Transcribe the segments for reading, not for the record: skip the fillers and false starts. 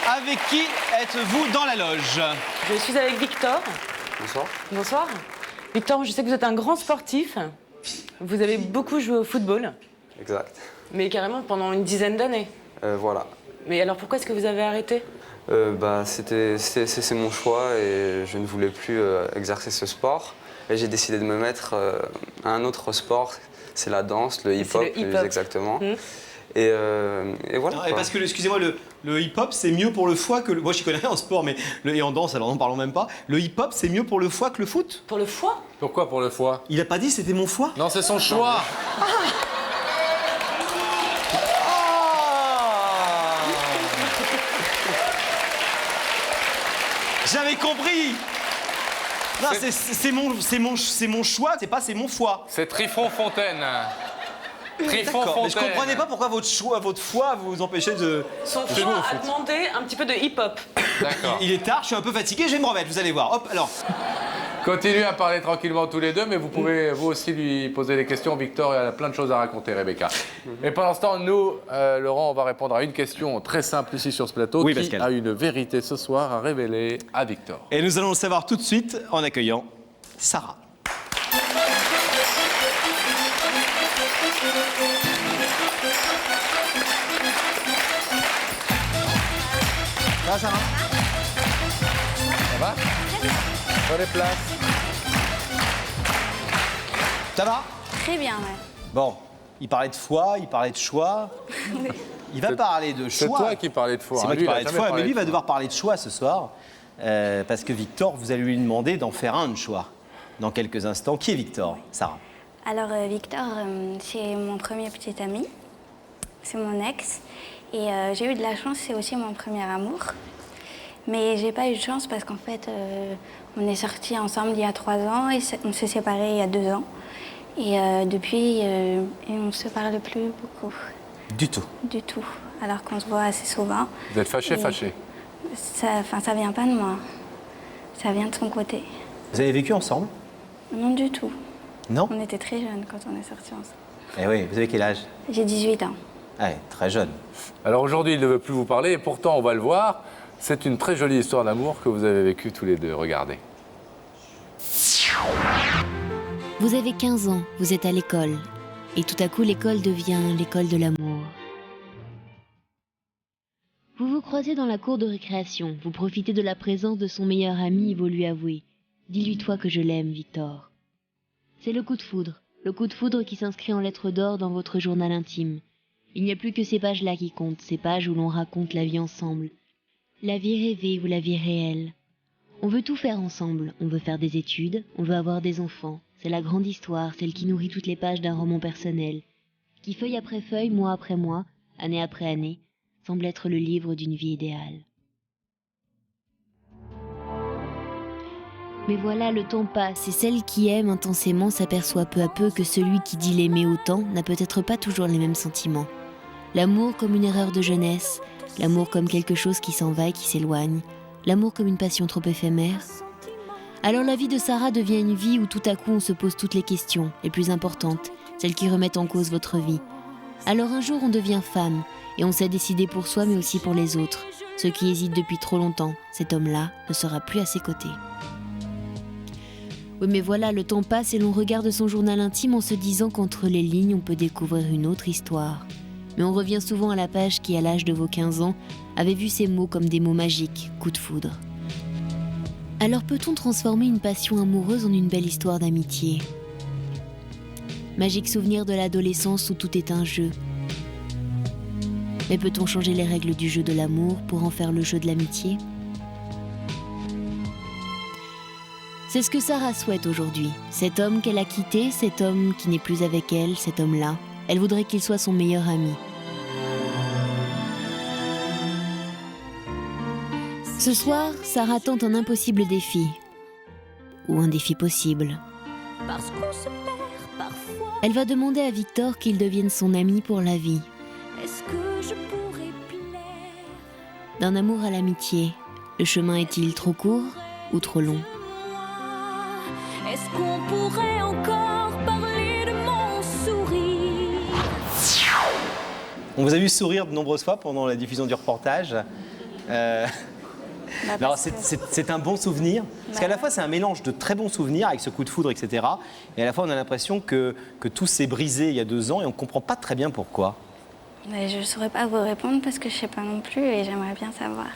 Avec qui êtes-vous dans la loge? Je suis avec Victor. Bonsoir. Bonsoir. Victor, je sais que vous êtes un grand sportif. Vous avez beaucoup joué au football. Exact. Mais carrément pendant une dizaine d'années. Voilà. Mais alors pourquoi est-ce que vous avez arrêté? C'est mon choix et je ne voulais plus exercer ce sport. Et j'ai décidé de me mettre à un autre sport, c'est la danse, le hip-hop plus exactement. Et voilà. Non, et parce que, excusez-moi, le hip-hop, c'est mieux pour le foie que... Moi, je connais rien en sport, mais et en danse, alors n'en parlons même pas. Le hip-hop, c'est mieux pour le foie que le foot? Pour le foie? Pourquoi pour le foie? Il a pas dit c'était mon foie? Non, c'est son choix. J'avais compris. Non, c'est mon choix, c'est pas c'est mon foie. C'est Trifon Fontaine. Trifon D'accord, mais je Fontaine. comprenais pas pourquoi votre foie vous empêchait de... Son foie a demandé un petit peu de hip-hop. D'accord. Il est tard, je suis un peu fatigué, je vais me remettre, vous allez voir. Hop, alors. Continuez à parler tranquillement tous les deux, mais vous pouvez vous aussi lui poser des questions. Victor, il a plein de choses à raconter, Rebecca. Et pendant ce temps, nous, Laurent, on va répondre à une question très simple ici sur ce plateau. Oui, qui Pascal. a une vérité ce soir à révéler à Victor? Et nous allons le savoir tout de suite en accueillant Sarah. Ça va? Ça va? Prenez place. Ça va? Très bien, ouais. Bon, il parlait de foie, il parlait de choix. Il va parler de C'est choix. toi qui parlais de foie. C'est moi Lui, qui il a parlais de jamais choix, parlé mais lui de va foie. devoir parler de choix ce soir. Parce que Victor, vous allez lui demander d'en faire un de choix dans quelques instants. Qui est Victor? Sarah. Alors, Victor, c'est mon premier petit ami. C'est mon ex. Et j'ai eu de la chance, c'est aussi mon premier amour. Mais j'ai pas eu de chance parce qu'en fait, on est sortis ensemble il y a 3 ans et on s'est séparés il y a 2 ans. Et depuis, on ne se parle plus beaucoup. Du tout. Du tout. Alors qu'on se voit assez souvent. Vous êtes fâché, Et fâché. Ça vient pas de moi. Ça vient de son côté. Vous avez vécu ensemble? Non du tout. Non? On était très jeunes quand on est sortis ensemble. Eh oui, vous avez quel âge? J'ai 18 ans. Ah, très jeune. Alors aujourd'hui, il ne veut plus vous parler, et pourtant, on va le voir. C'est une très jolie histoire d'amour que vous avez vécue tous les deux. Regardez. Vous avez 15 ans, vous êtes à l'école. Et tout à coup, l'école devient l'école de l'amour. Vous vous croisez dans la cour de récréation. Vous profitez de la présence de son meilleur ami et vous lui avouez. Dis-lui toi que je l'aime, Victor. C'est le coup de foudre. Le coup de foudre qui s'inscrit en lettres d'or dans votre journal intime. Il n'y a plus que ces pages-là qui comptent, ces pages où l'on raconte la vie ensemble. La vie rêvée ou la vie réelle. On veut tout faire ensemble. On veut faire des études, on veut avoir des enfants. C'est la grande histoire, celle qui nourrit toutes les pages d'un roman personnel, qui feuille après feuille, mois après mois, année après année, semble être le livre d'une vie idéale. Mais voilà, le temps passe et celle qui aime intensément s'aperçoit peu à peu que celui qui dit l'aimer autant n'a peut-être pas toujours les mêmes sentiments. L'amour comme une erreur de jeunesse, l'amour comme quelque chose qui s'en va et qui s'éloigne, l'amour comme une passion trop éphémère. Alors la vie de Sarah devient une vie où tout à coup on se pose toutes les questions, les plus importantes, celles qui remettent en cause votre vie. Alors un jour on devient femme, et on sait décider pour soi mais aussi pour les autres. Ceux qui hésitent depuis trop longtemps, cet homme-là ne sera plus à ses côtés. Oui mais voilà, le temps passe et l'on regarde son journal intime en se disant qu'entre les lignes on peut découvrir une autre histoire. Mais on revient souvent à la page qui, à l'âge de vos 15 ans, avait vu ces mots comme des mots magiques, coup de foudre. Alors peut-on transformer une passion amoureuse en une belle histoire d'amitié? Magique souvenir de l'adolescence où tout est un jeu. Mais peut-on changer les règles du jeu de l'amour pour en faire le jeu de l'amitié? C'est ce que Sarah souhaite aujourd'hui. Cet homme qu'elle a quitté, cet homme qui n'est plus avec elle, cet homme-là, elle voudrait qu'il soit son meilleur ami. Ce soir, Sarah tente un impossible défi. Ou un défi possible. Parce qu'on se perd parfois. Elle va demander à Victor qu'il devienne son ami pour la vie. Est-ce que je pourrais plaire? D'un amour à l'amitié, le chemin est-il trop court ou trop long? Est-ce qu'on pourrait encore parler de mon sourire? On vous a vu sourire de nombreuses fois pendant la diffusion du reportage. Non, parce que- c'est un bon souvenir. Parce qu'à la fois, c'est un mélange de très bons souvenirs avec ce coup de foudre, etc. Et à la fois, on a l'impression que tout s'est brisé il y a 2 ans et on ne comprend pas très bien pourquoi. Mais je ne saurais pas vous répondre parce que je ne sais pas non plus et j'aimerais bien savoir.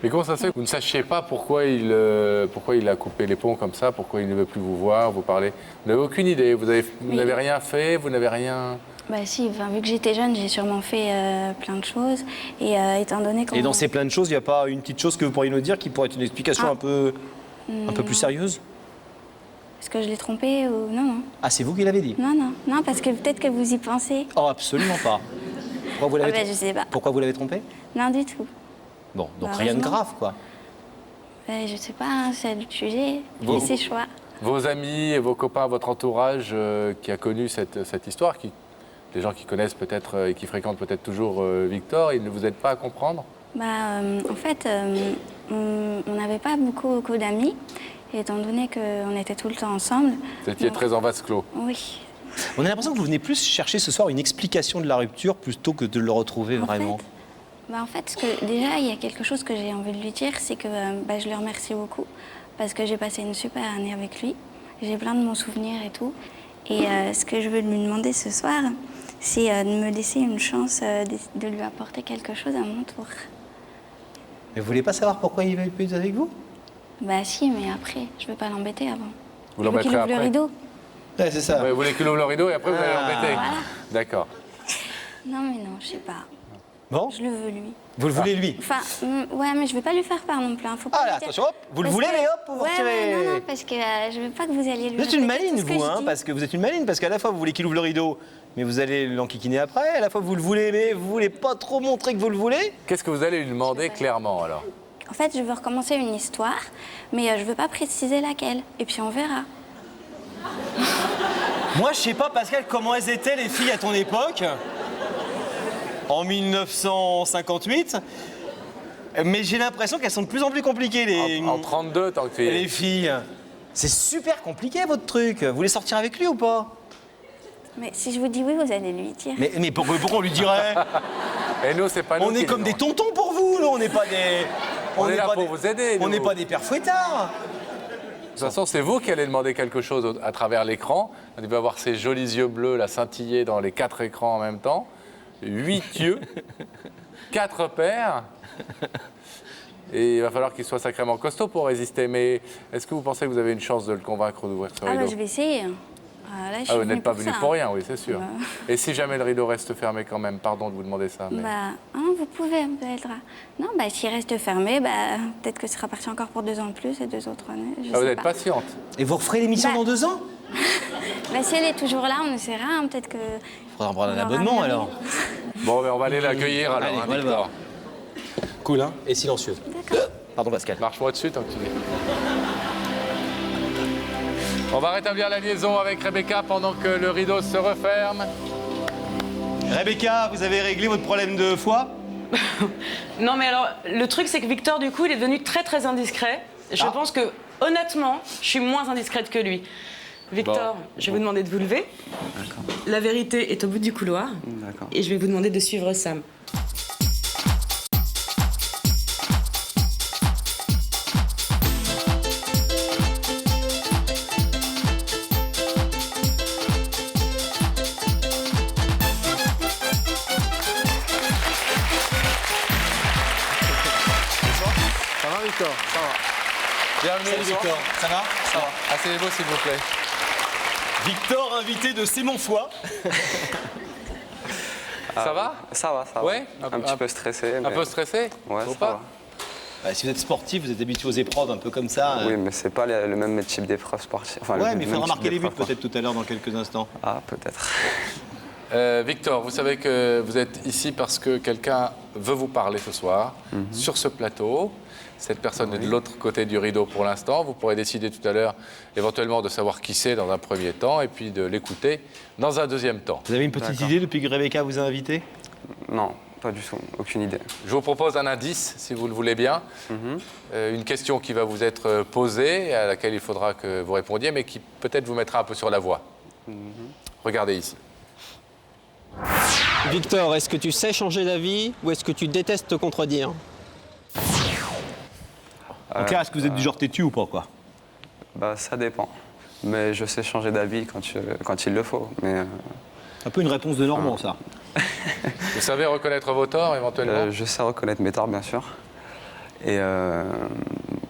Mais comment ça se fait que vous ne sachiez pas pourquoi il a coupé les ponts comme ça, pourquoi il ne veut plus vous voir, vous parler? Vous n'avez aucune idée, vous n'avez rien fait, vous n'avez rien... Bah si, enfin, vu que j'étais jeune, j'ai sûrement fait plein de choses. Et étant donné qu'on... Et dans ces plein de choses, il n'y a pas une petite chose que vous pourriez nous dire qui pourrait être une explication Ah. un peu plus sérieuse? Est-ce que je l'ai trompé ou... Non, non. Ah, c'est vous qui l'avez dit? Non, non. Non, parce que peut-être que vous y pensez. Oh, absolument pas. Pourquoi vous l'avez Ah bah, je sais pas. Pourquoi vous l'avez trompé? Non, du tout. Bon, donc Bah, rien de heureusement. grave, quoi. Je sais pas, hein, c'est le sujet. Vous- C'est ses choix. Vos amis et vos copains, votre entourage qui a connu cette histoire, les gens qui connaissent peut-être et qui fréquentent peut-être toujours Victor, ils ne vous aident pas à comprendre? En fait, on n'avait pas beaucoup d'amis. Et étant donné qu'on était tout le temps ensemble... Vous étiez très en vase clos. Oui. On a l'impression que vous venez plus chercher ce soir une explication de la rupture plutôt que de le retrouver vraiment. En fait, déjà, il y a quelque chose que j'ai envie de lui dire, c'est que je le remercie beaucoup parce que j'ai passé une super année avec lui. J'ai plein de bons souvenirs et tout. Et ce que je veux lui demander ce soir, c'est de me laisser une chance de lui apporter quelque chose à mon tour. Mais vous voulez pas savoir pourquoi il veut plus avec vous? Bah si, mais après, je veux pas l'embêter avant. Vous Je veux qu'il l'embêterez ouvre le après? rideau. Ouais, c'est ça. Vous voulez qu'il ouvre le rideau et après vous allez l'embêter? Voilà. D'accord. Non, mais non, je sais pas. Bon, Je le veux, lui. vous le voulez lui? Enfin, ouais, mais je vais pas lui faire peur non plus. Hein. Faut pas Ah lui là, dire- attention, hop, vous le Parce voulez, que- mais hop, vous ouais, retirez. ouais, non, parce que je veux pas que vous alliez lui Vous êtes une répéter tout maline, ce que vous, je hein, dis. parce que vous êtes une maline, parce qu'à la fois vous voulez qu'il ouvre le rideau, mais vous allez l'enquiquiner après, à la fois vous le voulez, mais vous voulez pas trop montrer que vous le voulez. Qu'est-ce que vous allez lui demander clairement alors? En fait, je veux recommencer une histoire, mais je veux pas préciser laquelle. Et puis on verra. Moi, je sais pas, Pascal, comment elles étaient les filles à ton époque, en 1958, mais j'ai l'impression qu'elles sont de plus en plus compliquées, les, En 32, tant que tu les es... filles. C'est super compliqué, votre truc. Vous voulez sortir avec lui ou pas? Mais si je vous dis oui, vous allez lui dire. Mais pourquoi on lui dirait? Et nous, c'est pas nous On est qui comme le des demandons. tontons pour vous, nous, on n'est pas des... On est n'est là pas pour des- vous aider, On nous. n'est pas des pères fouettards. De toute façon, c'est vous qui allez demander quelque chose à travers l'écran. On va avoir ces jolis yeux bleus là scintiller dans les 4 écrans en même temps. 8 yeux, 4 paires. Et il va falloir qu'il soit sacrément costaud pour résister. Mais est-ce que vous pensez que vous avez une chance de le convaincre d'ouvrir ce Ah rideau? je vais essayer. Ah, là, je suis vous venue n'êtes pas pour venu ça, pour hein. rien, oui, c'est sûr. Bah. Et si jamais le rideau reste fermé quand même, pardon de vous demander ça. Mais... Vous pouvez, peut-être. Non, s'il reste fermé, peut-être que ce sera parti encore pour 2 ans de plus et 2 autres années. Je Ah, vous sais êtes pas. patiente. Et vous referez l'émission Bah. dans 2 ans? Si elle est toujours là, on essaiera. Hein, peut-être que. Il faudra prendre un on aura abonnement bien alors. Bon, ben, on va aller l'accueillir alors, Allez, hein, on va le Victor. voir. Cool, hein? Et silencieuse. D'accord. Pardon, Pascal. Marche-moi dessus tant que tu dis. On va rétablir la liaison avec Rebecca pendant que le rideau se referme. Rebecca, vous avez réglé votre problème de foie? Non, mais alors, le truc, c'est que Victor, du coup, il est devenu très, très indiscret. Je Ah. pense que, honnêtement, je suis moins indiscrète que lui. Victor, Bon. je vais vous demander de vous lever. D'accord. La vérité est au bout du couloir. D'accord. Et je vais vous demander de suivre Sam. Ça va, Victor? Ça va. Bienvenue, Salut Victor, ça va? Ça va. Asseyez-vous, s'il vous plaît. Victor, invité de C'est mon foie. Ça va? Ça va, ça va. Ouais, un petit peu stressé. Un mais- peu stressé? Ouais, Faut ça pas va. Si vous êtes sportif, vous êtes habitué aux épreuves un peu comme ça. Oui, mais c'est pas le même type d'épreuve sportive. Enfin, Ouais, le mais il même faudra type marquer les buts d'épreuve. peut-être tout à l'heure dans quelques instants. Ah, peut-être. Victor, vous savez que vous êtes ici parce que quelqu'un veut vous parler ce soir, sur ce plateau. Cette personne est de l'autre côté du rideau pour l'instant. Vous pourrez décider tout à l'heure, éventuellement, de savoir qui c'est dans un premier temps et puis de l'écouter dans un deuxième temps. Vous avez une petite D'accord. idée depuis que Rebecca vous a invité? Non, pas du tout. Aucune idée. Je vous propose un indice, si vous le voulez bien. Une question qui va vous être posée, à laquelle il faudra que vous répondiez, mais qui peut-être vous mettra un peu sur la voie. Regardez ici. Victor, est-ce que tu sais changer d'avis ou est-ce que tu détestes te contredire? En clair, est-ce que vous êtes du genre têtu ou pas, quoi? Bah, ça dépend. Mais je sais changer d'avis quand il le faut. Mais, Un peu une réponse de Normand, ça. Vous savez reconnaître vos torts éventuellement? je sais reconnaître mes torts, bien sûr. Et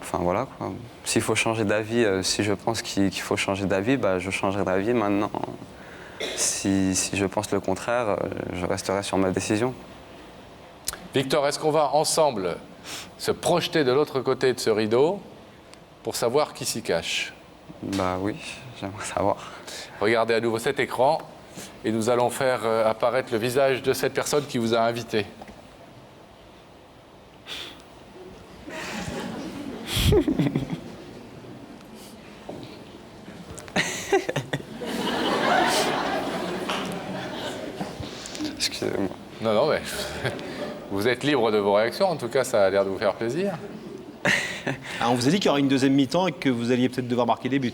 enfin voilà quoi. S'il faut changer d'avis, si je pense qu'il faut changer d'avis, bah, je changerai d'avis maintenant. Si je pense le contraire, je resterai sur ma décision. Victor, est-ce qu'on va ensemble se projeter de l'autre côté de ce rideau pour savoir qui s'y cache? Bah oui, j'aimerais savoir. Regardez à nouveau cet écran et nous allons faire apparaître le visage de cette personne qui vous a invité. Excusez-moi. Non, mais vous êtes libre de vos réactions. En tout cas, ça a l'air de vous faire plaisir. Ah, on vous a dit qu'il y aurait une deuxième mi-temps et que vous alliez peut-être devoir marquer des buts.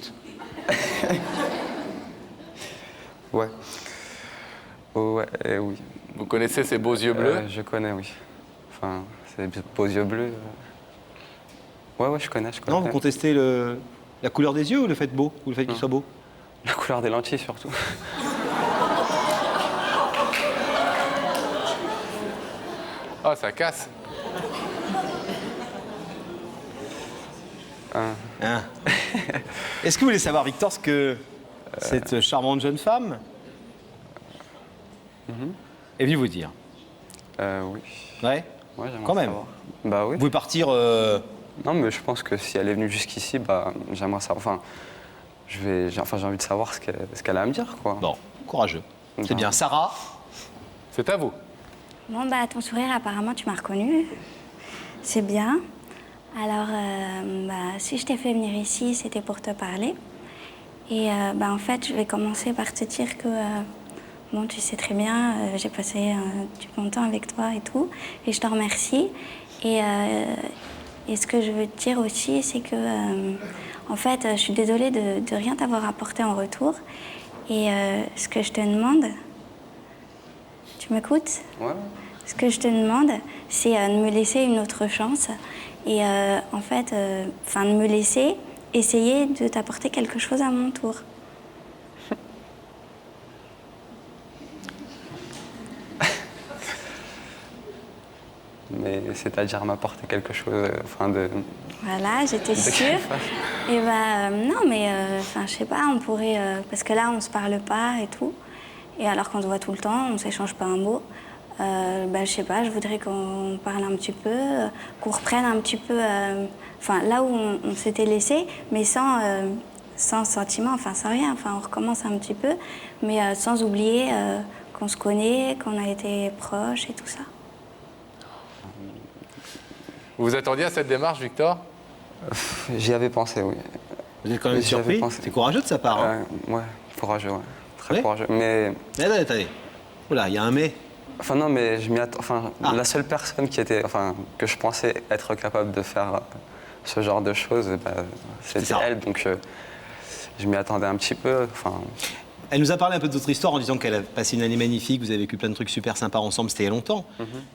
Ouais. Oh, ouais, oui. Vous connaissez ces beaux yeux bleus? Je connais, oui. Enfin, ces beaux yeux bleus. Ouais, je connais. Non, vous contestez la couleur des yeux ou le fait beau? Ou le fait qu'il soit beau? La couleur des lentilles, surtout. Ah, ça casse. Hein. Est-ce que vous voulez savoir, Victor, ce que cette charmante jeune femme est venue vous dire? Oui. Ouais? Ouais, j'aimerais Quand même. savoir. Bah oui. Vous pouvez partir... Non, mais je pense que si elle est venue jusqu'ici, bah, j'aimerais savoir. Enfin, j'ai envie de savoir ce qu'elle a à me dire, quoi. Bon, courageux. C'est Ben. bien. Sarah? C'est à vous. Bon, bah, ton sourire, apparemment, tu m'as reconnue. C'est bien. Alors, bah, si je t'ai fait venir ici, c'était pour te parler. Et bah, en fait, je vais commencer par te dire que, bon, tu sais très bien, j'ai passé du bon temps avec toi et tout. Et je te remercie. Et ce que je veux te dire aussi, c'est que, en fait, je suis désolée de rien t'avoir apporté en retour. Et ce que je te demande... Tu m'écoutes? Ouais. Ce que je te demande, c'est de me laisser une autre chance. Et en fait, de me laisser essayer de t'apporter quelque chose à mon tour. Mais c'est-à-dire m'apporter quelque chose, de... Voilà, j'étais sûre. Et non, mais je sais pas, on pourrait... parce que là, on se parle pas et tout. Et alors qu'on se voit tout le temps, on s'échange pas un mot. Je sais pas, je voudrais qu'on parle un petit peu, qu'on reprenne un petit peu... là où on s'était laissé, mais sans sentiment, sans rien. On recommence un petit peu, mais sans oublier qu'on se connaît, qu'on a été proches et tout ça. Vous vous attendiez à cette démarche, Victor? J'y avais pensé, oui. Vous êtes quand même J'y avais surpris? pensé. C'est courageux de sa part. Hein. Ouais, courageux, ouais. Très Ouais. courageux. Mais... Attendez. Oula, il y a un mais. Non, mais je m'y attends. La seule personne que je pensais être capable de faire ce genre de choses, c'était ça. elle. Donc je m'y attendais un petit peu. Elle nous a parlé un peu de votre histoire en disant qu'elle a passé une année magnifique, vous avez vécu plein de trucs super sympas ensemble, c'était il y a longtemps.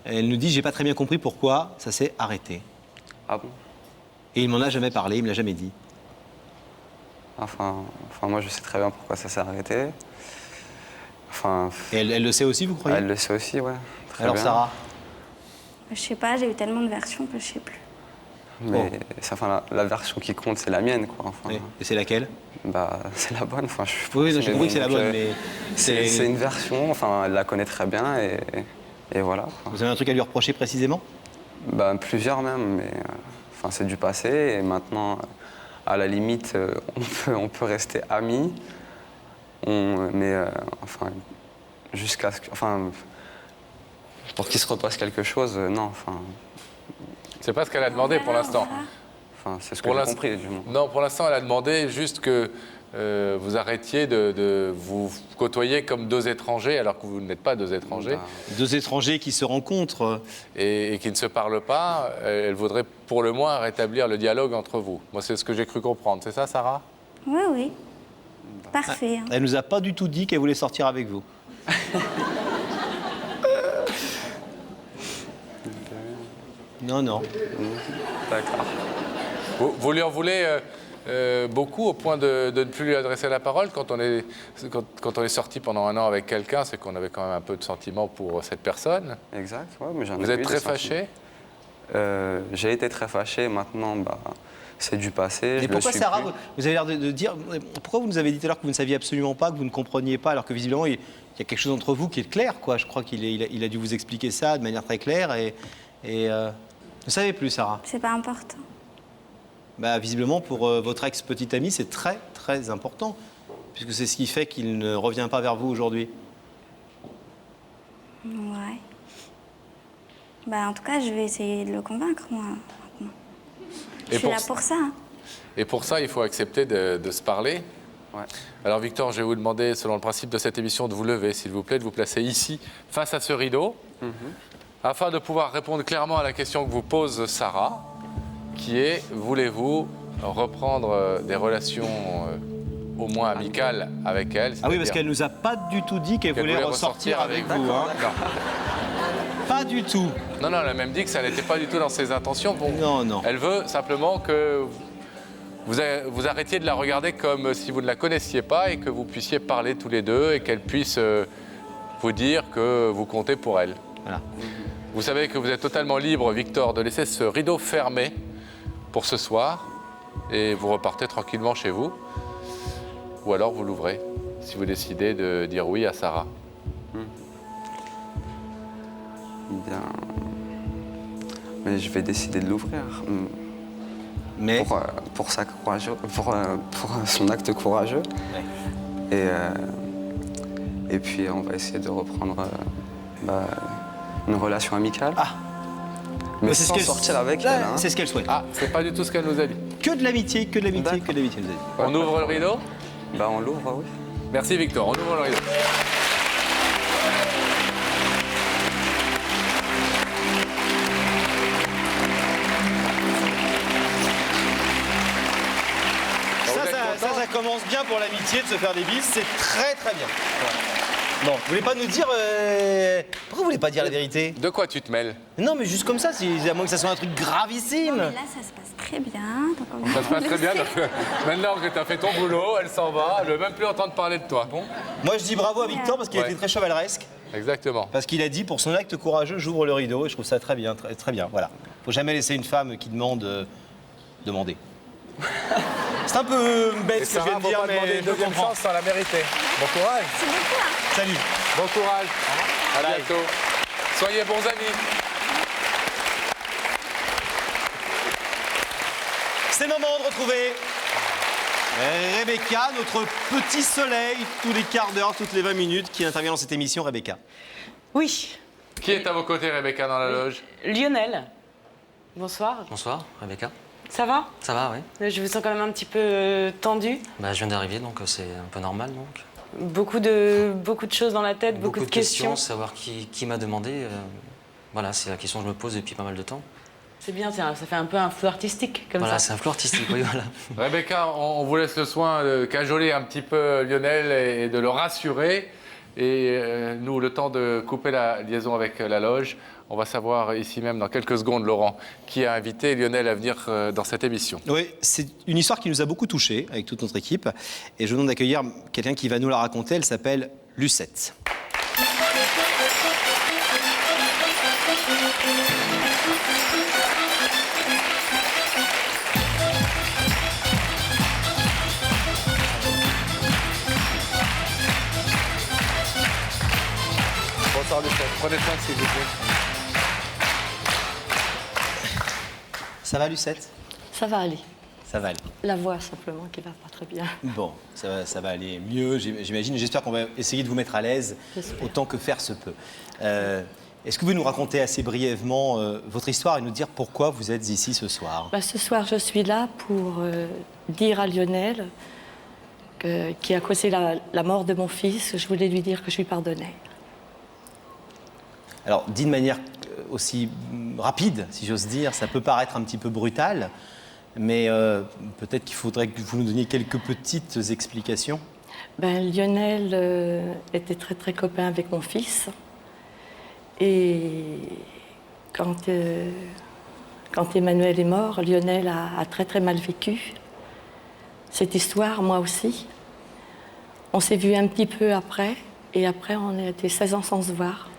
Elle nous dit, j'ai pas très bien compris pourquoi ça s'est arrêté. Ah bon? Et il m'en a jamais parlé, il me l'a jamais dit. Moi, je sais très bien pourquoi ça s'est arrêté. Et elle le sait aussi, vous croyez? Elle le sait aussi, ouais. Très Alors bien. Sarah? Je sais pas, j'ai eu tellement de versions que je sais plus. Mais la version qui compte, c'est la mienne, quoi. Oui. Et c'est laquelle? C'est la bonne. Oui, j'ai compris que c'est la bonne, mais... C'est une version, elle la connaît très bien et voilà. Quoi. Vous avez un truc à lui reprocher précisément? Plusieurs même, mais c'est du passé et maintenant, à la limite, on peut rester amis. Jusqu'à ce que... pour qu'il se repasse quelque chose, non, C'est pas ce qu'elle a demandé pour l'instant. c'est ce que j'ai compris, du moins. Non, pour l'instant, elle a demandé juste que vous arrêtiez de vous côtoyer comme deux étrangers, alors que vous n'êtes pas deux étrangers. Deux étrangers qui se rencontrent. Et qui ne se parlent pas. Elle voudrait pour le moins rétablir le dialogue entre vous. Moi, c'est ce que j'ai cru comprendre. C'est ça, Sarah? Oui, oui. Parfait. Elle nous a pas du tout dit qu'elle voulait sortir avec vous. Non. D'accord. Vous lui en voulez beaucoup au point de ne plus lui adresser la parole quand on est sorti pendant un an avec quelqu'un, c'est qu'on avait quand même un peu de sentiment pour cette personne. Exact, ouais, mais j'en ai Vous êtes eu très des sentiments. fâché? J'ai été très fâché, maintenant, c'est du passé. Mais je le pourquoi suis Sarah, plus. vous avez l'air de dire... Pourquoi vous nous avez dit tout à l'heure que vous ne saviez absolument pas, que vous ne compreniez pas, alors que visiblement, il y a quelque chose entre vous qui est clair, quoi. Je crois qu'il a dû vous expliquer ça de manière très claire et ne savez plus, Sarah. C'est pas important. Bah, visiblement, pour votre ex-petite amie, c'est très, très important, puisque c'est ce qui fait qu'il ne revient pas vers vous aujourd'hui. Ouais. Bah, en tout cas, je vais essayer de le convaincre, moi. Maintenant. Je suis là pour ça. Hein. Et pour ça, il faut accepter de se parler. Ouais. Alors Victor, je vais vous demander, selon le principe de cette émission, de vous lever, s'il vous plaît, de vous placer ici, face à ce rideau, afin de pouvoir répondre clairement à la question que vous pose Sarah, qui est, voulez-vous reprendre des relations au moins amicales avec elle? Ah oui, parce c'est-à-dire qu'elle nous a pas du tout dit qu'elle voulait ressortir avec vous. vous. Hein. Pas du tout. Non, elle a même dit que ça n'était pas du tout dans ses intentions. Bon, Non. Elle veut simplement que vous arrêtiez de la regarder comme si vous ne la connaissiez pas et que vous puissiez parler tous les deux et qu'elle puisse vous dire que vous comptez pour elle. Voilà. Vous savez que vous êtes totalement libre, Victor, de laisser ce rideau fermé pour ce soir et vous repartez tranquillement chez vous. Ou alors vous l'ouvrez, si vous décidez de dire oui à Sarah. Bien. Mais je vais décider de l'ouvrir. Mais Pour son acte courageux. Et puis on va essayer de reprendre une relation amicale. Mais c'est ce sans qu'elle- sortir avec elle. Hein. c'est ce qu'elle souhaite. Ah, c'est pas du tout ce qu'elle nous a dit. Que de l'amitié, que de l'amitié, D'accord. que de l'amitié, vous avez dit. On ouvre le rideau? On l'ouvre, oui. Merci Victor, on ouvre le rideau. Ça commence bien pour l'amitié de se faire des bises, c'est très très bien. Bon, vous voulez pas nous dire... Pourquoi vous voulez pas dire la vérité? De quoi tu te mêles? Non, mais juste comme ça, à moins que ça soit un truc gravissime. Mais là, ça se passe très bien. Donc on Ça se passe le très bien, sait. donc maintenant que tu as fait ton boulot, elle s'en va, elle ne veut même plus entendre parler de toi. Bon. Moi, je dis bravo à Victor parce qu'il a Ouais. été très chevaleresque. Exactement. Parce qu'il a dit, pour son acte courageux, j'ouvre le rideau et je trouve ça très bien, très, très bien. Voilà. Faut jamais laisser une femme qui demande demander. C'est un peu bête Et ce que je Sarah, viens de faut dire, pas demander mais une je deuxième comprends. chance sans la mériter. Bon courage. C'est beaucoup, hein. Salut. Bon courage. À bientôt. Soyez bons amis. C'est le moment de retrouver Rebecca, notre petit soleil, tous les quarts d'heure, toutes les 20 minutes, qui intervient dans cette émission. Rebecca. Oui, Qui est à vos côtés, Rebecca, dans la loge? Lionel. Bonsoir. Bonsoir, Rebecca. Ça va? Ça va, oui. Je vous sens quand même un petit peu tendu. Je viens d'arriver, donc c'est un peu normal. Donc. Beaucoup de choses dans la tête, beaucoup de questions. Savoir qui m'a demandé. Voilà, c'est la question que je me pose depuis pas mal de temps. C'est bien, ça fait un peu un flou artistique comme Voilà, ça. c'est un flou artistique, oui, voilà. Rebecca, on vous laisse le soin de cajoler un petit peu Lionel et de le rassurer. Et nous, le temps de couper la liaison avec la loge, on va savoir ici même dans quelques secondes, Laurent, qui a invité Lionel à venir dans cette émission. Oui, c'est une histoire qui nous a beaucoup touchés avec toute notre équipe. Et je vous demande d'accueillir quelqu'un qui va nous la raconter. Elle s'appelle Lucette. Bonsoir Lucette, prenez soin s'il vous plaît. Ça va, Lucette? Ça va aller. Ça va aller. La voix simplement qui va pas très bien. Bon, ça va aller mieux, j'imagine. J'espère qu'on va essayer de vous mettre à l'aise J'espère. autant que faire se peut. Est-ce que vous pouvez nous raconter assez brièvement votre histoire et nous dire pourquoi vous êtes ici ce soir? Ce soir, je suis là pour dire à Lionel qui a causé la mort de mon fils, je voulais lui dire que je lui pardonnais. Alors, dit de manière aussi rapide, si j'ose dire, ça peut paraître un petit peu brutal, mais peut-être qu'il faudrait que vous nous donniez quelques petites explications. Lionel était très très copain avec mon fils. Et quand quand Emmanuel est mort, Lionel a très très mal vécu cette histoire, moi aussi. On s'est vu un petit peu après, et après on a été 16 ans sans se voir.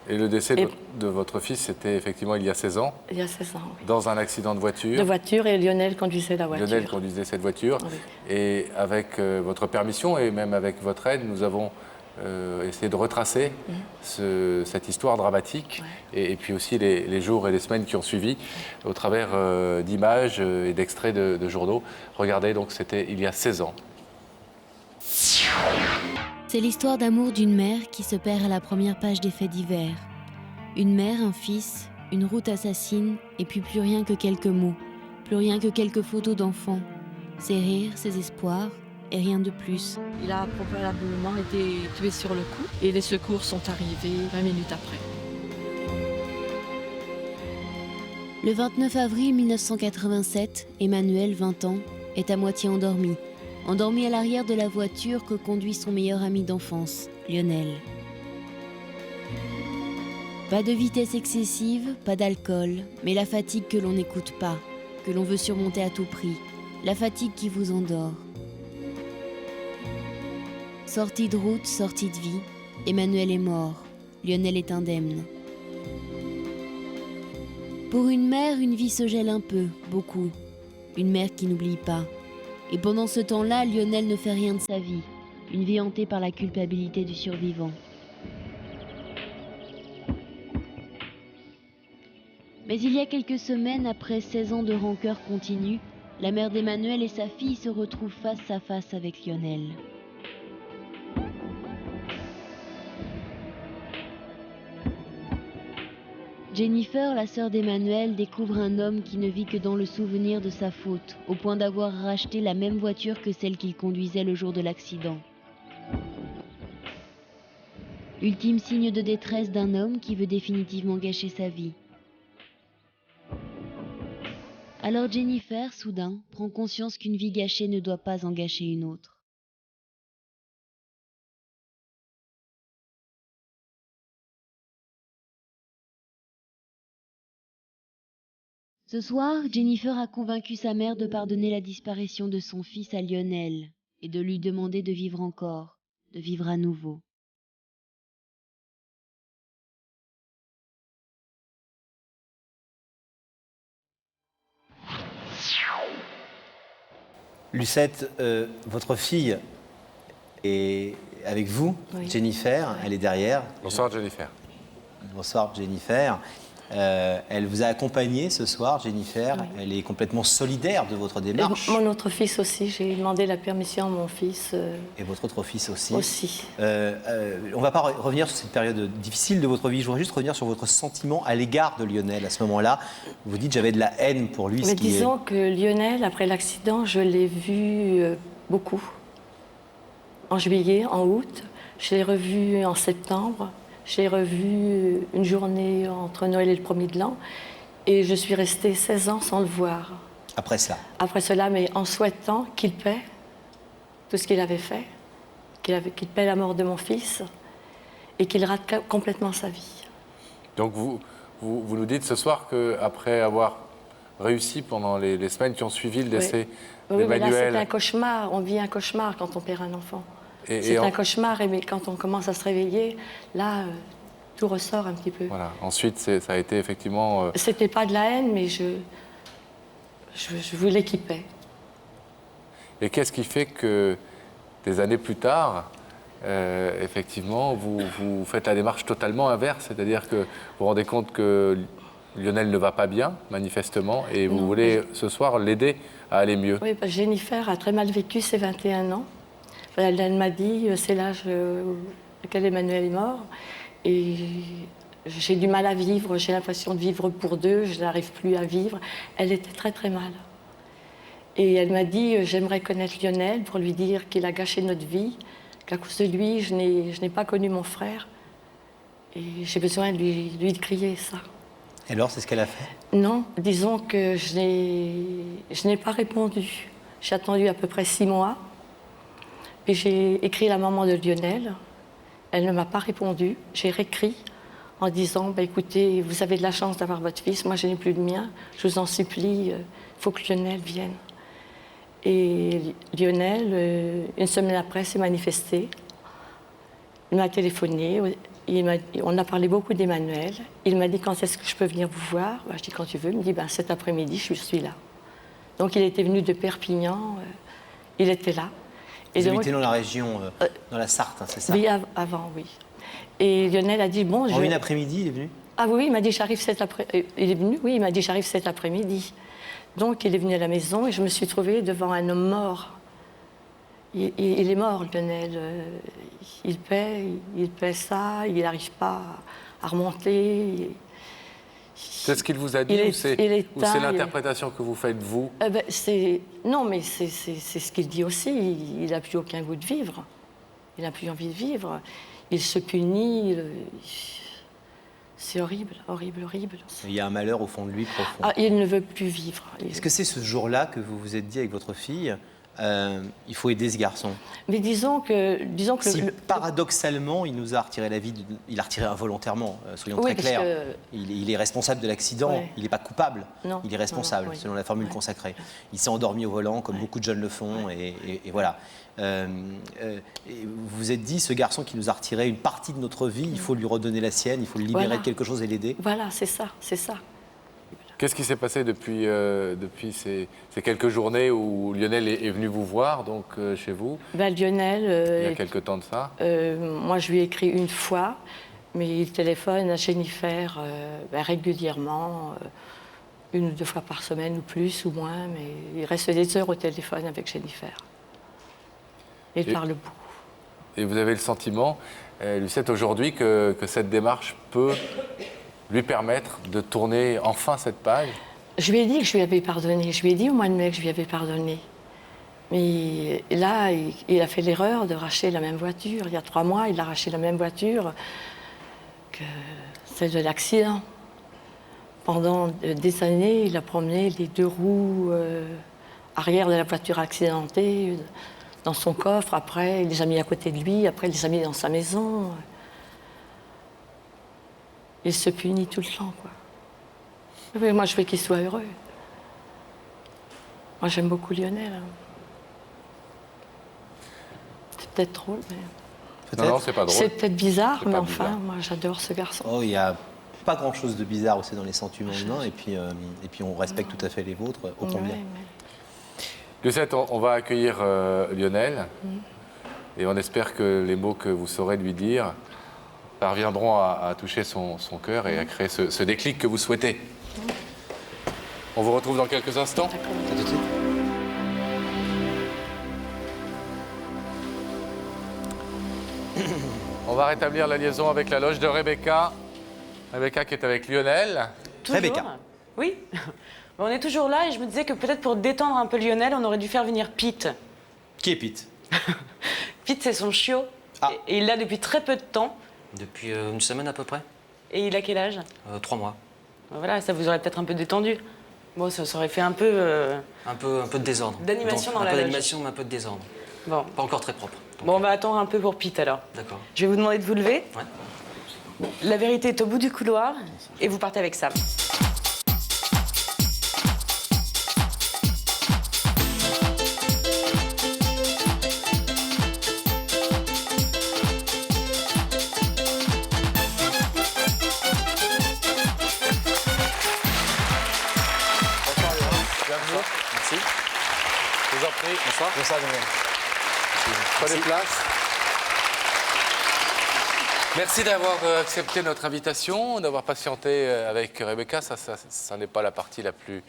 Et le décès de votre fils, c'était effectivement il y a 16 ans, Il y a 16 ans, oui. dans un accident de voiture. De voiture, et Lionel conduisait la voiture. Lionel conduisait cette voiture. Oui. Et avec votre permission et même avec votre aide, nous avons essayé de retracer cette histoire dramatique et puis aussi les jours et les semaines qui ont suivi au travers d'images et d'extraits de journaux. Regardez, donc c'était il y a 16 ans. C'est l'histoire d'amour d'une mère qui se perd à la première page des faits divers. Une mère, un fils, une route assassine, et puis plus rien que quelques mots, plus rien que quelques photos d'enfants. Ses rires, ses espoirs, et rien de plus. Il a probablement été tué sur le coup, et les secours sont arrivés 20 minutes après. Le 29 avril 1987, Emmanuel, 20 ans, est à moitié endormi. Endormi à l'arrière de la voiture que conduit son meilleur ami d'enfance, Lionel. Pas de vitesse excessive, pas d'alcool, mais la fatigue que l'on n'écoute pas, que l'on veut surmonter à tout prix, la fatigue qui vous endort. Sortie de route, sortie de vie, Emmanuel est mort, Lionel est indemne. Pour une mère, une vie se gèle un peu, beaucoup. Une mère qui n'oublie pas. Et pendant ce temps-là, Lionel ne fait rien de sa vie, une vie hantée par la culpabilité du survivant. Mais il y a quelques semaines, après 16 ans de rancœur continue, la mère d'Emmanuel et sa fille se retrouvent face à face avec Lionel. Jennifer, la sœur d'Emmanuel, découvre un homme qui ne vit que dans le souvenir de sa faute, au point d'avoir racheté la même voiture que celle qu'il conduisait le jour de l'accident. Ultime signe de détresse d'un homme qui veut définitivement gâcher sa vie. Alors Jennifer, soudain, prend conscience qu'une vie gâchée ne doit pas en gâcher une autre. Ce soir, Jennifer a convaincu sa mère de pardonner la disparition de son fils à Lionel et de lui demander de vivre encore, de vivre à nouveau. Lucette, votre fille est avec vous, Oui. Jennifer, elle est derrière. Bonsoir Jennifer. Bonsoir Jennifer. Elle vous a accompagné ce soir, Jennifer. Oui. Elle est complètement solidaire de votre démarche. Mon autre fils aussi, j'ai demandé la permission à mon fils Et votre autre fils aussi. aussi. On ne va pas revenir sur cette période difficile de votre vie. Je voudrais juste revenir sur votre sentiment à l'égard de Lionel. À ce moment-là, vous dites j'avais de la haine pour lui. Mais disons que Lionel, après l'accident, je l'ai vu beaucoup. En juillet, en août, je l'ai revu en septembre. Je l'ai revu une journée entre Noël et le 1er de l'an. Et je suis restée 16 ans sans le voir. Après ça. Après cela, mais en souhaitant qu'il paie tout ce qu'il avait fait, qu'il paie la mort de mon fils et qu'il rate complètement sa vie. Donc vous nous dites ce soir qu'après avoir réussi pendant les semaines qui ont suivi le décès Oui, mais là, c'est d'Emmanuel... un cauchemar. On vit un cauchemar quand on perd un enfant. Et C'est un cauchemar, mais quand on commence à se réveiller, là, tout ressort un petit peu. Voilà. Ensuite, ça a été effectivement... C'était pas de la haine, mais je voulais qu'il paie. Et qu'est-ce qui fait que, des années plus tard, effectivement, vous faites la démarche totalement inverse, c'est-à-dire que vous vous rendez compte que Lionel ne va pas bien, manifestement, et vous voulez ce soir l'aider à aller mieux. Oui, parce que Jennifer a très mal vécu ses 21 ans. Elle m'a dit, c'est l'âge auquel Emmanuel est mort, et j'ai du mal à vivre, j'ai l'impression de vivre pour deux, je n'arrive plus à vivre. Elle était très très mal. Et elle m'a dit, j'aimerais connaître Lionel pour lui dire qu'il a gâché notre vie, qu'à cause de lui, je n'ai pas connu mon frère, et j'ai besoin de lui crier ça. Et alors, c'est ce qu'elle a fait? Non, disons que je n'ai pas répondu. J'ai attendu à peu près 6 mois. Puis j'ai écrit à la maman de Lionel. Elle ne m'a pas répondu. J'ai réécrit en disant bah, écoutez, vous avez de la chance d'avoir votre fils, moi je n'ai plus de mien, je vous en supplie, il faut que Lionel vienne. Et Lionel, une semaine après, s'est manifesté. Il m'a téléphoné, on a parlé beaucoup d'Emmanuel. Il m'a dit quand est-ce que je peux venir vous voir. Je dis quand tu veux. Il me dit ben, cet après-midi, je suis là. Donc il était venu de Perpignan, il était là. Vous habitez dans la région, dans la Sarthe, hein, c'est ça? Oui, avant, oui. Et Lionel a dit bon. En une après-midi, il est venu? Ah oui, il m'a dit j'arrive cet après-midi. Il est venu, oui, il m'a dit j'arrive cet après-midi. Donc il est venu à la maison et je me suis trouvée devant un homme mort. Il est mort, Lionel. Il paie ça, il n'arrive pas à remonter. C'est ce qu'il vous a dit ou c'est l'interprétation que vous faites, vous? Non, mais c'est ce qu'il dit aussi. Il n'a plus aucun goût de vivre. Il n'a plus envie de vivre. Il se punit. C'est horrible, horrible, horrible. Il y a un malheur au fond de lui profond. Ah, il ne veut plus vivre. Est-ce que c'est ce jour-là que vous vous êtes dit avec votre fille il faut aider ce garçon? Mais disons que si paradoxalement, il nous a retiré la vie, il a retiré involontairement, soyons très clairs. Il est responsable de l'accident, Ouais. il n'est pas coupable, Non. il est responsable, Non, oui. selon la formule consacrée. Il s'est endormi au volant, comme beaucoup de jeunes le font, et voilà. Et vous vous êtes dit, ce garçon qui nous a retiré une partie de notre vie, il faut lui redonner la sienne, il faut le libérer Voilà. de quelque chose et l'aider. Voilà, c'est ça, c'est ça. Qu'est-ce qui s'est passé depuis ces quelques journées où Lionel est venu vous voir, donc chez vous, Lionel, il y a quelque temps de ça? moi je lui ai écrit une fois, mais il téléphone à Jennifer régulièrement, une ou deux fois par semaine ou plus ou moins, mais il reste des heures au téléphone avec Jennifer. Il parle beaucoup. Et vous avez le sentiment, Lucette, aujourd'hui, que cette démarche peut lui permettre de tourner enfin cette page? Je lui ai dit que je lui avais pardonné. Je lui ai dit au mois de mai que je lui avais pardonné. Mais là, il a fait l'erreur de racheter la même voiture. Il y a 3 mois, il a racheté la même voiture que celle de l'accident. Pendant des années, il a promené les 2 roues arrière de la voiture accidentée dans son coffre. Après, il les a mis à côté de lui. Après, il les a mis dans sa maison. Il se punit tout le temps, quoi. Mais moi, je veux qu'il soit heureux. Moi, j'aime beaucoup Lionel. C'est peut-être drôle, mais... Non, c'est pas drôle. C'est peut-être bizarre, C'est mais pas enfin, bizarre. moi, j'adore ce garçon. Oh, il n'y a pas grand-chose de bizarre aussi dans les sentiments humains, et puis on respecte tout à fait les vôtres, ô combien. Ouais. Lucette, on va accueillir Lionel, et on espère que les mots que vous saurez lui dire parviendront à toucher son cœur et à créer ce déclic que vous souhaitez. On vous retrouve dans quelques instants. À tout de suite. On va rétablir la liaison avec la loge de Rebecca. Rebecca qui est avec Lionel. Toujours. Rebecca. Oui. On est toujours là et je me disais que peut-être pour détendre un peu Lionel, on aurait dû faire venir Pete. Qui est Pete? Pete, c'est son chiot. Ah. Et il l'a depuis très peu de temps. Depuis une semaine à peu près. Et il a quel âge? 3 mois. Voilà, ça vous aurait peut-être un peu détendu. Bon, ça aurait fait un peu... Un peu de désordre. D'animation Donc, dans la Un peu loge. d'animation, mais un peu de désordre. Bon. Pas encore très propre. Donc, Bon, on va attendre un peu pour Pete alors. D'accord. Je vais vous demander de vous lever. Ouais. La vérité est au bout du couloir et vous partez avec Sam. Bienvenue. Merci. Je vous en prie. Bonsoir. Bonsoir, Daniel. Prenez place. Merci d'avoir accepté notre invitation, d'avoir patienté avec Rebecca. Ça n'est pas la partie la plus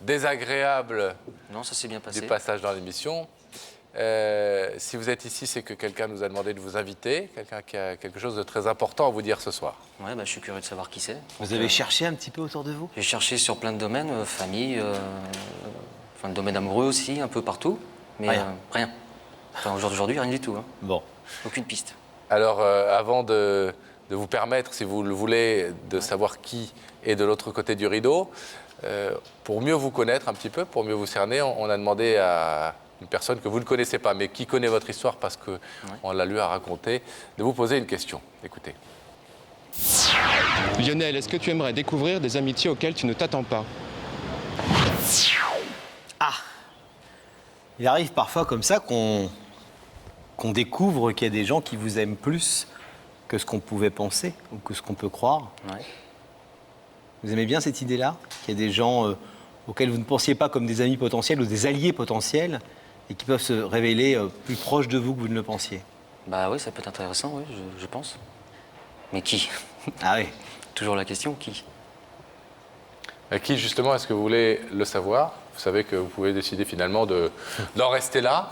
désagréable Non, ça s'est bien passé. du passage dans l'émission. Si vous êtes ici, c'est que quelqu'un nous a demandé de vous inviter, quelqu'un qui a quelque chose de très important à vous dire ce soir. Ouais, je suis curieux de savoir qui c'est. Vous avez cherché un petit peu autour de vous? J'ai cherché sur plein de domaines, famille, enfin le domaine amoureux aussi, un peu partout. Mais Rien. rien. Enfin, aujourd'hui, rien du tout. Hein. Bon. Aucune piste. Alors, avant de vous permettre, si vous le voulez, de savoir qui est de l'autre côté du rideau, pour mieux vous connaître un petit peu, pour mieux vous cerner, on a demandé à une personne que vous ne connaissez pas, mais qui connaît votre histoire parce qu'on l'a lu à raconter, de vous poser une question. Écoutez. Lionel, est-ce que tu aimerais découvrir des amitiés auxquelles tu ne t'attends pas? Ah, il arrive parfois comme ça qu'on découvre qu'il y a des gens qui vous aiment plus que ce qu'on pouvait penser ou que ce qu'on peut croire. Ouais. Vous aimez bien cette idée-là? Qu'il y a des gens auxquels vous ne pensiez pas comme des amis potentiels ou des alliés potentiels et qui peuvent se révéler plus proches de vous que vous ne le pensiez. Bah oui, ça peut être intéressant, oui, je pense. Mais qui? Ah oui. Toujours la question, qui? Qui, justement, est-ce que vous voulez le savoir? Vous savez que vous pouvez décider finalement d'en rester là.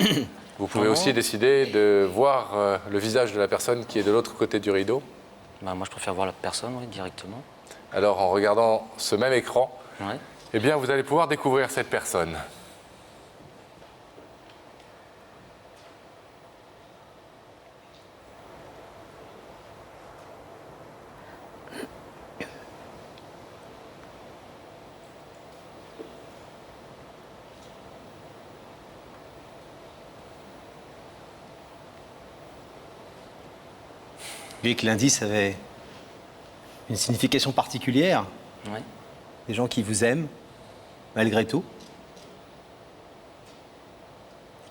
Vous pouvez aussi décider de voir le visage de la personne qui est de l'autre côté du rideau. Bah moi, je préfère voir la personne, oui, directement. Alors, en regardant ce même écran, Ouais. eh bien, vous allez pouvoir découvrir cette personne. Vous voyez que l'indice avait une signification particulière. Ouais. Des gens qui vous aiment, malgré tout.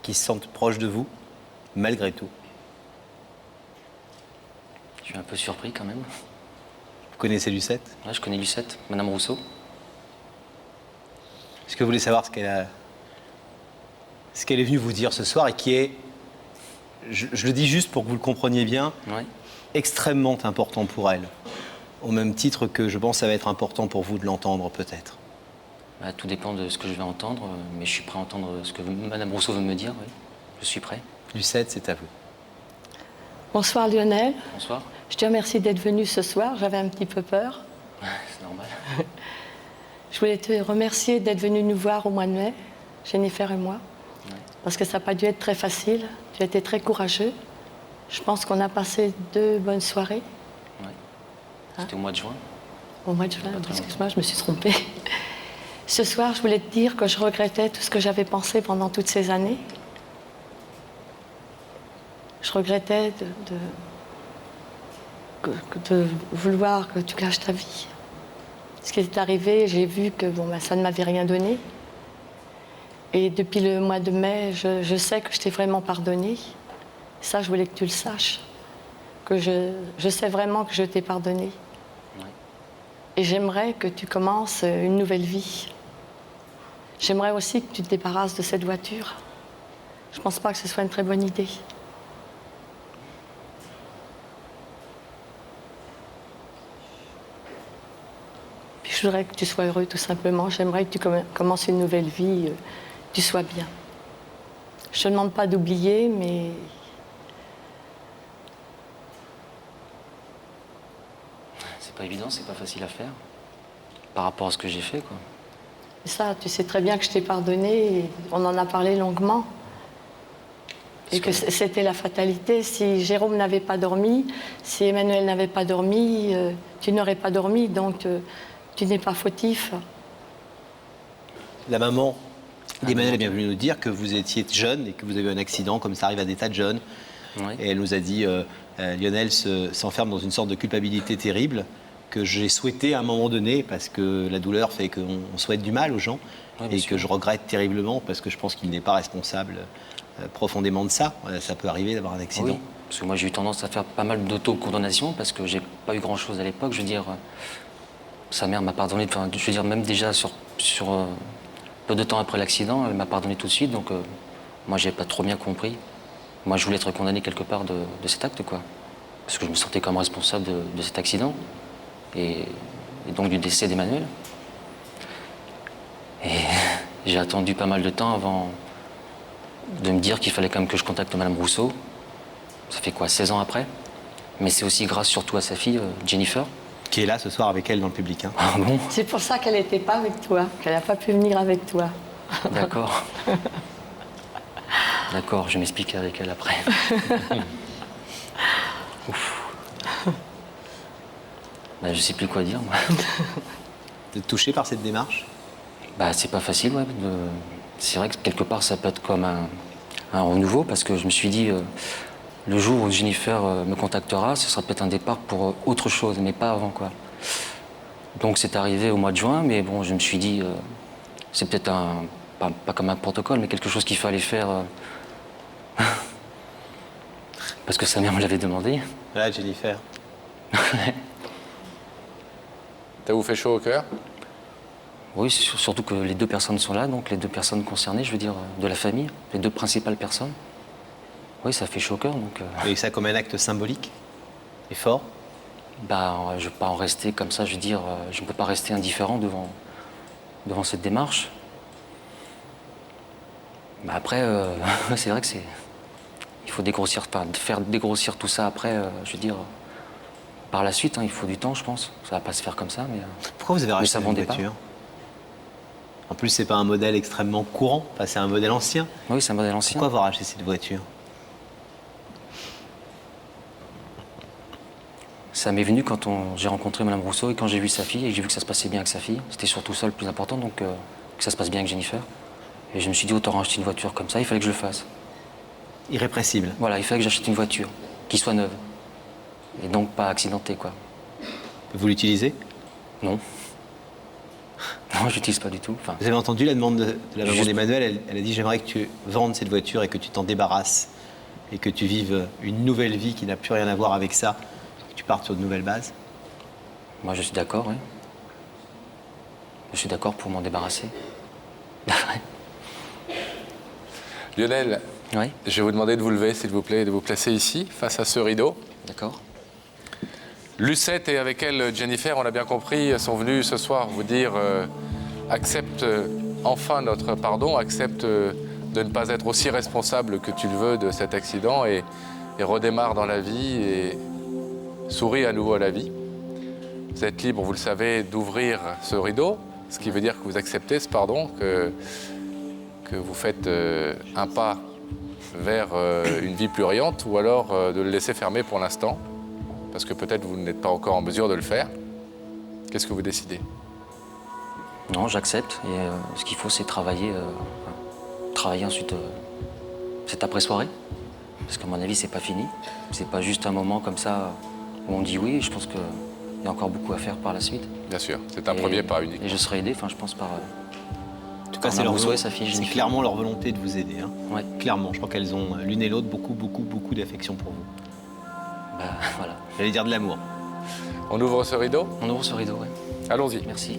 Qui se sentent proches de vous, malgré tout. Je suis un peu surpris quand même. Vous connaissez Lucette? Ouais, je connais Lucette, Madame Rousseau. Est-ce que vous voulez savoir ce qu'elle est venue vous dire ce soir et qui est, je le dis juste pour que vous le compreniez bien, Ouais. extrêmement important pour elle. Au même titre que je pense que ça va être important pour vous de l'entendre peut-être. Bah, tout dépend de ce que je vais entendre, mais je suis prêt à entendre ce que Madame Rousseau veut me dire, oui. Je suis prêt. Lucette, c'est à vous. Bonsoir Lionel. Bonsoir. Je te remercie d'être venu ce soir. J'avais un petit peu peur. C'est normal. Je voulais te remercier d'être venu nous voir au mois de mai, Jennifer et moi, parce que ça n'a pas dû être très facile. Tu as été très courageux. Je pense qu'on a passé 2 bonnes soirées. Ouais. C'était au mois de juin. Au mois de juin, Pas très excuse-moi, je me suis trompée. Ce soir, je voulais te dire que je regrettais tout ce que j'avais pensé pendant toutes ces années. Je regrettais de vouloir que tu gâches ta vie. Ce qui est arrivé, j'ai vu que ça ne m'avait rien donné. Et depuis le mois de mai, je sais que je t'ai vraiment pardonné. Ça, je voulais que tu le saches. Que je sais vraiment que je t'ai pardonné. Ouais. Et j'aimerais que tu commences une nouvelle vie. J'aimerais aussi que tu te débarrasses de cette voiture. Je ne pense pas que ce soit une très bonne idée. Puis je voudrais que tu sois heureux, tout simplement. J'aimerais que tu commences une nouvelle vie, que tu sois bien. Je ne te demande pas d'oublier, mais C'est pas évident, c'est pas facile à faire. Par rapport à ce que j'ai fait, quoi. ça, tu sais très bien que je t'ai pardonné. Et on en a parlé longuement. Et que c'était la fatalité. Si Jérôme n'avait pas dormi, si Emmanuel n'avait pas dormi, tu n'aurais pas dormi. Donc, tu n'es pas fautif. La maman d'Emmanuel est bien venue nous dire que vous étiez jeune et que vous avez eu un accident, comme ça arrive à des tas de jeunes. Ouais. Et elle nous a dit, Lionel s'enferme dans une sorte de culpabilité terrible que j'ai souhaité à un moment donné, parce que la douleur fait qu'on souhaite du mal aux gens, Ouais, bien et sûr. que je regrette terriblement, parce que je pense qu'il n'est pas responsable profondément de ça. Ça peut arriver d'avoir un accident. Oui, parce que moi j'ai eu tendance à faire pas mal d'auto-condamnation parce que j'ai pas eu grand-chose à l'époque. Je veux dire, sa mère m'a pardonné, enfin, je veux dire, même déjà sur peu de temps après l'accident, elle m'a pardonné tout de suite, donc moi j'ai pas trop bien compris. Moi je voulais être condamné quelque part de cet acte, quoi. Parce que je me sentais comme responsable de cet accident et donc du décès d'Emmanuel. Et j'ai attendu pas mal de temps avant de me dire qu'il fallait quand même que je contacte Madame Rousseau. Ça fait quoi, 16 ans après? Mais c'est aussi grâce surtout à sa fille, Jennifer. Qui est là ce soir avec elle dans le public. Hein. Ah bon? C'est pour ça qu'elle n'était pas avec toi, qu'elle n'a pas pu venir avec toi. D'accord. D'accord, je vais m'expliquer avec elle après. Ouf. Bah, je sais plus quoi dire, moi. Vous êtes touché par cette démarche? Bah, c'est pas facile, ouais. C'est vrai que quelque part, ça peut être comme un renouveau, parce que je me suis dit, le jour où Jennifer me contactera, ce sera peut-être un départ pour autre chose, mais pas avant, quoi. Donc c'est arrivé au mois de juin, mais bon, je me suis dit, c'est peut-être pas comme un protocole, mais quelque chose qu'il fallait faire parce que sa mère me l'avait demandé. Voilà, Jennifer. Ça vous fait chaud au cœur? Oui, surtout que les deux personnes sont là, donc les deux personnes concernées, je veux dire, de la famille, les deux principales personnes. Oui, ça fait chaud au cœur, donc... Et ça comme un acte symbolique et fort. Bah, je ne peux pas en rester comme ça, je veux dire, je ne peux pas rester indifférent devant cette démarche. Bah après, c'est vrai que c'est... Il faut dégrossir, faire dégrossir tout ça après, je veux dire, par la suite, hein, il faut du temps, je pense. Ça va pas se faire comme ça, mais... Pourquoi vous avez racheté ça une vendait pas. voiture? En plus, c'est pas un modèle extrêmement courant, enfin, c'est un modèle ancien. Oui, c'est un modèle ancien. Pourquoi avoir acheté cette voiture? Ça m'est venu quand j'ai rencontré Madame Rousseau et quand j'ai vu sa fille et j'ai vu que ça se passait bien avec sa fille. C'était surtout ça le plus important, donc que ça se passe bien avec Jennifer. Et je me suis dit, autant racheter une voiture comme ça, il fallait que je le fasse. Irrépressible. Voilà, il fallait que j'achète une voiture qui soit neuve. Et donc pas accidentée, quoi. Vous l'utilisez? Non. Non, je l'utilise pas du tout. Enfin, Vous avez entendu la demande de la maman Juste- d'Emmanuel, elle a dit j'aimerais que tu vendes cette voiture et que tu t'en débarrasses et que tu vives une nouvelle vie qui n'a plus rien à voir avec ça, que tu partes sur de nouvelles bases. moi, je suis d'accord, oui. Je suis d'accord pour m'en débarrasser. Lionel, Oui, je vais vous demander de vous lever, s'il vous plaît, et de vous placer ici, face à ce rideau. d'accord. Lucette et avec elle Jennifer, on l'a bien compris, sont venus ce soir vous dire accepte enfin notre pardon, accepte de ne pas être aussi responsable que tu le veux de cet accident et redémarre dans la vie et souris à nouveau à la vie. Vous êtes libre, vous le savez, d'ouvrir ce rideau, ce qui veut dire que vous acceptez ce pardon, que vous faites un pas vers une vie plus riante ou alors de le laisser fermer pour l'instant. Parce que peut-être vous n'êtes pas encore en mesure de le faire. Qu'est-ce que vous décidez? Non, j'accepte. Et ce qu'il faut, c'est travailler. Travailler ensuite cette après-soirée. Parce qu'à mon avis, c'est pas fini. C'est pas juste un moment comme ça où on dit oui. Je pense qu'il y a encore beaucoup à faire par la suite. Bien sûr, c'est un premier pas unique. Et je serai aidé, enfin, je pense, par. En tout cas, c'est Rousseau et sa fille c'est Jennifer. clairement leur volonté de vous aider. Hein. Ouais. Clairement, je crois qu'elles ont l'une et l'autre beaucoup d'affection pour vous. Bah, voilà. J'allais dire de l'amour. On ouvre ce rideau? On ouvre ce rideau, ouais. Allons-y. Merci.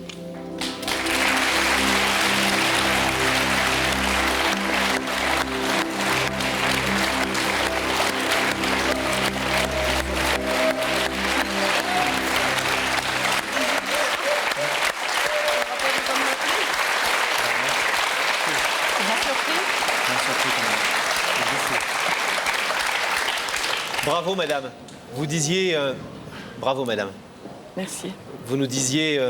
Bravo, madame. Vous disiez... bravo, madame. Merci. Vous nous disiez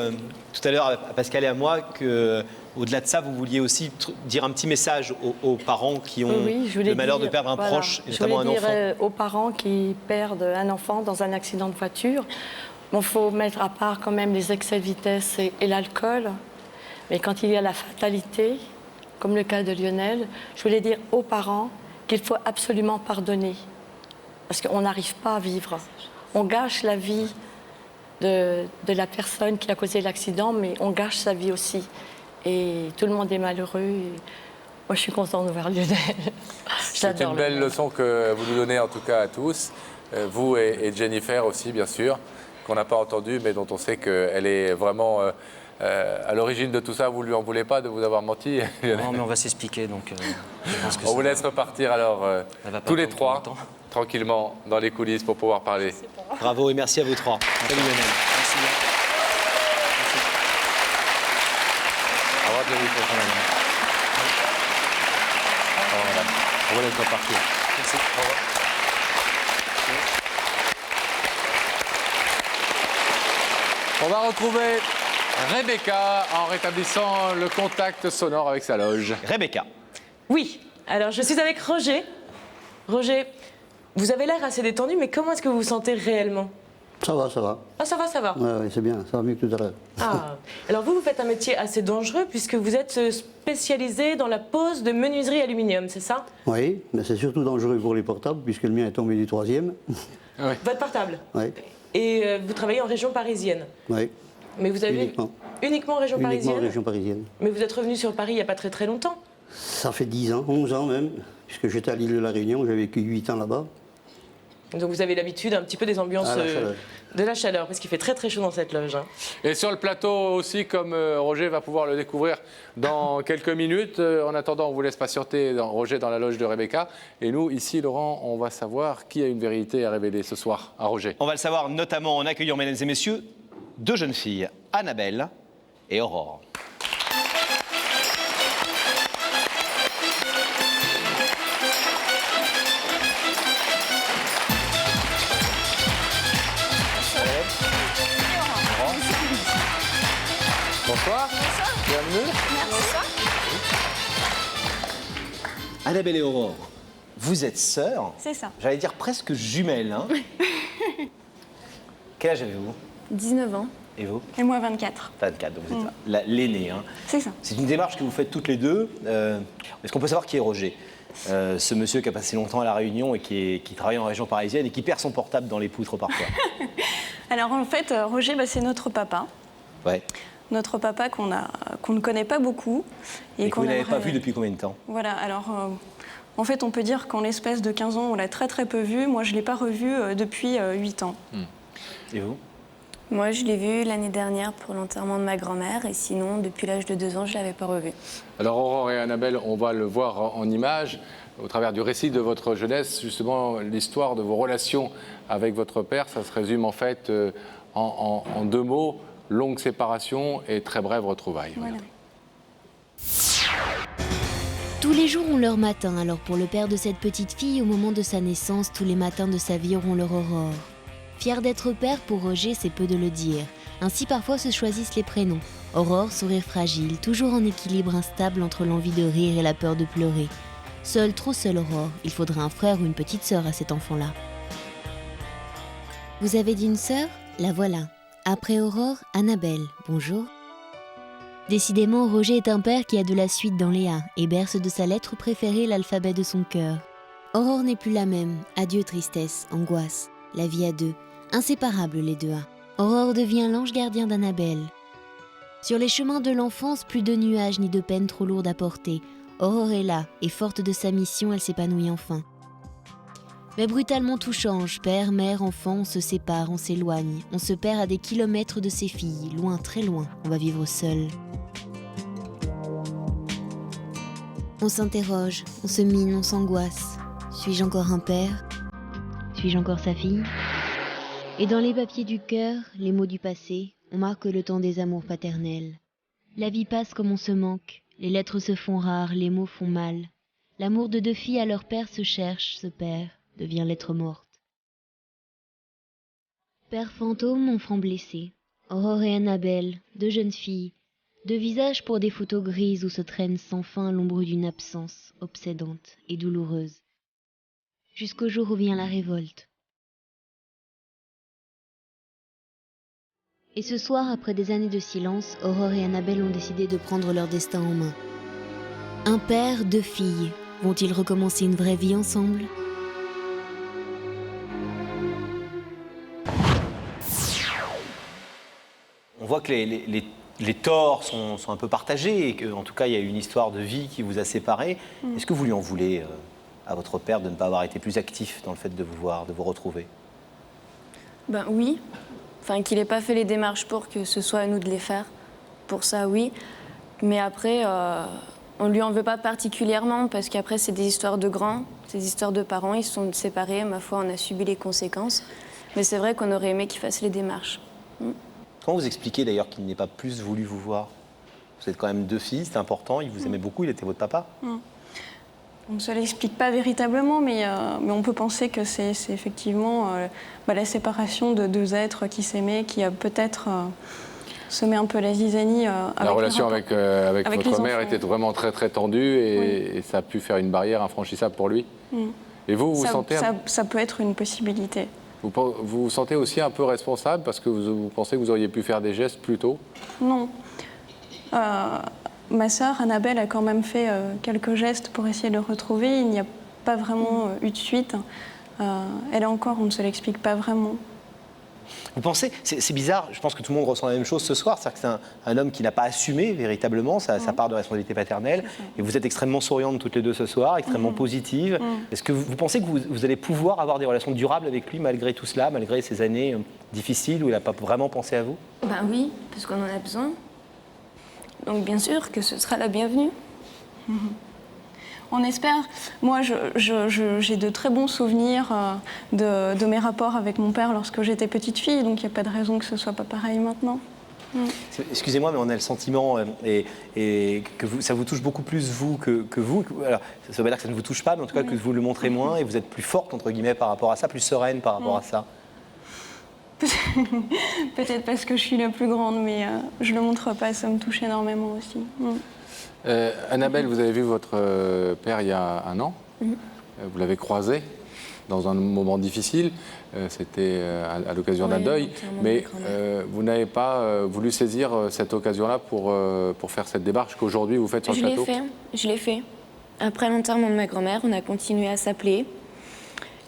tout à l'heure à Pascal et à moi que, au-delà de ça, vous vouliez aussi dire un petit message aux parents qui ont Oui, je voulais le malheur de dire, perdre un voilà, proche, et je notamment un voulais dire enfant. aux parents qui perdent un enfant dans un accident de voiture, il faut mettre à part quand même les excès de vitesse et l'alcool. Mais quand il y a la fatalité, comme le cas de Lionel, je voulais dire aux parents qu'il faut absolument pardonner. Parce qu'on n'arrive pas à vivre. On gâche la vie de la personne qui a causé l'accident, mais on gâche sa vie aussi. Et tout le monde est malheureux. Et moi, je suis contente de voir Lionel. C'est une belle leçon que vous nous donnez en tout cas à tous, vous et Jennifer aussi bien sûr, qu'on n'a pas entendue mais dont on sait qu'elle est vraiment à l'origine de tout ça. Vous lui en voulez pas de vous avoir menti? Non, mais on va s'expliquer, donc je pense que On vous laisse repartir alors elle va pas tous les attendre trois trop longtemps. tranquillement dans les coulisses pour pouvoir parler. Bravo et merci à vous trois. Salut, Lionel. Au revoir Jennifer. Au revoir, madame. On vous laisse repartir. Merci. Au revoir. On va retrouver Rebecca en rétablissant le contact sonore avec sa loge. Rebecca. Oui, alors je suis avec Roger. Roger, vous avez l'air assez détendu, mais comment est-ce que vous vous sentez réellement? Ça va, ça va. Ah, ça va, ça va. Ouais, c'est bien, ça va mieux que tout à l'heure. Ah. Alors vous faites un métier assez dangereux puisque vous êtes spécialisé dans la pose de menuiserie aluminium, c'est ça? Oui, mais c'est surtout dangereux pour les portables, puisque le mien est tombé du 3e. Votre portable? Oui, Et vous travaillez en région parisienne? oui. Mais vous avez uniquement région Uniquement parisienne. région parisienne. Mais vous êtes revenu sur Paris il n'y a pas très très longtemps. Ça fait 10 ans, 11 ans même, puisque j'étais à l'île de la Réunion, j'ai vécu 8 ans là-bas. Donc vous avez l'habitude un petit peu des ambiances de la chaleur, parce qu'il fait très très chaud dans cette loge. Hein. Et sur le plateau aussi, comme Roger va pouvoir le découvrir dans quelques minutes. En attendant, on vous laisse patienter, Roger, dans la loge de Rebecca. Et nous, ici, Laurent, on va savoir qui a une vérité à révéler ce soir à Roger. On va le savoir notamment en accueillant, mesdames et messieurs, deux jeunes filles, Annabelle et Aurore. Bonsoir. Bienvenue. Annabelle et Aurore, vous êtes sœurs. C'est ça. J'allais dire presque jumelles. Hein. Quel âge avez-vous? 19 ans. Et vous? Et moi, 24. 24, donc vous êtes l'aînée. Hein. C'est ça. C'est une démarche que vous faites toutes les deux. Est-ce qu'on peut savoir qui est Roger? Ce monsieur qui a passé longtemps à La Réunion et qui travaille en région parisienne et qui perd son portable dans les poutres parfois. Alors en fait, Roger, c'est notre papa. Ouais. Notre papa qu'on ne connaît pas beaucoup. Et que vous n'avez pas vu depuis combien de temps? Voilà, alors en fait, on peut dire qu'en l'espace de 15 ans, on l'a très très peu vu. Moi, je ne l'ai pas revu depuis 8 ans. Et vous? Moi, je l'ai vu l'année dernière pour l'enterrement de ma grand-mère. Et sinon, depuis l'âge de 2 ans, je ne l'avais pas revu. Alors Aurore et Annabelle, on va le voir en images, au travers du récit de votre jeunesse. Justement, l'histoire de vos relations avec votre père, ça se résume en fait en 2 mots. Longue séparation et très brève retrouvaille. Voilà. Tous les jours ont leur matin, alors pour le père de cette petite fille, au moment de sa naissance, tous les matins de sa vie auront leur aurore. Fier d'être père, pour Roger, c'est peu de le dire. Ainsi parfois se choisissent les prénoms. Aurore, sourire fragile, toujours en équilibre instable entre l'envie de rire et la peur de pleurer. Seule, trop seule Aurore, il faudrait un frère ou une petite sœur à cet enfant-là. Vous avez dit une sœur? La voilà. Après Aurore, Annabelle, bonjour. Décidément, Roger est un père qui a de la suite dans les A et berce de sa lettre préférée l'alphabet de son cœur. Aurore n'est plus la même, adieu tristesse, angoisse, la vie à deux, inséparables les deux A. Aurore devient l'ange gardien d'Annabelle. Sur les chemins de l'enfance, plus de nuages ni de peines trop lourdes à porter. Aurore est là, et forte de sa mission, elle s'épanouit enfin. Mais brutalement tout change, père, mère, enfant, on se sépare, on s'éloigne, on se perd à des kilomètres de ses filles, loin, très loin, on va vivre seul. On s'interroge, on se mine, on s'angoisse. Suis-je encore un père? Suis-je encore sa fille? Et dans les papiers du cœur, les mots du passé, on marque le temps des amours paternels. La vie passe comme on se manque, les lettres se font rares, les mots font mal. L'amour de 2 filles à leur père se cherche, se perd, devient lettre morte. Père fantôme, enfant blessé, Aurore et Annabelle, 2 jeunes filles, 2 visages pour des photos grises où se traîne sans fin l'ombre d'une absence obsédante et douloureuse. Jusqu'au jour où vient la révolte. Et ce soir, après des années de silence, Aurore et Annabelle ont décidé de prendre leur destin en main. Un père, 2 filles, vont-ils recommencer une vraie vie ensemble ? On voit que les torts sont un peu partagés et qu'en tout cas, il y a une histoire de vie qui vous a séparés. Est-ce que vous lui en voulez à votre père de ne pas avoir été plus actif dans le fait de vous voir, de vous retrouver? Ben oui. Enfin, qu'il n'ait pas fait les démarches pour que ce soit à nous de les faire. Pour ça, oui. Mais après, on ne lui en veut pas particulièrement parce qu'après, c'est des histoires de grands, c'est des histoires de parents. Ils se sont séparés. Ma foi, on a subi les conséquences. Mais c'est vrai qu'on aurait aimé qu'il fasse les démarches. Comment vous expliquez d'ailleurs qu'il n'ait pas plus voulu vous voir? Vous êtes quand même 2 filles, c'est important, il vous aimait beaucoup, il était votre papa. On ne se l'explique pas véritablement, mais on peut penser que c'est effectivement la séparation de 2 êtres qui s'aimaient, qui a peut-être semé un peu la zizanie. La relation avec votre mère était vraiment très très tendue et ça a pu faire une barrière infranchissable pour lui. Et vous sentez... Ça peut être une possibilité. Vous vous sentez aussi un peu responsable parce que vous pensez que vous auriez pu faire des gestes plus tôt? Non. Ma sœur, Annabelle, a quand même fait quelques gestes pour essayer de le retrouver. Il n'y a pas vraiment eu de suite. Elle encore, on ne se l'explique pas vraiment. Vous pensez, c'est bizarre, je pense que tout le monde ressent la même chose ce soir, c'est-à-dire que c'est un homme qui n'a pas assumé véritablement sa part de responsabilité paternelle, et vous êtes extrêmement souriantes toutes les deux ce soir, extrêmement positives. Est-ce que vous pensez que vous allez pouvoir avoir des relations durables avec lui malgré tout cela, malgré ces années difficiles où il n'a pas vraiment pensé à vous? Ben oui, parce qu'on en a besoin. Donc bien sûr que ce sera la bienvenue. On espère. Moi, j'ai de très bons souvenirs de mes rapports avec mon père lorsque j'étais petite fille, donc il n'y a pas de raison que ce soit pas pareil maintenant. Excusez-moi, mais on a le sentiment et que ça vous touche beaucoup plus vous que vous. Alors, ça ne veut pas dire que ça ne vous touche pas, mais en tout cas que vous le montrez moins et vous êtes plus forte entre guillemets par rapport à ça, plus sereine par rapport à ça. Peut-être parce que je suis la plus grande, mais je ne le montre pas, ça me touche énormément aussi. Annabelle, vous avez vu votre père il y a un an. Vous l'avez croisé dans un moment difficile. C'était à l'occasion d'un deuil. Mais vous n'avez pas voulu saisir cette occasion-là pour faire cette démarche qu'aujourd'hui vous faites sur le plateau? Je l'ai fait. Après l'enterrement de ma grand-mère, on a continué à s'appeler.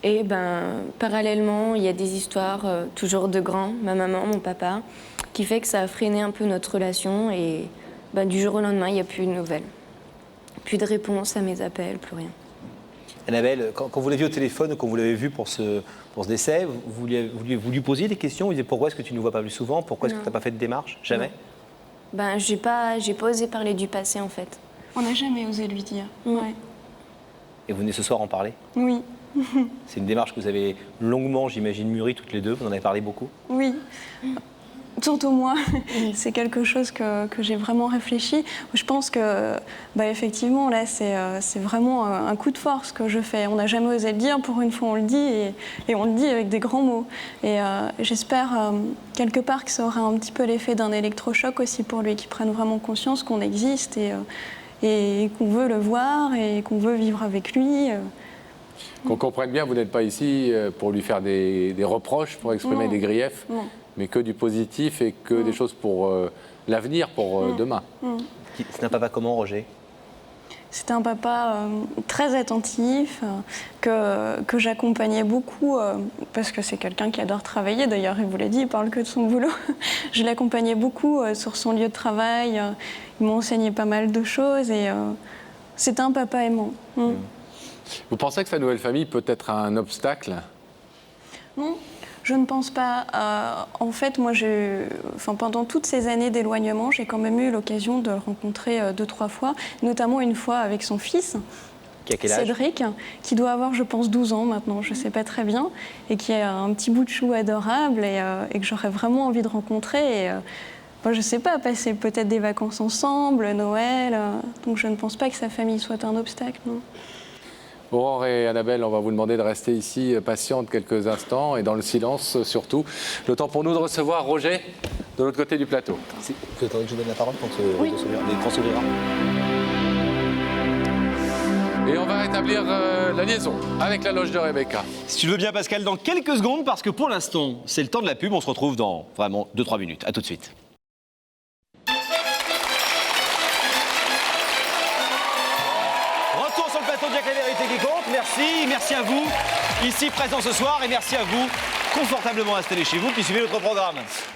Et parallèlement, il y a des histoires toujours de grands, ma maman, mon papa, qui fait que ça a freiné un peu notre relation. Et du jour au lendemain, il n'y a plus de nouvelles. Plus de réponse à mes appels, plus rien. Annabelle, quand vous l'avez vu au téléphone, quand vous l'avez vu pour ce décès, vous lui posiez des questions? Vous disiez pourquoi est-ce que tu ne nous vois pas plus souvent? Pourquoi est-ce que tu n'as pas fait de démarche? Jamais? J'ai pas osé parler du passé en fait. On n'a jamais osé lui dire. Ouais. Et vous venez ce soir en parler? Oui. C'est une démarche que vous avez longuement, j'imagine, mûrie toutes les deux. Vous en avez parlé beaucoup? Oui. Surtout moi, c'est quelque chose que j'ai vraiment réfléchi. Je pense que, effectivement, là, c'est vraiment un coup de force que je fais. On n'a jamais osé le dire, pour une fois, on le dit, et on le dit avec des grands mots. Et j'espère, quelque part, que ça aura un petit peu l'effet d'un électrochoc aussi pour lui, qu'il prenne vraiment conscience qu'on existe et qu'on veut le voir et qu'on veut vivre avec lui. Qu'on comprenne bien, vous n'êtes pas ici pour lui faire des reproches, pour exprimer des griefs. Non. Mais que du positif et que des choses pour l'avenir, pour demain. C'est un papa comment, Roger? C'est un papa très attentif, que j'accompagnais beaucoup, parce que c'est quelqu'un qui adore travailler. D'ailleurs, il vous l'a dit, il parle que de son boulot. Je l'accompagnais beaucoup sur son lieu de travail. Il m'a enseigné pas mal de choses et c'est un papa aimant. Vous pensez que sa nouvelle famille peut être un obstacle? Non. Je ne pense pas. En fait, moi, pendant toutes ces années d'éloignement, j'ai quand même eu l'occasion de le rencontrer 2-3 fois, notamment une fois avec son fils, qui a quel âge? Cédric, qui doit avoir, je pense, 12 ans maintenant, je ne sais pas très bien, et qui a un petit bout de chou adorable et que j'aurais vraiment envie de rencontrer. Et, je ne sais pas, passer peut-être des vacances ensemble, Noël. Donc je ne pense pas que sa famille soit un obstacle, non. Aurore et Annabelle, on va vous demander de rester ici patiente quelques instants et dans le silence surtout. Le temps pour nous de recevoir Roger de l'autre côté du plateau. Vous attendez que je donne la parole quand l'écran s'ouvrira. Et on va rétablir la liaison avec la loge de Rebecca. Si tu veux bien, Pascal, dans quelques secondes, parce que pour l'instant, c'est le temps de la pub. On se retrouve dans vraiment 2-3 minutes. À tout de suite. Retour sur le plateau de Jack la vérité qui compte. Merci à vous, ici présents ce soir, et merci à vous, confortablement installés chez vous, qui suivez notre programme.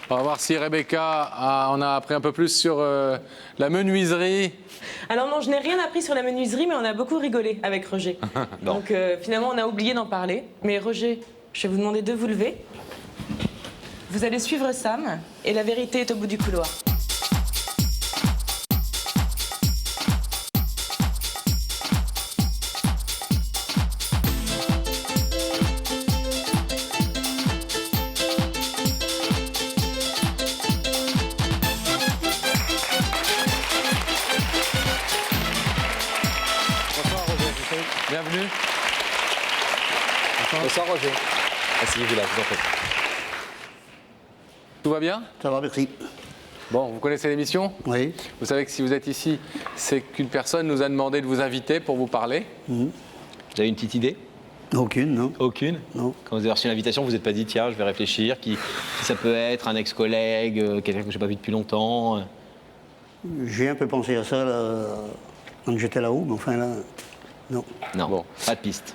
On va voir si Rebecca en a appris un peu plus sur la menuiserie. Alors non, je n'ai rien appris sur la menuiserie, mais on a beaucoup rigolé avec Roger. Donc finalement, on a oublié d'en parler. Mais Roger, je vais vous demander de vous lever. Vous allez suivre Sam, et la vérité est au bout du couloir. Bienvenue. Bonsoir Roger. Asseyez-vous là, je vous en prie. Tout va bien? Ça va, merci. Bon, vous connaissez l'émission? Oui. Vous savez que si vous êtes ici, c'est qu'une personne nous a demandé de vous inviter pour vous parler. Vous avez une petite idée? Aucune, non. Aucune? Non. Quand vous avez reçu l'invitation, vous n'êtes pas dit, tiens, je vais réfléchir, qui ça peut être, un ex-collègue, quelqu'un que je n'ai pas vu depuis longtemps? J'ai un peu pensé à ça là, quand j'étais là-haut, mais enfin là, non. Non, bon. Pas de piste.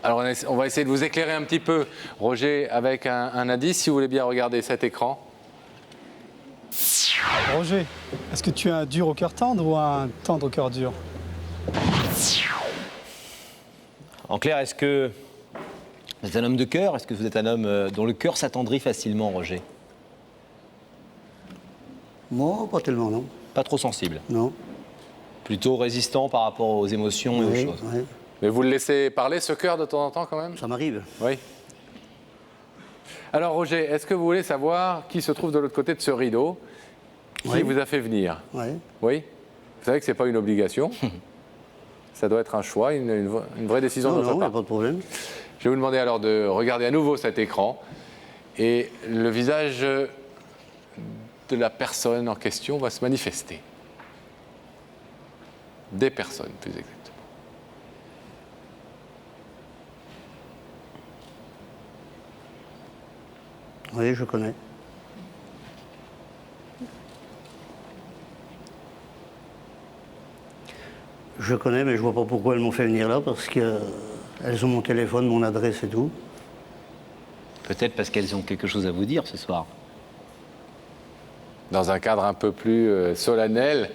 Alors on va essayer de vous éclairer un petit peu, Roger, avec un indice, si vous voulez bien regarder cet écran. Roger, est-ce que tu as un dur au cœur tendre ou un tendre au cœur dur? En clair, est-ce que vous êtes un homme de cœur? Est-ce que vous êtes un homme dont le cœur s'attendrit facilement, Roger? Moi, pas tellement, non. Pas trop sensible? Non. Plutôt résistant par rapport aux émotions et aux choses? Oui. Mais vous le laissez parler, ce cœur, de temps en temps, quand même? Ça m'arrive. Oui. Alors, Roger, est-ce que vous voulez savoir qui se trouve de l'autre côté de ce rideau? Qui vous a fait venir? Oui. Oui? Vous savez que ce n'est pas une obligation. Ça doit être un choix, une vraie décision de votre part. Non, pas de problème. Je vais vous demander alors de regarder à nouveau cet écran. Et le visage de la personne en question va se manifester. Des personnes, plus exactement. Oui, je connais. Je connais, mais je vois pas pourquoi elles m'ont fait venir là, parce qu'elles ont mon téléphone, mon adresse et tout. Peut-être parce qu'elles ont quelque chose à vous dire ce soir. Dans un cadre un peu plus solennel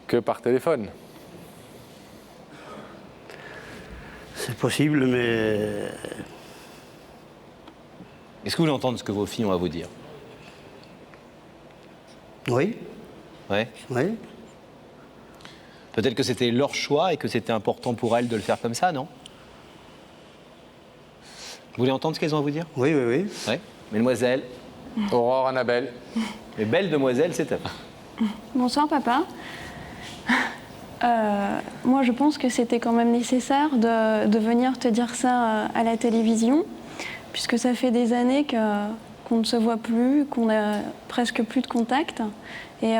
que par téléphone. C'est possible, mais... Est-ce que vous voulez entendre ce que vos filles ont à vous dire? Oui. Ouais. Oui. Peut-être que c'était leur choix et que c'était important pour elles de le faire comme ça, non? Vous voulez entendre ce qu'elles ont à vous dire? Oui, oui, oui. Ouais. Mesdemoiselles. Aurore, Annabelle. Les belles demoiselles, c'est à vous. Bonsoir papa. Moi je pense que c'était quand même nécessaire de venir te dire ça à la télévision, puisque ça fait des années qu'on ne se voit plus, qu'on a presque plus de contact. Et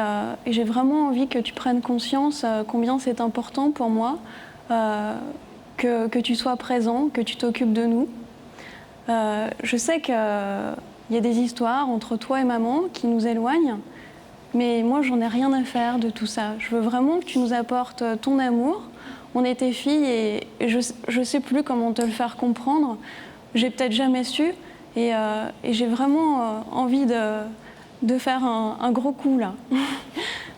j'ai vraiment envie que tu prennes conscience combien c'est important pour moi que tu sois présent, que tu t'occupes de nous. Je sais qu'il y a des histoires entre toi et maman qui nous éloignent, mais moi j'en ai rien à faire de tout ça. Je veux vraiment que tu nous apportes ton amour. On est tes filles et je sais plus comment te le faire comprendre. J'ai peut-être jamais su et j'ai vraiment envie de faire un gros coup là.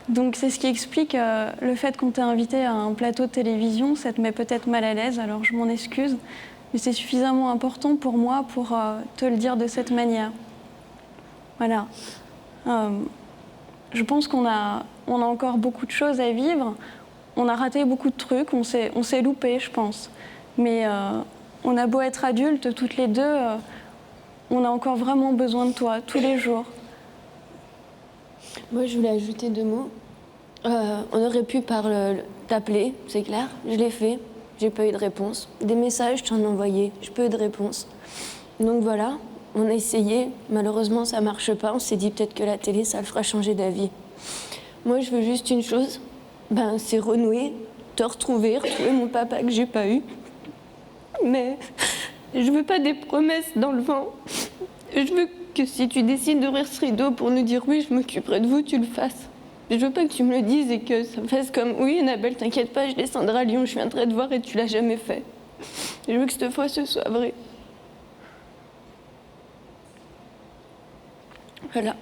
Donc c'est ce qui explique le fait qu'on t'ait invité à un plateau de télévision. Ça te met peut-être mal à l'aise, alors je m'en excuse. Mais c'est suffisamment important pour moi pour te le dire de cette manière. Voilà. Je pense qu'on a encore beaucoup de choses à vivre. On a raté beaucoup de trucs, on s'est loupé, je pense. Mais on a beau être adultes, toutes les deux, on a encore vraiment besoin de toi, tous les jours. Moi, je voulais ajouter 2 mots. On aurait pu t'appeler, c'est clair. Je l'ai fait. J'ai pas eu de réponse. Des messages, je t'en ai envoyé. J'ai pas eu de réponse. Donc voilà, on a essayé. Malheureusement, ça marche pas. On s'est dit peut-être que la télé, ça le fera changer d'avis. Moi, je veux juste une chose. C'est renouer, te retrouver mon papa que j'ai pas eu. Mais je veux pas des promesses dans le vent. Je veux que si tu décides d'ouvrir ce rideau pour nous dire oui, je m'occuperai de vous, tu le fasses. Je veux pas que tu me le dises et que ça fasse comme oui, Annabelle, t'inquiète pas, je descendrai à Lyon, je viendrai te voir et tu l'as jamais fait. Je veux que cette fois ce soit vrai. Voilà.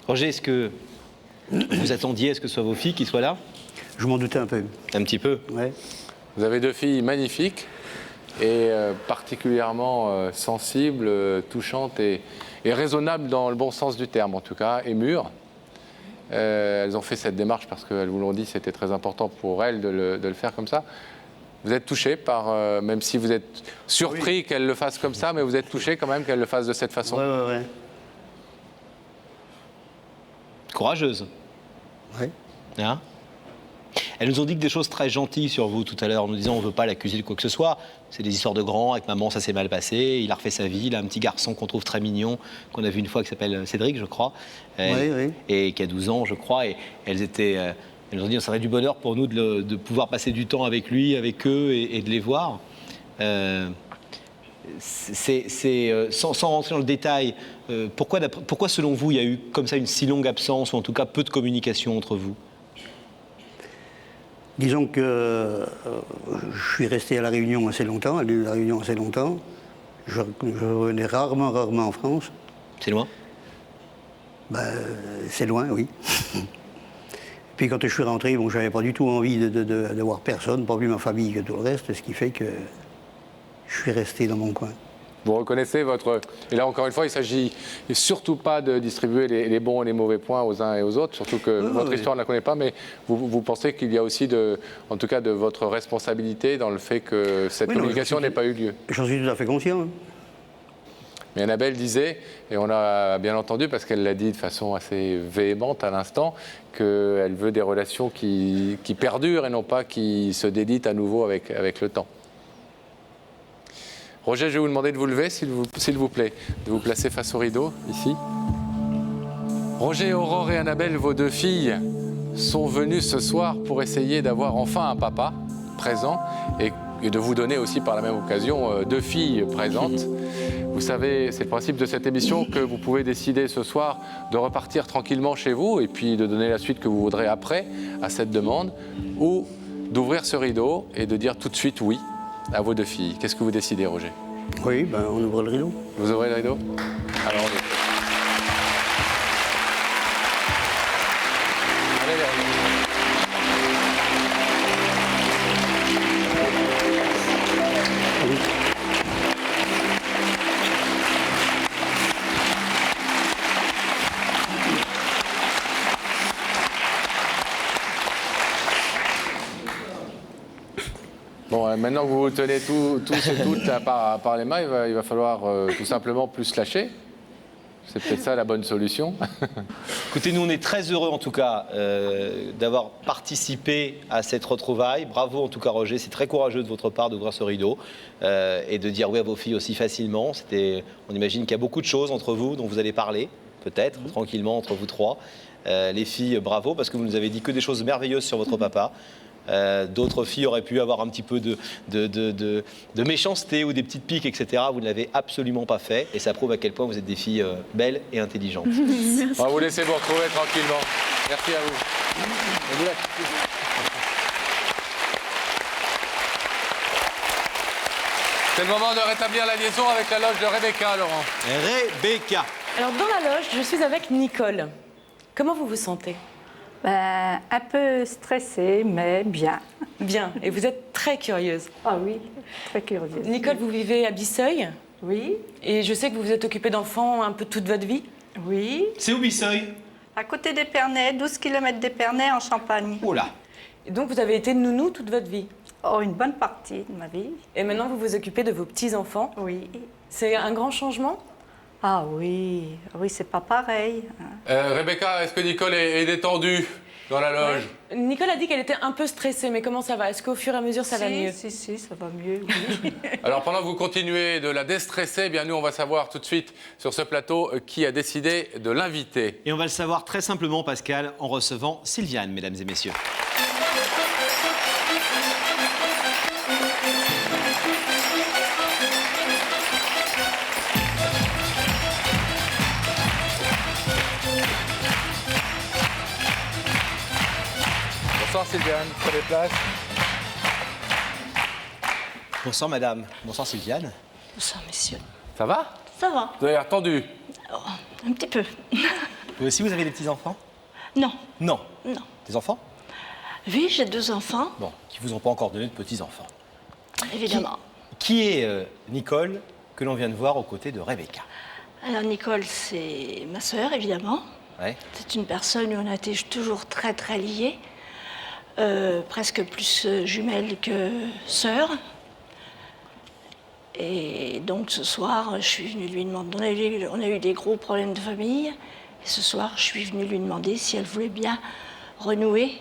Roger, est-ce que vous attendiez à ce que ce soit vos filles qui soient là? Je m'en doutais un peu. Un petit peu? Ouais. Vous avez 2 filles magnifiques et particulièrement sensibles, touchantes et raisonnables dans le bon sens du terme en tout cas, et mûres. Elles ont fait cette démarche parce qu'elles vous l'ont dit, c'était très important pour elles de le faire comme ça. Vous êtes touché par, même si vous êtes surpris qu'elles le fassent comme ça, mais vous êtes touché quand même qu'elles le fassent de cette façon. Ouais. Courageuse. Ouais. Hein? Elles nous ont dit que des choses très gentilles sur vous tout à l'heure, en nous disant on ne veut pas l'accuser de quoi que ce soit. C'est des histoires de grands, avec maman ça s'est mal passé, il a refait sa vie, il a un petit garçon qu'on trouve très mignon, qu'on a vu une fois qui s'appelle Cédric, je crois, Oui. Et qui a 12 ans, je crois, et elles nous ont dit que ça serait du bonheur pour nous de pouvoir passer du temps avec lui, avec eux, et de les voir. Sans rentrer dans le détail, pourquoi selon vous il y a eu comme ça une si longue absence, ou en tout cas peu de communication entre vous? Disons que je suis resté à La Réunion assez longtemps, à l'île de La Réunion assez longtemps. Je revenais rarement en France. C'est loin? C'est loin, oui. Puis quand je suis rentré, bon, j'avais pas du tout envie de voir personne, pas plus ma famille que tout le reste, ce qui fait que je suis resté dans mon coin. Vous reconnaissez votre... Et là, encore une fois, il ne s'agit surtout pas de distribuer les bons et les mauvais points aux uns et aux autres, surtout que votre histoire, on ne la connaît pas, mais vous pensez qu'il y a aussi, en tout cas, de votre responsabilité dans le fait que cette communication n'ait pas eu lieu. J'en suis tout à fait conscient. Hein. Mais Annabelle disait, et on l'a bien entendu parce qu'elle l'a dit de façon assez véhémente à l'instant, qu'elle veut des relations qui perdurent et non pas qui se délitent à nouveau avec le temps. Roger, je vais vous demander de vous lever, s'il vous plaît, de vous placer face au rideau, ici. Roger, Aurore et Annabelle, vos deux filles, sont venues ce soir pour essayer d'avoir enfin un papa présent et de vous donner aussi par la même occasion deux filles présentes. Vous savez, c'est le principe de cette émission que vous pouvez décider ce soir de repartir tranquillement chez vous et puis de donner la suite que vous voudrez après à cette demande, ou d'ouvrir ce rideau et de dire tout de suite oui à vos deux filles. Qu'est-ce que vous décidez, Roger? Oui, on ouvre le rideau. Vous ouvrez le rideau? Alors, on y... Bon, maintenant que vous vous tenez tous et toutes par les mains, il va falloir tout simplement plus se lâcher. C'est peut-être ça la bonne solution. Écoutez, nous on est très heureux en tout cas d'avoir participé à cette retrouvaille. Bravo en tout cas Roger, c'est très courageux de votre part d'ouvrir ce rideau et de dire oui à vos filles aussi facilement. On imagine qu'il y a beaucoup de choses entre vous dont vous allez parler, peut-être, tranquillement entre vous trois. Les filles, bravo, parce que vous nous avez dit que des choses merveilleuses sur votre papa. D'autres filles auraient pu avoir un petit peu de méchanceté ou des petites piques, etc. Vous ne l'avez absolument pas fait et ça prouve à quel point vous êtes des filles belles et intelligentes. On va vous laisser vous retrouver tranquillement. Merci à vous. C'est le moment de rétablir la liaison avec la loge de Rebecca, Laurent. Rebecca. Alors dans la loge, je suis avec Nicole. Comment vous vous sentez? Un peu stressée, mais bien. Bien. Et vous êtes très curieuse. Ah oui, très curieuse. Nicole, vous vivez à Bisseuil? Oui. Et je sais que vous vous êtes occupée d'enfants un peu toute votre vie? Oui. C'est où Bisseuil? À côté d'Épernay, 12 km d'Épernay en Champagne. Oh là. Et donc vous avez été nounou toute votre vie? Oh, une bonne partie de ma vie. Et maintenant vous vous occupez de vos petits-enfants? Oui. C'est un grand changement? Ah oui, oui, c'est pas pareil. Rebecca, est-ce que Nicole est détendue dans la loge? Ouais. Nicole a dit qu'elle était un peu stressée, mais comment ça va? Est-ce qu'au fur et à mesure ça va mieux? Si, ça va mieux, oui. Alors pendant que vous continuez de la déstresser, eh bien nous on va savoir tout de suite sur ce plateau qui a décidé de l'inviter. Et on va le savoir très simplement, Pascal, en recevant Sylviane, mesdames et messieurs. Bonsoir Sylviane, prenez place. Bonsoir madame, bonsoir Sylviane. Bonsoir messieurs. Ça va? Ça va. Vous avez l'air tendu. Oh, un petit peu. Vous aussi vous avez des petits-enfants? Non. Non. Non. Des enfants? Oui, j'ai 2 enfants. Bon, qui vous ont pas encore donné de petits-enfants. Évidemment. Qui est Nicole, que l'on vient de voir aux côtés de Rebecca? Alors Nicole, c'est ma sœur, évidemment. Ouais. C'est une personne où on a été toujours très très liés. Presque plus jumelles que sœurs. Et donc ce soir, je suis venue lui demander, on a eu des gros problèmes de famille, et ce soir, je suis venue lui demander si elle voulait bien renouer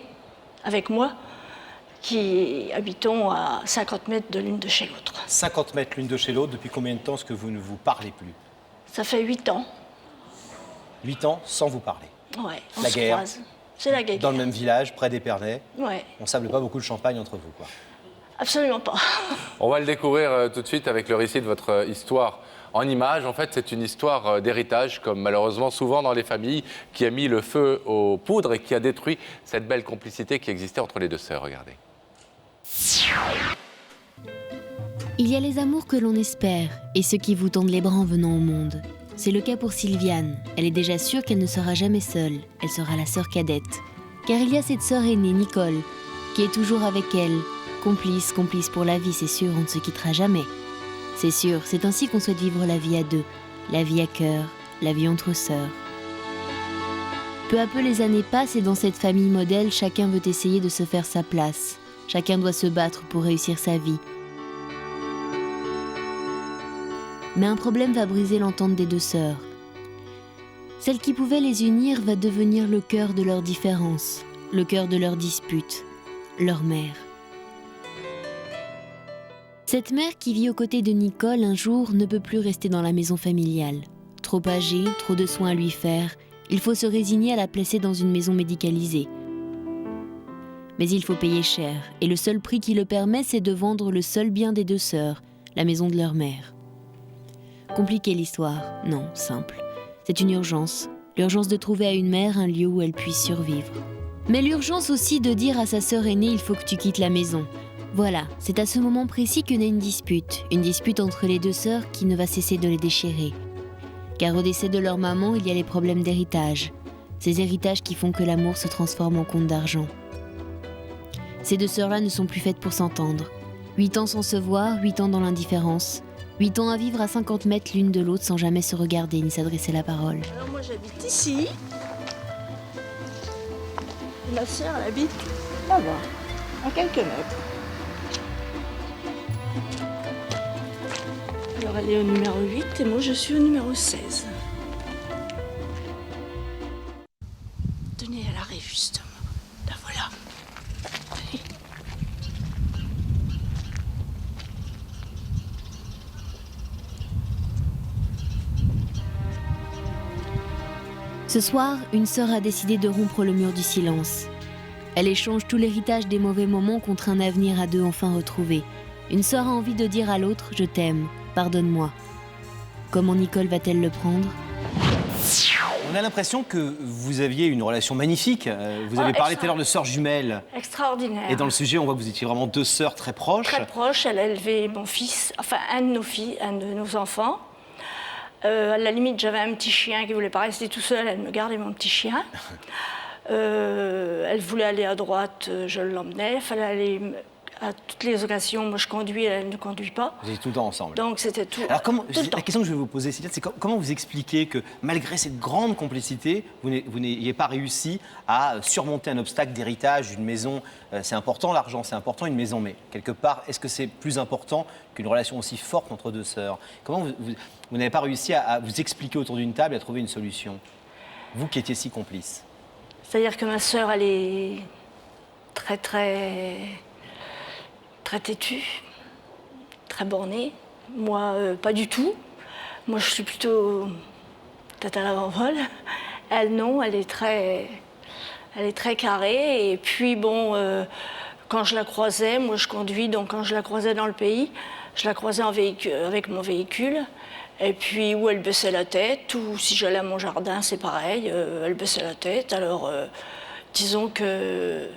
avec moi, qui habitons à 50 mètres de l'une de chez l'autre. 50 mètres l'une de chez l'autre, depuis combien de temps est-ce que vous ne vous parlez plus? Ça fait 8 ans. 8 ans sans vous parler. Ouais, on La se guerre. croise. C'est la guerre. Dans le même village, près d'Épernay. Ouais, On ne sable pas beaucoup de champagne entre vous, quoi. absolument pas. On va le découvrir tout de suite avec le récit de votre histoire en images. En fait, c'est une histoire d'héritage, comme malheureusement souvent dans les familles, qui a mis le feu aux poudres et qui a détruit cette belle complicité qui existait entre les deux sœurs. Regardez. Il y a les amours que l'on espère et ceux qui vous tendent les bras en venant au monde. C'est le cas pour Sylviane. Elle est déjà sûre qu'elle ne sera jamais seule. Elle sera la sœur cadette. Car il y a cette sœur aînée, Nicole, qui est toujours avec elle. Complice pour la vie, c'est sûr, on ne se quittera jamais. C'est sûr, c'est ainsi qu'on souhaite vivre la vie à deux. La vie à cœur, la vie entre sœurs. Peu à peu, les années passent et dans cette famille modèle, chacun veut essayer de se faire sa place. Chacun doit se battre pour réussir sa vie. Mais un problème va briser l'entente des deux sœurs. Celle qui pouvait les unir va devenir le cœur de leurs différences, le cœur de leurs disputes, leur mère. Cette mère qui vit aux côtés de Nicole un jour ne peut plus rester dans la maison familiale. Trop âgée, trop de soins à lui faire, il faut se résigner à la placer dans une maison médicalisée. Mais il faut payer cher, et le seul prix qui le permet, c'est de vendre le seul bien des deux sœurs, la maison de leur mère. Compliquée l'histoire? Non, simple. C'est une urgence. L'urgence de trouver à une mère un lieu où elle puisse survivre. Mais l'urgence aussi de dire à sa sœur aînée « il faut que tu quittes la maison ». Voilà, c'est à ce moment précis que naît une dispute entre les deux sœurs qui ne va cesser de les déchirer. Car au décès de leur maman, il y a les problèmes d'héritage. Ces héritages qui font que l'amour se transforme en compte d'argent. Ces deux sœurs-là ne sont plus faites pour s'entendre. 8 ans sans se voir, 8 ans dans l'indifférence. 8 ans à vivre à 50 mètres l'une de l'autre sans jamais se regarder ni s'adresser la parole. Alors moi j'habite ici. Ma sœur elle habite là-bas, à quelques mètres. Alors elle est au numéro 8 et moi je suis au numéro 16. Tenez à l'arrêt justement. La voilà. Allez. Ce soir, une sœur a décidé de rompre le mur du silence. Elle échange tout l'héritage des mauvais moments contre un avenir à deux enfin retrouvé. Une sœur a envie de dire à l'autre « je t'aime, pardonne-moi ». Comment Nicole va-t-elle le prendre ? On a l'impression que vous aviez une relation magnifique. Vous avez parlé tout à l'heure de sœurs jumelles. Extraordinaire. Et dans le sujet, on voit que vous étiez vraiment deux sœurs très proches. Très proches. Elle a élevé mon fils, enfin un de nos enfants. À la limite, j'avais un petit chien qui ne voulait pas rester tout seul. Elle me gardait mon petit chien. Elle voulait aller à droite, je l'emmenais. Il fallait aller à toutes les occasions. Moi, je conduis, elle ne conduit pas. Vous étiez tout le temps ensemble. Donc, c'était tout. Alors, tout le temps. La question que je vais vous poser, c'est comment vous expliquez que, malgré cette grande complicité, vous n'ayez pas réussi à surmonter un obstacle d'héritage, une maison. C'est important, l'argent, c'est important, une maison. Mais quelque part, est-ce que c'est plus important qu'une relation aussi forte entre deux sœurs? Comment vous n'avez pas réussi à vous expliquer autour d'une table et à trouver une solution? Vous qui étiez si complice. C'est-à-dire que ma sœur, elle est très têtue, très bornée. Moi, pas du tout. Moi, je suis plutôt tête à l'avant-vol. Elle, non, elle est très carrée. Et puis, bon, quand je la croisais, moi, je conduis, donc quand je la croisais dans le pays, je la croisais en véhicule, avec mon véhicule. Et puis, où elle baissait la tête, ou si j'allais à mon jardin, c'est pareil, elle baissait la tête. Alors, disons que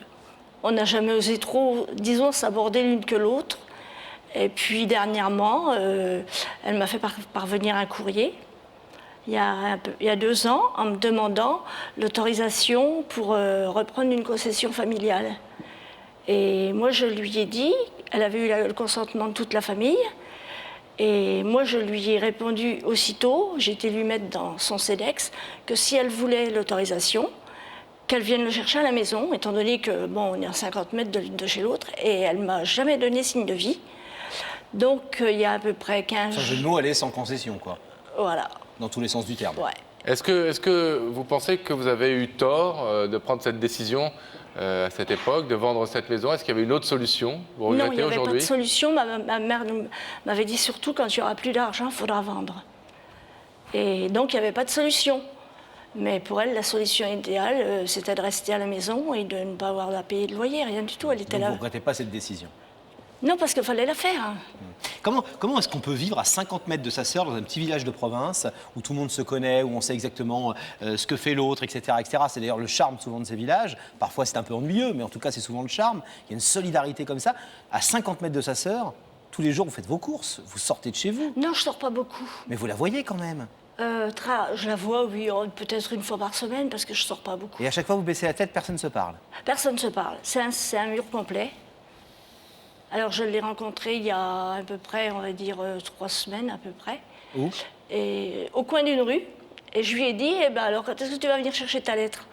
on n'a jamais osé trop, disons, s'aborder l'une que l'autre. Et puis, dernièrement, elle m'a fait parvenir un courrier, il y a 2 ans, en me demandant l'autorisation pour reprendre une concession familiale. Et moi, je lui ai dit, elle avait eu le consentement de toute la famille, et moi, je lui ai répondu aussitôt, j'ai été lui mettre dans son CEDEX, que si elle voulait l'autorisation, qu'elle vienne le chercher à la maison, étant donné que, bon, on est à 50 mètres de chez l'autre, et elle ne m'a jamais donné signe de vie. Donc, il y a à peu près 15 jours. Sans jeu de mots, elle est sans concession, quoi. Voilà. Dans tous les sens du terme. Ouais. Est-ce que vous pensez que vous avez eu tort de prendre cette décision à cette époque, de vendre cette maison? Est-ce qu'il y avait une autre solution? Vous regrettez Non, il n'y avait aujourd'hui? pas de solution. Ma mère m'avait dit surtout quand il n'y aura plus d'argent, il faudra vendre. Et donc, il n'y avait pas de solution. Mais pour elle, la solution idéale, c'était de rester à la maison et de ne pas avoir à payer de loyer, rien du tout. Elle était Donc là. vous ne regrettez pas cette décision? Non, parce qu'il fallait la faire. Hein. Comment est-ce qu'on peut vivre à 50 mètres de sa sœur dans un petit village de province où tout le monde se connaît, où on sait exactement ce que fait l'autre, etc., etc. C'est d'ailleurs le charme souvent de ces villages. Parfois c'est un peu ennuyeux, mais en tout cas c'est souvent le charme. Il y a une solidarité comme ça. À 50 mètres de sa sœur, tous les jours vous faites vos courses, vous sortez de chez vous. Non, je sors pas beaucoup. Mais vous la voyez quand même. Je la vois, oui, peut-être une fois par semaine, parce que je sors pas beaucoup. Et à chaque fois vous baissez la tête, personne ne se parle. Personne ne se parle. C'est un mur complet. Alors, je l'ai rencontré il y a à peu près, on va dire, 3 semaines à peu près. Où? Et au coin d'une rue. Et je lui ai dit, eh ben, alors, quand est-ce que tu vas venir chercher ta lettre?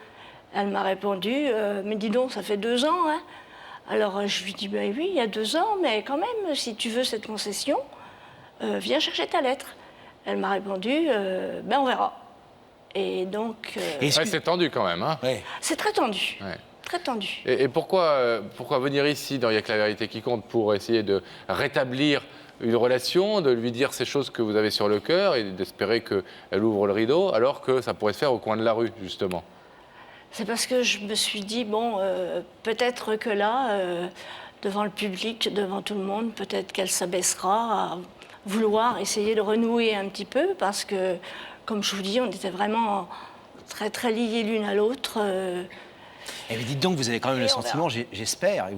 Elle m'a répondu, mais dis donc, ça fait 2 ans. Hein. Alors, je lui ai dit, ben oui, il y a 2 ans, mais quand même, si tu veux cette concession, viens chercher ta lettre. Elle m'a répondu, ben on verra. Et donc... c'est tendu quand même, hein? Ouais. C'est très tendu. Ouais. Très tendu. Et pourquoi venir ici, dans Il n'y a que la vérité qui compte, pour essayer de rétablir une relation, de lui dire ces choses que vous avez sur le cœur et d'espérer qu'elle ouvre le rideau, alors que ça pourrait se faire au coin de la rue, justement? C'est parce que je me suis dit, bon, peut-être que là, devant le public, devant tout le monde, peut-être qu'elle s'abaissera à vouloir essayer de renouer un petit peu, parce que, comme je vous dis, on était vraiment très, très liés l'une à l'autre. Et mais dites donc, vous avez quand même le sentiment, j'espère,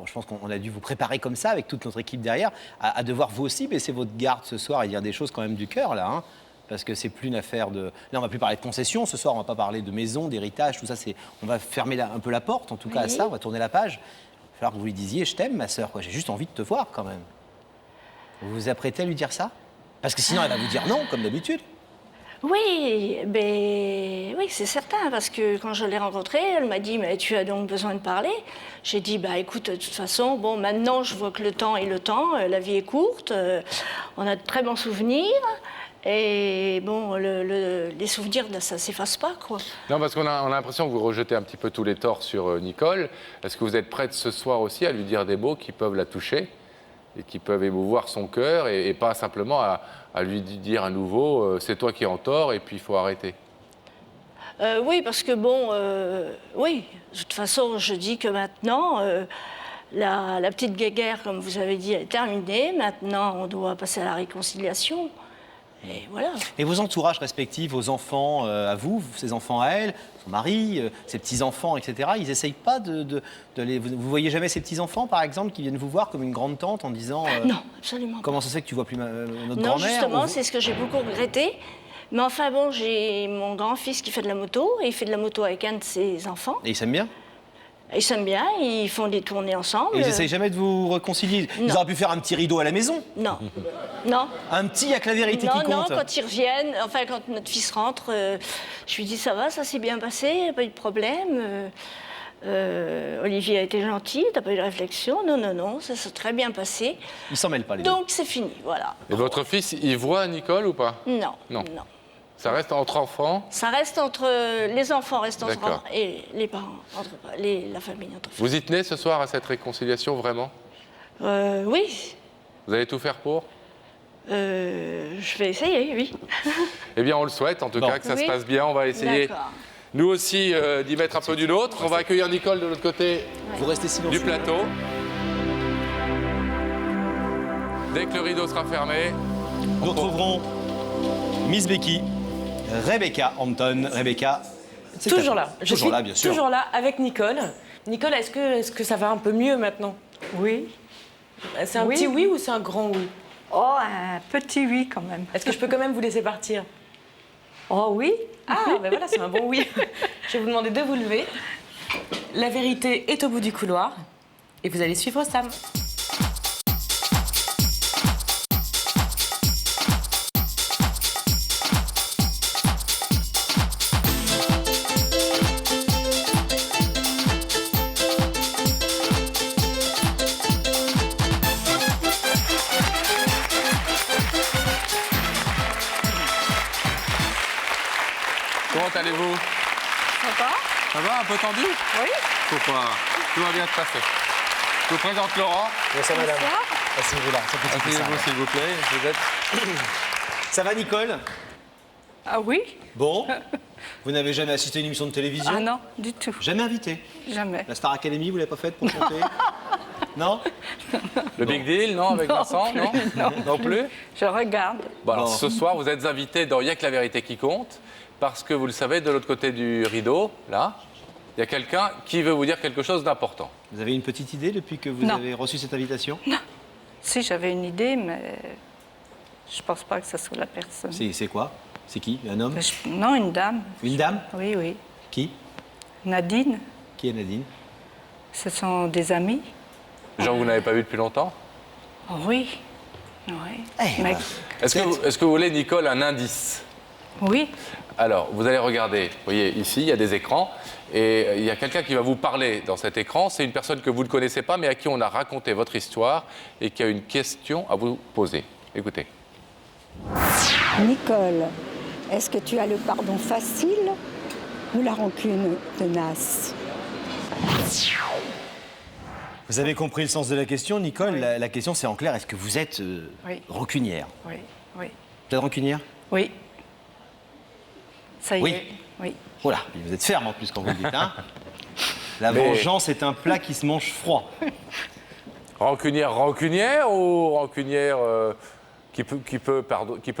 je pense qu'on a dû vous préparer comme ça, avec toute notre équipe derrière, à devoir vous aussi baisser votre garde ce soir et dire des choses quand même du cœur, là, hein, parce que c'est plus une affaire de... Là, on va plus parler de concession, ce soir, on va pas parler de maison, d'héritage, tout ça, on va fermer un peu la porte, en tout cas, à ça, on va tourner la page. Il va falloir que vous lui disiez, je t'aime, ma sœur, quoi, j'ai juste envie de te voir, quand même. Vous vous apprêtez à lui dire ça? Parce que sinon, elle va vous dire non, comme d'habitude. Oui, oui, c'est certain, parce que quand je l'ai rencontrée, elle m'a dit, mais tu as donc besoin de parler. J'ai dit, bah écoute, de toute façon, bon, maintenant je vois que le temps est le temps, la vie est courte, on a de très bons souvenirs, et bon, les souvenirs, ça ne s'efface pas, quoi. Non, parce qu'on a l'impression que vous rejetez un petit peu tous les torts sur Nicole. Est-ce que vous êtes prête ce soir aussi à lui dire des mots qui peuvent la toucher et qui peuvent émouvoir son cœur, et pas simplement à lui dire à nouveau c'est toi qui es en tort et puis il faut arrêter? Oui, parce que bon, oui, de toute façon, je dis que maintenant, la petite guéguerre, comme vous avez dit, est terminée. Maintenant, on doit passer à la réconciliation. Et voilà. Et vos entourages respectifs, vos enfants à vous, ses enfants à elle, son mari, ses petits-enfants, etc., ils n'essayent pas de les... Vous voyez jamais ces petits-enfants, par exemple, qui viennent vous voir comme une grande tante en disant... Non, absolument pas. Comment ça se fait que tu vois plus notre grand-mère? Non, justement, c'est ce que j'ai beaucoup regretté. Mais enfin bon, j'ai mon grand-fils qui fait de la moto, et il fait de la moto avec un de ses enfants. Et ils s'aiment bien? Ils s'aiment bien, ils font des tournées ensemble. Et ils n'essayent jamais de vous réconcilier? Ils auraient pu faire un petit rideau à la maison? Non. Non. Un petit, il n'y a que la vérité qui compte? Non, quand ils reviennent, enfin quand notre fils rentre, je lui dis ça va, ça s'est bien passé, il n'y a pas eu de problème. Olivier a été gentil, t'as pas eu de réflexion? Non, ça s'est très bien passé. Ils s'en mêlent pas, les deux. Donc c'est fini, voilà. Et votre fils, il voit Nicole ou pas? Non. Ça reste entre enfants? Ça reste entre... Les enfants restent entre enfants et les parents, la famille entre enfants. Vous y tenez ce soir à cette réconciliation, vraiment? Oui. Vous allez tout faire pour? Je vais essayer, oui. Eh bien, on le souhaite, en tout cas, que ça se passe bien. On va essayer, nous aussi, d'y mettre un peu du nôtre. On va accueillir Nicole de l'autre côté du plateau. Dès que le rideau sera fermé, nous retrouverons Miss Becky, Rebecca Hampton. Rebecca, toujours là. Je suis bien sûr. Toujours là avec Nicole. Nicole, est-ce que ça va un peu mieux maintenant? Oui. C'est un petit oui ou c'est un grand oui? Oh, un petit oui quand même. Est-ce que je peux quand même vous laisser partir? Oh oui. Ah, ben voilà, c'est un bon oui. Je vais vous demander de vous lever. La vérité est au bout du couloir et vous allez suivre Sam. comment allez-vous? Ça va? Ça va, un peu tendu? Oui. Faut pas. Tout va bien se passer. Je vous présente Laurent. Bonsoir, madame. Asseyez-vous là. Asseyez-vous, s'il vous plaît. Vous êtes... Ça va, Nicole? Ah oui. Bon. Vous n'avez jamais assisté à une émission de télévision? Ah non, du tout. Jamais invité? Jamais. La Star Academy, vous ne l'avez pas faite pour chanter? Non? Le Big Deal, non, avec Vincent? Non, non plus? Je regarde. Bon, alors, ce soir, vous êtes invité dans Y'a que la vérité qui compte, parce que vous le savez, de l'autre côté du rideau, là, il y a quelqu'un qui veut vous dire quelque chose d'important. Vous avez une petite idée depuis que vous Non. avez reçu cette invitation? Non. Si, j'avais une idée, mais je pense pas que ce soit la personne. C'est quoi? C'est qui? Un homme? Non, une dame. Une dame? Oui, oui. Qui? Nadine. Qui est Nadine? Ce sont des amis. Des gens que vous n'avez pas vus depuis longtemps? Oh, oui. Oui. Mais- Est-ce que vous voulez, Nicole, un indice? Oui. Alors, vous allez regarder, vous voyez, ici, il y a des écrans, et il y a quelqu'un qui va vous parler dans cet écran. C'est une personne que vous ne connaissez pas, mais à qui on a raconté votre histoire et qui a une question à vous poser. Écoutez. Nicole, est-ce que tu as le pardon facile ou la rancune tenace? Vous avez compris le sens de la question, Nicole? La question, c'est en clair, est-ce que vous êtes Oui. rancunière? Oui, oui. Vous êtes rancunière? Oui. Ça y Oui. est. Oui. Oh là, vous êtes ferme en plus quand vous le dites, hein? La Mais- vengeance est un plat qui se mange froid. Rancunière ou rancunière qui peut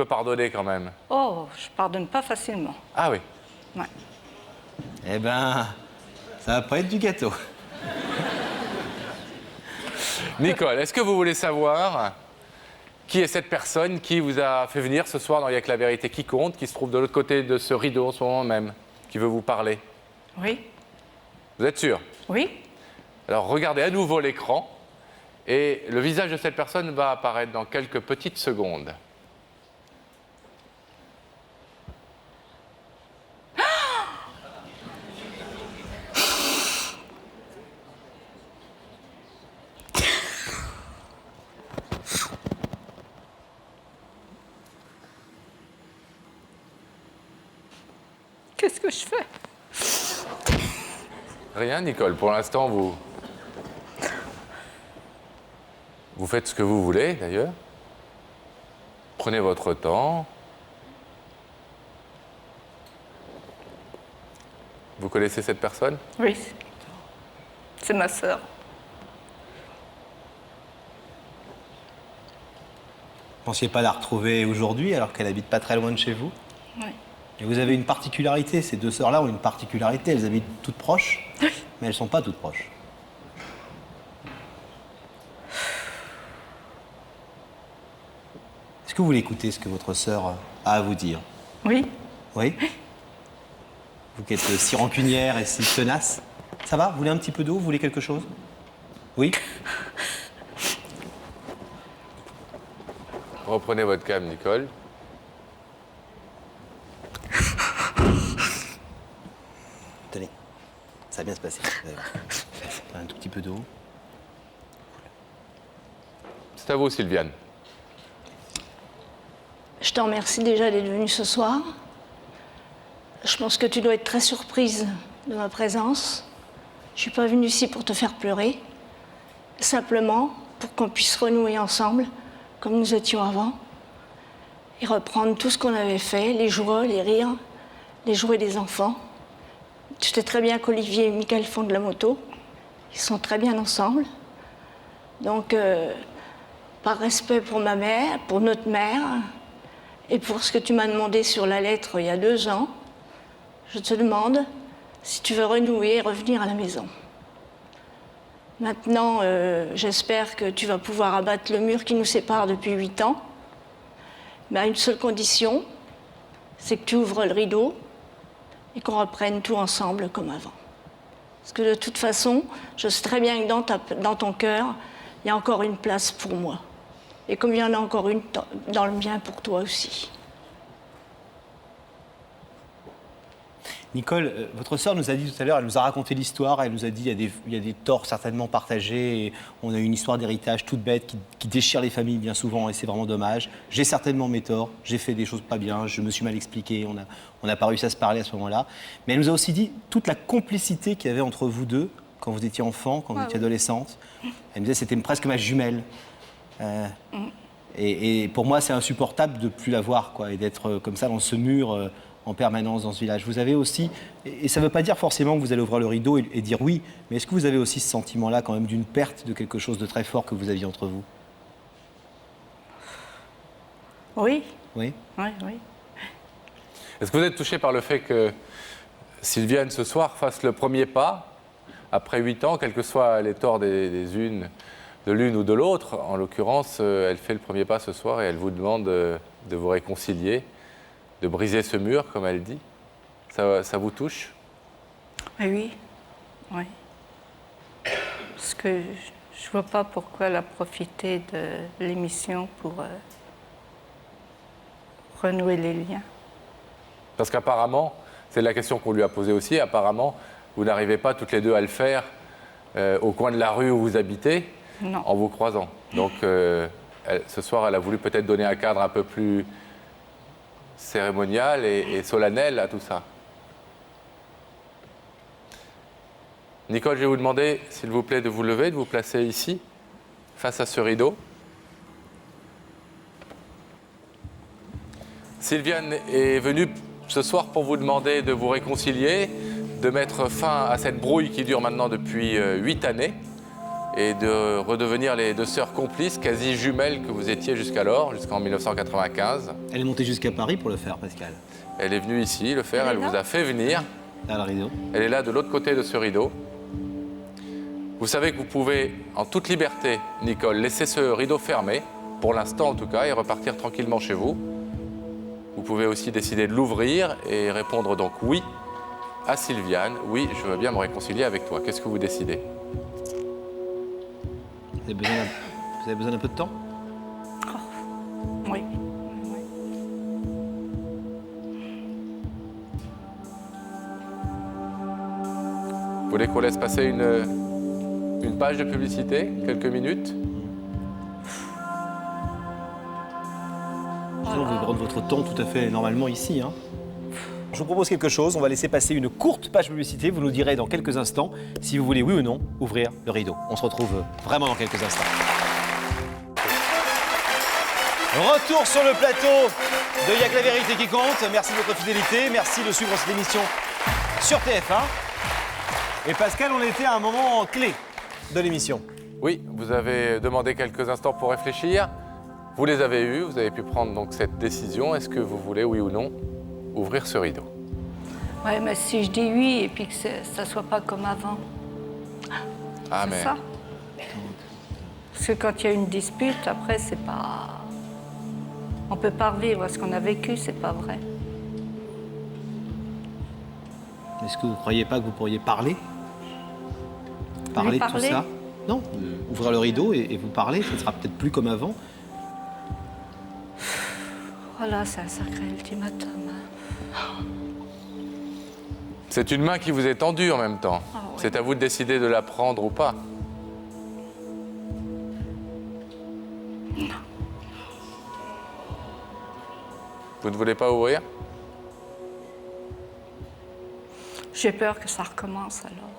pardonner quand même? Oh, je pardonne pas facilement. Ah oui. Ouais. Eh ben, ça va pas être du gâteau. Nicole, est-ce que vous voulez savoir qui est cette personne qui vous a fait venir ce soir dans Y'a que la vérité qui compte, qui se trouve de l'autre côté de ce rideau en ce moment même, qui veut vous parler? Oui. Vous êtes sûr? Oui. Alors regardez à nouveau l'écran et le visage de cette personne va apparaître dans quelques petites secondes. Qu'est-ce que je fais? Rien, Nicole. Pour l'instant, vous faites ce que vous voulez, d'ailleurs. Prenez votre temps. Vous connaissez cette personne? Oui. C'est ma sœur. Vous pensiez pas la retrouver aujourd'hui alors qu'elle habite pas très loin de chez vous? Oui. Et vous avez une particularité, ces deux sœurs-là ont une particularité, elles habitent toutes proches, mais elles sont pas toutes proches. Est-ce que vous voulez écouter ce que votre sœur a à vous dire? Oui. Oui? Vous qui êtes si rancunière et si tenace. Ça va? Vous voulez un petit peu d'eau? Vous voulez quelque chose? Oui? Reprenez votre calme, Nicole. Tenez, ça va bien se passer. Vous allez voir. Un tout petit peu d'eau. C'est à vous, Sylviane. Je te remercie déjà d'être venue ce soir. Je pense que tu dois être très surprise de ma présence. Je ne suis pas venue ici pour te faire pleurer, simplement pour qu'on puisse renouer ensemble comme nous étions avant et reprendre tout ce qu'on avait fait, les joies, les rires, les jouets des enfants. Tu sais très bien qu'Olivier et Michael font de la moto. Ils sont très bien ensemble. Donc, par respect pour ma mère, pour notre mère, et pour ce que tu m'as demandé sur la lettre il y a 2 ans, je te demande si tu veux renouer et revenir à la maison. Maintenant, j'espère que tu vas pouvoir abattre le mur qui nous sépare depuis 8 ans, mais à une seule condition, c'est que tu ouvres le rideau et qu'on reprenne tout ensemble comme avant. Parce que de toute façon, je sais très bien que dans ton cœur, il y a encore une place pour moi. Et comme il y en a encore une dans le mien pour toi aussi. Nicole, votre sœur nous a dit tout à l'heure, elle nous a raconté l'histoire, elle nous a dit il y a des torts certainement partagés, et on a une histoire d'héritage toute bête qui déchire les familles bien souvent, et c'est vraiment dommage. J'ai certainement mes torts, j'ai fait des choses pas bien, je me suis mal expliqué, on n'a pas réussi à se parler à ce moment-là. Mais elle nous a aussi dit toute la complicité qu'il y avait entre vous deux, quand vous étiez enfant, quand vous étiez adolescente. Elle me disait c'était presque ma jumelle. Et pour moi, c'est insupportable de ne plus la voir, quoi, et d'être comme ça dans ce mur en permanence dans ce village. Vous avez aussi, et ça ne veut pas dire forcément que vous allez ouvrir le rideau et dire oui, mais est-ce que vous avez aussi ce sentiment-là quand même d'une perte de quelque chose de très fort que vous aviez entre vous? Oui. Oui. Oui, oui. Est-ce que vous êtes touché par le fait que Sylviane, ce soir, fasse le premier pas, après 8 ans, quels que soient les torts de l'une ou de l'autre? En l'occurrence, elle fait le premier pas ce soir et elle vous demande de vous réconcilier, de briser ce mur, comme elle dit. Ça vous touche? Oui, oui. Parce que je ne vois pas pourquoi elle a profité de l'émission pour renouer les liens. Parce qu'apparemment, c'est la question qu'on lui a posée aussi, apparemment, vous n'arrivez pas toutes les deux à le faire au coin de la rue où vous habitez, non, en vous croisant. Donc, ce soir, elle a voulu peut-être donner un cadre un peu plus cérémonial et solennel à tout ça. Nicole, je vais vous demander, s'il vous plaît, de vous lever, de vous placer ici, face à ce rideau. Sylviane est venue ce soir pour vous demander de vous réconcilier, de mettre fin à cette brouille qui dure maintenant depuis 8 années et de redevenir les deux sœurs complices, quasi jumelles que vous étiez jusqu'alors, jusqu'en 1995. Elle est montée jusqu'à Paris pour le faire, Pascal. Elle est venue ici le faire, elle vous a fait venir. Là, le rideau. Elle est là de l'autre côté de ce rideau. Vous savez que vous pouvez, en toute liberté, Nicole, laisser ce rideau fermé, pour l'instant en tout cas, et repartir tranquillement chez vous. Vous pouvez aussi décider de l'ouvrir et répondre donc oui à Sylviane. Oui, je veux bien me réconcilier avec toi. Qu'est-ce que vous décidez? Vous avez besoin d'un peu de temps? Oui. Vous voulez qu'on laisse passer une page de publicité, quelques minutes? Sinon, vous pouvez prendre votre temps tout à fait normalement ici. Hein. Je vous propose quelque chose, on va laisser passer une courte page publicité. Vous nous direz dans quelques instants si vous voulez, oui ou non, ouvrir le rideau. On se retrouve vraiment dans quelques instants. Retour sur le plateau de Y'a que la vérité qui compte. Merci de votre fidélité, merci de suivre cette émission sur TF1. Et Pascal, on était à un moment clé de l'émission. Oui, vous avez demandé quelques instants pour réfléchir. Vous les avez eus, vous avez pu prendre donc cette décision. Est-ce que vous voulez, oui ou non, ouvrir ce rideau? Ouais, mais si je dis oui et puis que ça ne soit pas comme avant. Ah, c'est ça. Parce que quand il y a une dispute, après, c'est pas... On peut pas revivre ce qu'on a vécu, c'est pas vrai. Est-ce que vous ne croyez pas que vous pourriez parler de tout ça? Non, ouvrir le rideau et vous parler, ce ne sera peut-être plus comme avant. Voilà, c'est un sacré ultimatum. C'est une main qui vous est tendue en même temps. Ah, oui. C'est à vous de décider de la prendre ou pas. Non. Vous ne voulez pas ouvrir? J'ai peur que ça recommence alors.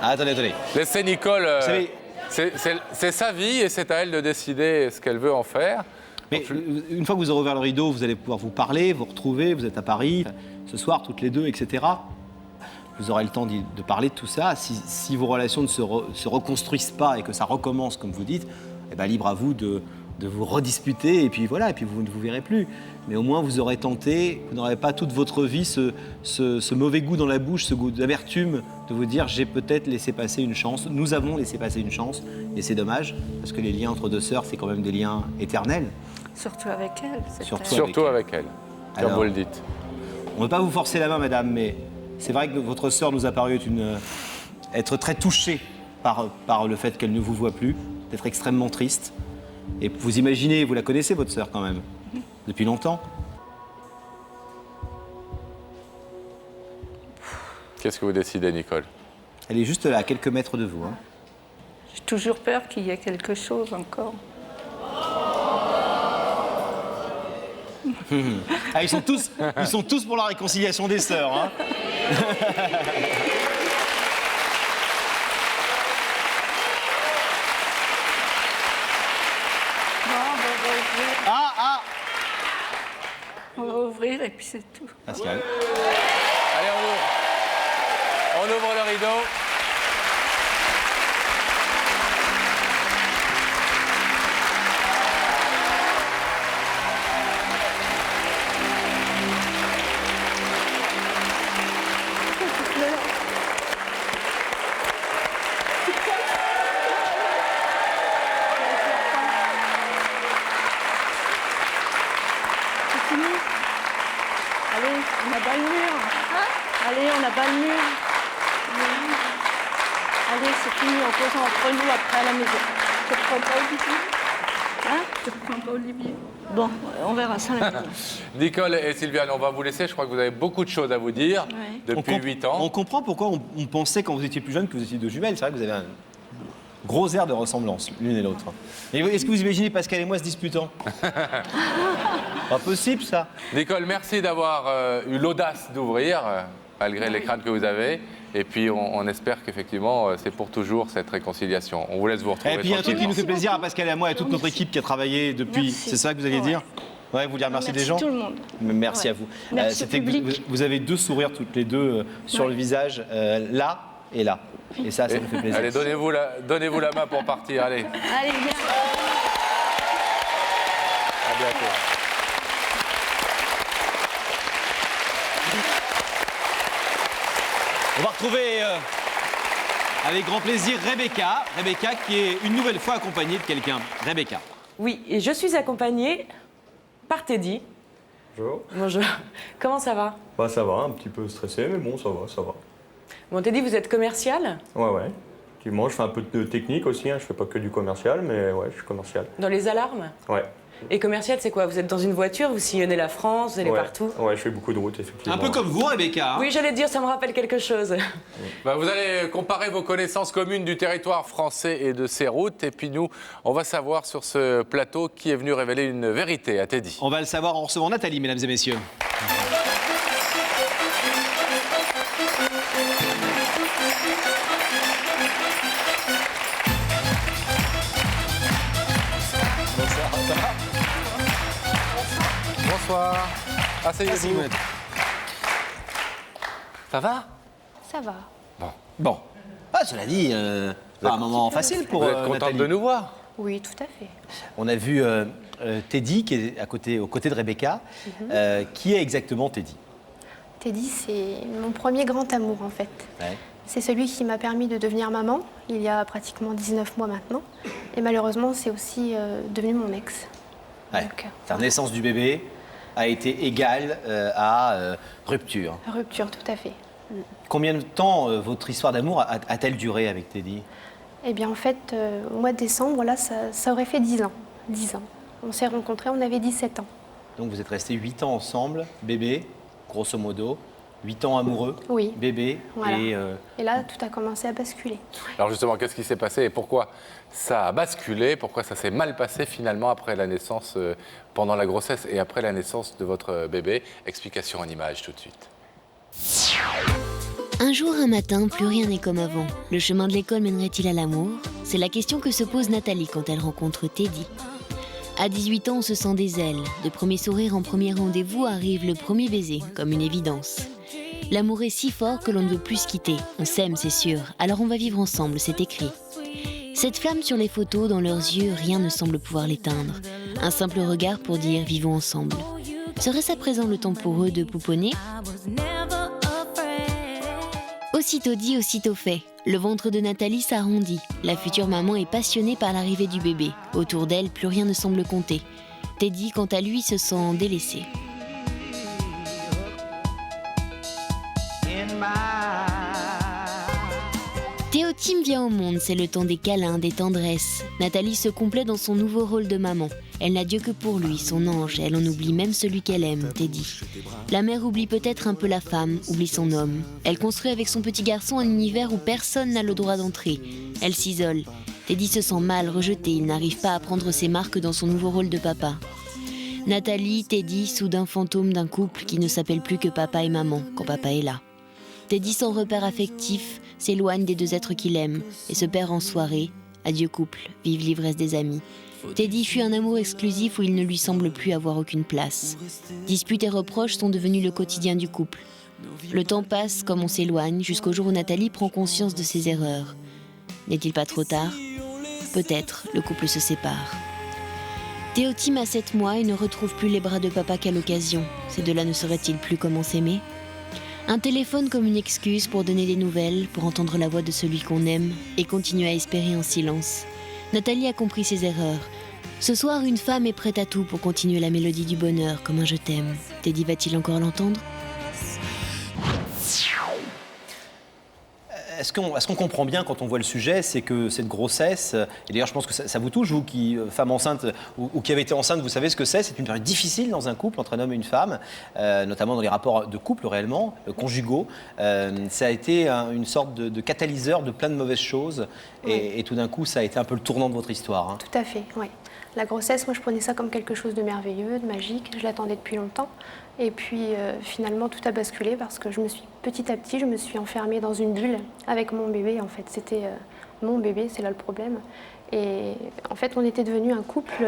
Ah, attendez. Laissez Nicole... Vous savez... C'est sa vie et c'est à elle de décider ce qu'elle veut en faire. Mais une fois que vous aurez ouvert le rideau, vous allez pouvoir vous parler, vous retrouver, vous êtes à Paris, ce soir, toutes les deux, etc. Vous aurez le temps de parler de tout ça. Si vos relations ne se reconstruisent pas et que ça recommence, comme vous dites, eh ben, libre à vous de vous redisputer et puis voilà, et puis vous ne vous verrez plus. Mais au moins, vous aurez tenté, vous n'aurez pas toute votre vie ce mauvais goût dans la bouche, ce goût d'amertume, de vous dire j'ai peut-être laissé passer une chance, nous avons laissé passer une chance, et c'est dommage, parce que les liens entre deux sœurs, c'est quand même des liens éternels. Surtout avec elle. Surtout avec elle, comme Alors, vous le dites. On ne veut pas vous forcer la main, madame, mais c'est vrai que votre sœur nous a paru être très touchée par le fait qu'elle ne vous voit plus, d'être extrêmement triste. Et vous imaginez, vous la connaissez, votre sœur, quand même, depuis longtemps. Qu'est-ce que vous décidez, Nicole? Elle est juste là, à quelques mètres de vous. Hein. J'ai toujours peur qu'il y ait quelque chose encore. Ah, ils sont tous pour la réconciliation des sœurs. Hein. On va ouvrir et puis c'est tout. Pascal. Allez, on ouvre le rideau. Allez, on n'a pas le mur. Allez, on n'a pas le mur. Allez, c'est fini, on pose entre nous après à la maison. Tu reprends pas Olivier? Hein? Tu reprends pas Olivier? Bon, on verra ça à la maison. Nicole et Sylviane, on va vous laisser. Je crois que vous avez beaucoup de choses à vous dire depuis 8 ans. On comprend pourquoi on pensait quand vous étiez plus jeune que vous étiez deux jumelles. C'est vrai que vous avez un gros air de ressemblance, l'une et l'autre. Et est-ce que vous imaginez Pascal et moi se disputant? Pas possible, ça. Nicole, merci d'avoir eu l'audace d'ouvrir, malgré les craintes que vous avez. Et puis, on espère qu'effectivement, c'est pour toujours cette réconciliation. On vous laisse vous retrouver. Et puis, il y a un truc qui nous fait plaisir à Pascal et à moi et à toute notre équipe qui a travaillé depuis. C'est ça que vous alliez dire? Ouais, vous dire merci des gens? Merci tout le monde. Merci à vous. Merci au public. Vous avez deux sourires toutes les deux sur le visage, là et là. Et ça nous fait plaisir. Allez, donnez-vous la main pour partir. Allez. Allez, viens. À bientôt. On va retrouver avec grand plaisir Rebecca. Rebecca qui est une nouvelle fois accompagnée de quelqu'un. Rebecca. Oui, et je suis accompagnée par Teddy. Bonjour. Bonjour. Comment ça va? Bah ça va, un petit peu stressé, mais bon, ça va, ça va. Bon, Teddy, vous êtes commercial Ouais. Effectivement, je fais un peu de technique aussi, hein. Je fais pas que du commercial, mais ouais, je suis commercial. dans les alarmes? Ouais. Et commercial, c'est quoi? Vous êtes dans une voiture, vous sillonnez la France, vous allez partout? Ouais, je fais beaucoup de routes, effectivement. Un peu comme vous, Rebecca. Hein? Oui, j'allais dire, ça me rappelle quelque chose. Bah, vous allez comparer vos connaissances communes du territoire français et de ses routes. Et puis nous, on va savoir sur ce plateau qui est venu révéler une vérité à Teddy. On va le savoir en recevant Nathalie, mesdames et messieurs. Bonsoir. Asseyez-vous. Ça va? Ça va. Bon. Ah, cela dit, pas un moment facile pour Vous êtes contente Nathalie. de nous voir? Oui, tout à fait. On a vu Teddy qui est aux côtés de Rebecca. Qui est exactement Teddy? Teddy, c'est mon premier grand amour en fait. Ouais. C'est celui qui m'a permis de devenir maman il y a pratiquement 19 mois maintenant. Et malheureusement, c'est aussi devenu mon ex. Ouais. La naissance du bébé a été égale à rupture. Rupture, tout à fait. Combien de temps votre histoire d'amour a-t-elle duré avec Teddy? Eh bien, en fait, au mois de décembre, là, ça aurait fait 10 ans. 10 ans. On s'est rencontrés, on avait 17 ans. Donc vous êtes restés 8 ans ensemble, bébé, grosso modo, 8 ans amoureux, Oui. bébé, Voilà. et Et là, tout a commencé à basculer. Alors justement, qu'est-ce qui s'est passé et pourquoi ça a basculé? Pourquoi ça s'est mal passé finalement après la naissance, pendant la grossesse et après la naissance de votre bébé? Explication en images tout de suite. Un jour, un matin, plus rien n'est comme avant. Le chemin de l'école mènerait-il à l'amour? C'est la question que se pose Nathalie quand elle rencontre Teddy. À 18 ans, on se sent des ailes. De premier sourire en premier rendez-vous arrive le premier baiser, comme une évidence. L'amour est si fort que l'on ne veut plus se quitter. On s'aime, c'est sûr. Alors on va vivre ensemble, c'est écrit. Cette flamme sur les photos, dans leurs yeux, rien ne semble pouvoir l'éteindre. Un simple regard pour dire « vivons ensemble ». Serait-ce à présent le temps pour eux de pouponner? Aussitôt dit, aussitôt fait. Le ventre de Nathalie s'arrondit. La future maman est passionnée par l'arrivée du bébé. Autour d'elle, plus rien ne semble compter. Teddy, quant à lui, se sent délaissé. Théotime vient au monde, c'est le temps des câlins, des tendresses. Nathalie se complaît dans son nouveau rôle de maman. Elle n'a Dieu que pour lui, son ange. Elle en oublie même celui qu'elle aime, Teddy. La mère oublie peut-être un peu la femme, oublie son homme. Elle construit avec son petit garçon un univers où personne n'a le droit d'entrer. Elle s'isole. Teddy se sent mal, rejeté. Il n'arrive pas à prendre ses marques dans son nouveau rôle de papa. Nathalie, Teddy, soudain fantôme d'un couple qui ne s'appelle plus que papa et maman quand papa est là. Teddy, sans repère affectif, s'éloigne des deux êtres qu'il aime et se perd en soirée, Adieu couple, vive l'ivresse des amis. Teddy fuit un amour exclusif où il ne lui semble plus avoir aucune place. Disputes et reproches sont devenus le quotidien du couple. Le temps passe comme on s'éloigne, jusqu'au jour où Nathalie prend conscience de ses erreurs. N'est-il pas trop tard ? Peut-être, le couple se sépare. Théotime a 7 mois et ne retrouve plus les bras de papa qu'à l'occasion. Ces deux-là ne sauraient-ils plus comment s'aimer ? Un téléphone comme une excuse pour donner des nouvelles, pour entendre la voix de celui qu'on aime et continuer à espérer en silence. Nathalie a compris ses erreurs. Ce soir, une femme est prête à tout pour continuer la mélodie du bonheur comme un je t'aime. Teddy va-t-il encore l'entendre ? Est-ce qu'on comprend bien quand on voit le sujet, c'est que cette grossesse, et d'ailleurs je pense que ça vous touche, vous qui, femme enceinte ou qui avez été enceinte, vous savez ce que c'est une période difficile dans un couple entre un homme et une femme, notamment dans les rapports de couple réellement, conjugaux. Ça a été une sorte de catalyseur de plein de mauvaises choses et tout d'un coup ça a été un peu le tournant de votre histoire. Hein. Tout à fait, oui. La grossesse, moi je prenais ça comme quelque chose de merveilleux, de magique, je l'attendais depuis longtemps. Et puis finalement tout a basculé parce que petit à petit je me suis enfermée dans une bulle avec mon bébé en fait. C'était mon bébé, c'est là le problème. Et en fait on était devenu un couple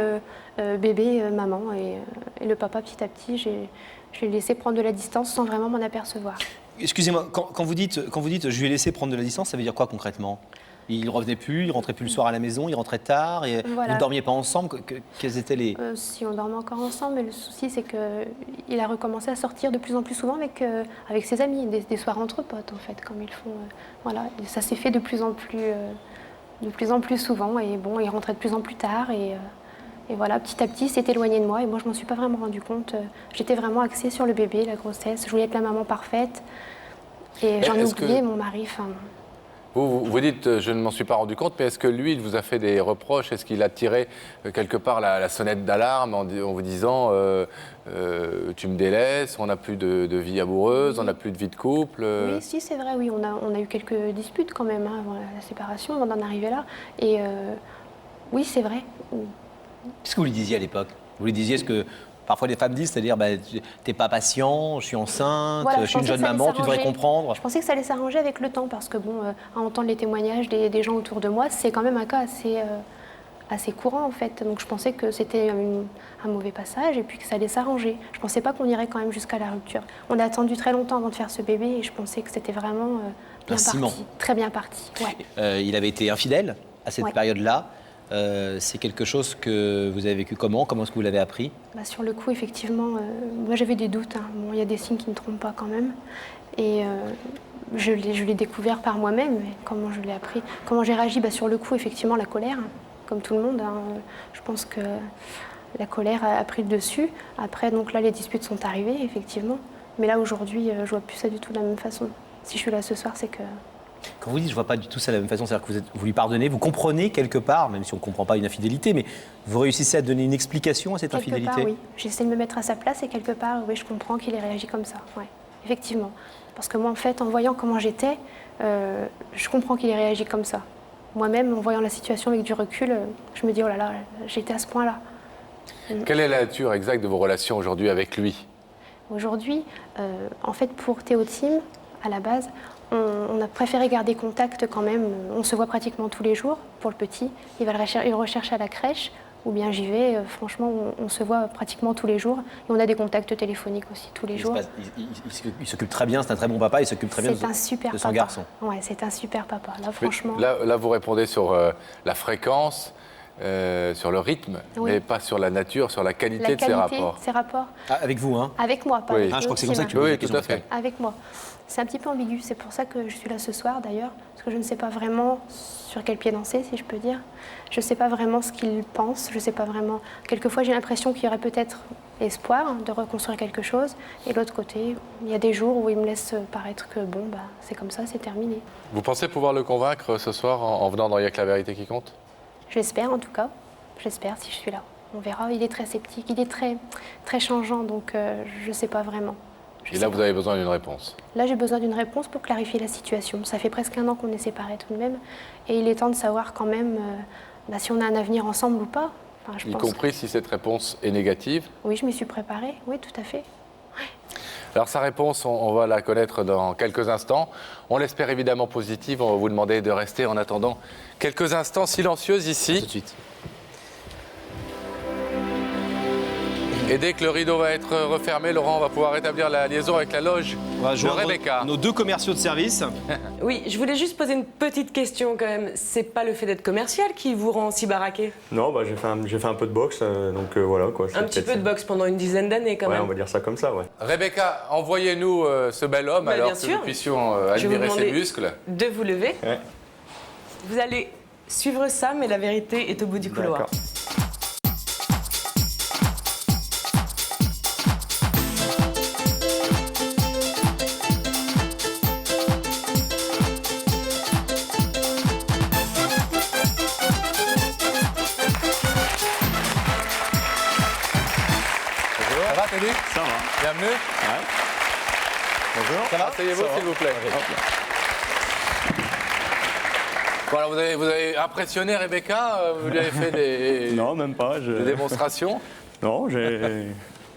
bébé-maman et le papa petit à petit je l'ai laissé prendre de la distance sans vraiment m'en apercevoir. Excusez-moi, quand vous dites je lui ai laissé prendre de la distance, ça veut dire quoi concrètement ? Il ne revenait plus, il rentrait plus le soir à la maison, il rentrait tard, et voilà. Vous ne dormiez pas ensemble. Quels étaient les... Si, on dormait encore ensemble, mais le souci c'est qu'il a recommencé à sortir de plus en plus souvent avec ses amis, des soirs entre potes en fait, comme ils font. Voilà, et ça s'est fait de plus en plus souvent, et bon, il rentrait de plus en plus tard, et voilà, petit à petit, il s'est éloigné de moi, et moi je m'en suis pas vraiment rendu compte. J'étais vraiment axée sur le bébé, la grossesse, je voulais être la maman parfaite, et j'en ai oublié mon mari. Vous dites, je ne m'en suis pas rendu compte, mais est-ce que lui, il vous a fait des reproches ? Est-ce qu'il a tiré quelque part la sonnette d'alarme en vous disant tu me délaisses, on n'a plus de vie amoureuse, on n'a plus de vie de couple Oui, si, c'est vrai, oui, on a eu quelques disputes quand même avant la séparation, avant d'en arriver là. Et oui, c'est vrai. Qu'est-ce que vous lui disiez à l'époque ? Vous lui disiez ce que parfois les femmes disent, c'est-à-dire t'es pas patient, je suis enceinte, voilà, je suis une jeune maman, tu devrais comprendre. Je pensais que ça allait s'arranger avec le temps parce que bon, à entendre les témoignages des gens autour de moi, c'est quand même un cas assez courant en fait. Donc je pensais que c'était un mauvais passage et puis que ça allait s'arranger. Je pensais pas qu'on irait quand même jusqu'à la rupture. On a attendu très longtemps avant de faire ce bébé et je pensais que c'était vraiment bien parti, très bien parti. Ouais. Il avait été infidèle à cette période-là. C'est quelque chose que vous avez vécu comment ? Comment est-ce que vous l'avez appris ? Sur le coup, effectivement, moi j'avais des doutes. Hein. Bon, il y a des signes qui ne trompent pas quand même. Et je l'ai découvert par moi-même. Comment je l'ai appris ? Comment j'ai réagi ? Sur le coup, effectivement, la colère, comme tout le monde. Hein. Je pense que la colère a pris le dessus. Après, donc là, les disputes sont arrivées, effectivement. Mais là, aujourd'hui, je ne vois plus ça du tout de la même façon. Si je suis là ce soir, c'est que... Quand vous dites je vois pas du tout ça de la même façon, c'est-à-dire que vous lui pardonnez, vous comprenez quelque part, même si on ne comprend pas une infidélité, mais vous réussissez à donner une explication à cette infidélité ? Quelque part, oui. J'essaie de me mettre à sa place et quelque part, oui, je comprends qu'il ait réagi comme ça. Ouais, effectivement. Parce que moi, en fait, en voyant comment j'étais, je comprends qu'il ait réagi comme ça. Moi-même, en voyant la situation avec du recul, je me dis, oh là là, j'étais à ce point-là. Quelle est la nature exacte de vos relations aujourd'hui avec lui ? Aujourd'hui, en fait, pour Théotime, à la base, on a préféré garder contact quand même. On se voit pratiquement tous les jours pour le petit. Il recherche à la crèche, ou bien j'y vais. Franchement, on se voit pratiquement tous les jours. Et on a des contacts téléphoniques aussi tous les jours. Il s'occupe très bien, c'est un très bon papa, il s'occupe très bien de son garçon. Ouais, c'est un super papa. Là, franchement. Là, vous répondez sur la fréquence, sur le rythme, mais pas sur la nature, sur la qualité de ses rapports. Avec vous, hein ? Avec moi, pas avec je crois que c'est comme ça que tu oui, tout à fait. Avec moi. C'est un petit peu ambigu, c'est pour ça que je suis là ce soir d'ailleurs, parce que je ne sais pas vraiment sur quel pied danser, si je peux dire. Je ne sais pas vraiment ce qu'il pense, je ne sais pas vraiment... Quelquefois j'ai l'impression qu'il y aurait peut-être espoir de reconstruire quelque chose, et de l'autre côté, il y a des jours où il me laisse paraître que bon, c'est comme ça, c'est terminé. Vous pensez pouvoir le convaincre ce soir en venant dans Il y a que la vérité qui compte ? J'espère en tout cas, j'espère si je suis là. On verra, il est très sceptique, il est très, très changeant, donc je ne sais pas vraiment. Et là, vous avez besoin d'une réponse ? Là, j'ai besoin d'une réponse pour clarifier la situation. Ça fait presque 1 an qu'on est séparés tout de même. Et il est temps de savoir quand même si on a un avenir ensemble ou pas. Y compris si cette réponse est négative ? Oui, je m'y suis préparée. Oui, tout à fait. Ouais. Alors sa réponse, on va la connaître dans quelques instants. On l'espère évidemment positive. On va vous demander de rester en attendant quelques instants silencieux ici. Tout de suite. Et dès que le rideau va être refermé, Laurent va pouvoir rétablir la liaison avec la loge On va de joindre Rebecca. nos 2 commerciaux de service. Oui, je voulais juste poser une petite question quand même. C'est pas le fait d'être commercial qui vous rend si baraqué? Non, bah, j'ai fait un peu de boxe, donc voilà quoi. Un petit peu de boxe pendant une dizaine d'années quand Ouais, même. on va dire ça comme ça, ouais. Rebecca, envoyez-nous ce bel homme Bah, alors bien que sûr. nous puissions Je vais vous admirer ses demander muscles. de vous lever. Ouais. Vous allez suivre Sam et la vérité est au bout du couloir. D'accord. Ça va, Teddy? Ça va. Bienvenue. Ouais. Bonjour. Ça va? Asseyez-vous, Ça va. s'il vous plaît. Voilà, vous avez impressionné Rebecca? Vous lui avez fait des, Non, même pas. des démonstrations? Non, j'ai.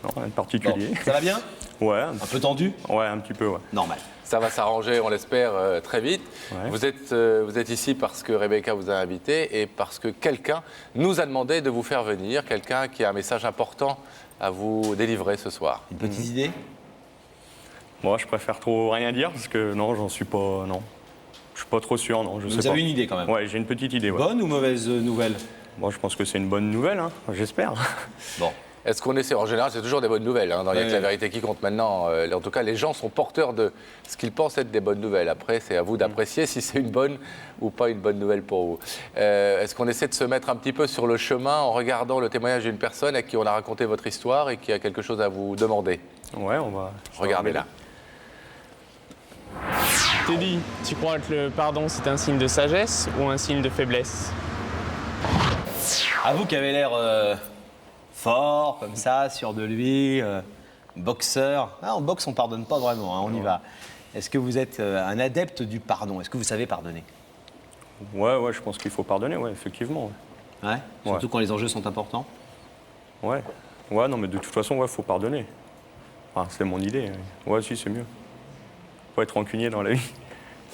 Non, rien de particulier. Ça va bien? Ouais. Un peu tendu? Ouais, un petit peu, ouais. Normal. Ça va s'arranger, on l'espère, très vite. Ouais. Vous êtes ici parce que Rebecca vous a invité et parce que quelqu'un nous a demandé de vous faire venir, quelqu'un qui a un message important à vous délivrer ce soir. Une petite idée? Moi, je préfère trop rien dire parce que non, j'en suis pas. Non. Je suis pas trop sûr, non. Je sais Vous pas. avez une idée quand même? Ouais, j'ai une petite idée. Ouais. Bonne ou mauvaise nouvelle? Moi, je pense que c'est une bonne nouvelle, hein. J'espère. Bon. Est-ce qu'on essaie? En général, c'est toujours des bonnes nouvelles. Hein. Il n'y a que la Ouais. vérité qui compte maintenant. En tout cas, les gens sont porteurs de ce qu'ils pensent être des bonnes nouvelles. Après, c'est à vous d'apprécier si c'est une bonne ou pas une bonne nouvelle pour vous. Est-ce qu'on essaie de se mettre un petit peu sur le chemin en regardant le témoignage d'une personne à qui on a raconté votre histoire et qui a quelque chose à vous demander? Ouais, on va. Regardez là. Teddy, tu crois que le pardon c'est un signe de sagesse ou un signe de faiblesse? À vous qui avez l'air fort, comme ça, sûr de lui, boxeur. Ah, en boxe, on pardonne pas vraiment, hein, on y va. Est-ce que vous êtes un adepte du pardon? Est-ce que vous savez pardonner? Ouais, je pense qu'il faut pardonner, ouais, effectivement. Ouais. Surtout quand les enjeux sont importants? Ouais. Ouais, non, mais de toute façon, ouais, faut pardonner. Enfin, c'est mon idée. Ouais, si, c'est mieux. Faut être rancunier dans la vie.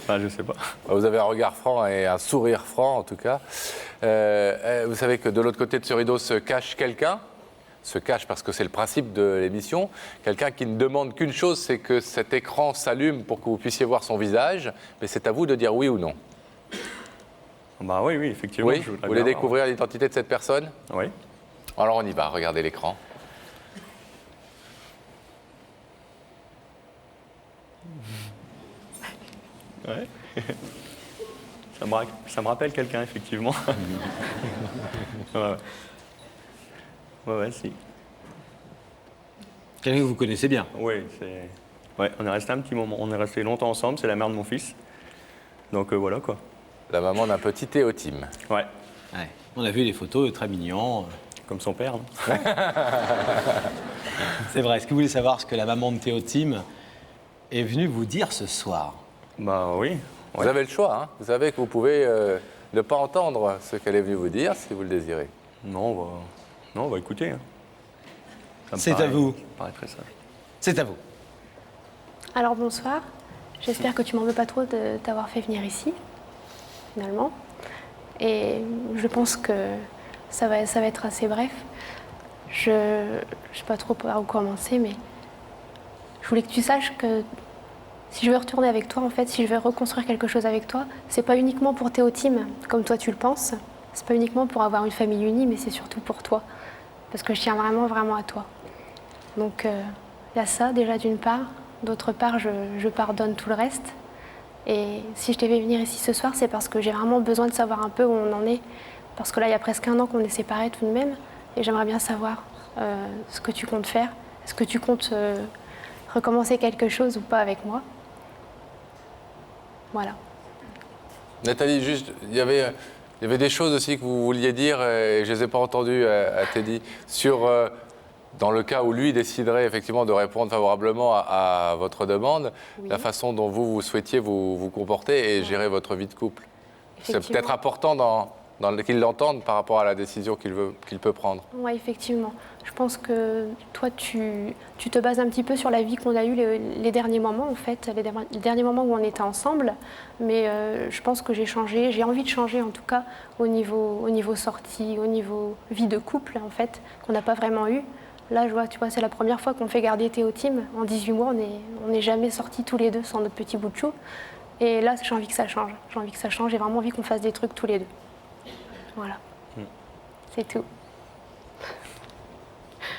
Enfin, je sais pas. Vous avez un regard franc et un sourire franc, en tout cas. Vous savez que de l'autre côté de ce rideau se cache quelqu'un. Se cache parce que c'est le principe de l'émission. Quelqu'un qui ne demande qu'une chose, c'est que cet écran s'allume pour que vous puissiez voir son visage. Mais c'est à vous de dire oui ou non. Bah oui, effectivement. Oui, vous voulez découvrir l'identité de cette personne? Oui. Alors on y va, regardez l'écran. Ouais. Ça me rappelle quelqu'un, effectivement. Ouais, si. Quelqu'un que vous connaissez bien? Oui, c'est. Ouais, on est resté un petit moment. On est resté longtemps ensemble. C'est la mère de mon fils. Donc voilà, quoi. La maman d'un petit Théotime. Ouais. On a vu les photos, très mignons. Comme son père, non? C'est vrai. Est-ce que vous voulez savoir ce que la maman de Théotime est venue vous dire ce soir? Bah oui. Vous avez le choix, hein. Vous savez que vous pouvez ne pas entendre ce qu'elle est venue vous dire si vous le désirez. Non, on va écouter. Hein. C'est à vous. Ça me paraît très sage. C'est à vous. Alors bonsoir, j'espère que tu m'en veux pas trop de t'avoir fait venir ici, finalement. Et je pense que ça va être assez bref. Je sais pas trop par où commencer, mais je voulais que tu saches que si je veux retourner avec toi, en fait, si je veux reconstruire quelque chose avec toi, c'est pas uniquement pour Théotime, comme toi tu le penses. C'est pas uniquement pour avoir une famille unie, mais c'est surtout pour toi. Parce que je tiens vraiment, vraiment à toi. Donc, il y a ça, déjà, d'une part. D'autre part, je pardonne tout le reste. Et si je t'ai fait venir ici ce soir, c'est parce que j'ai vraiment besoin de savoir un peu où on en est. Parce que là, il y a presque 1 an qu'on est séparés tout de même. Et j'aimerais bien savoir ce que tu comptes faire. Est-ce que tu comptes recommencer quelque chose ou pas avec moi? Voilà. Nathalie, juste, il y avait des choses aussi que vous vouliez dire et je ne les ai pas entendues à Teddy sur, dans le cas où lui déciderait effectivement de répondre favorablement à votre demande, la façon dont vous souhaitiez vous comporter et gérer votre vie de couple. C'est peut-être important qu'il l'entende par rapport à la décision qu'il peut prendre. Oui, effectivement. Je pense que toi, tu te bases un petit peu sur la vie qu'on a eue les derniers moments, en fait, les derniers moments où on était ensemble. Mais je pense que j'ai changé, j'ai envie de changer en tout cas au niveau sortie, au niveau vie de couple, en fait, qu'on n'a pas vraiment eu. Là, tu vois, c'est la première fois qu'on fait garder Théo Tim. En 18 mois, on n'est jamais sortis tous les deux sans notre petit bout de chou. Et là, j'ai envie que ça change. J'ai envie que ça change. J'ai vraiment envie qu'on fasse des trucs tous les deux. Voilà. C'est tout.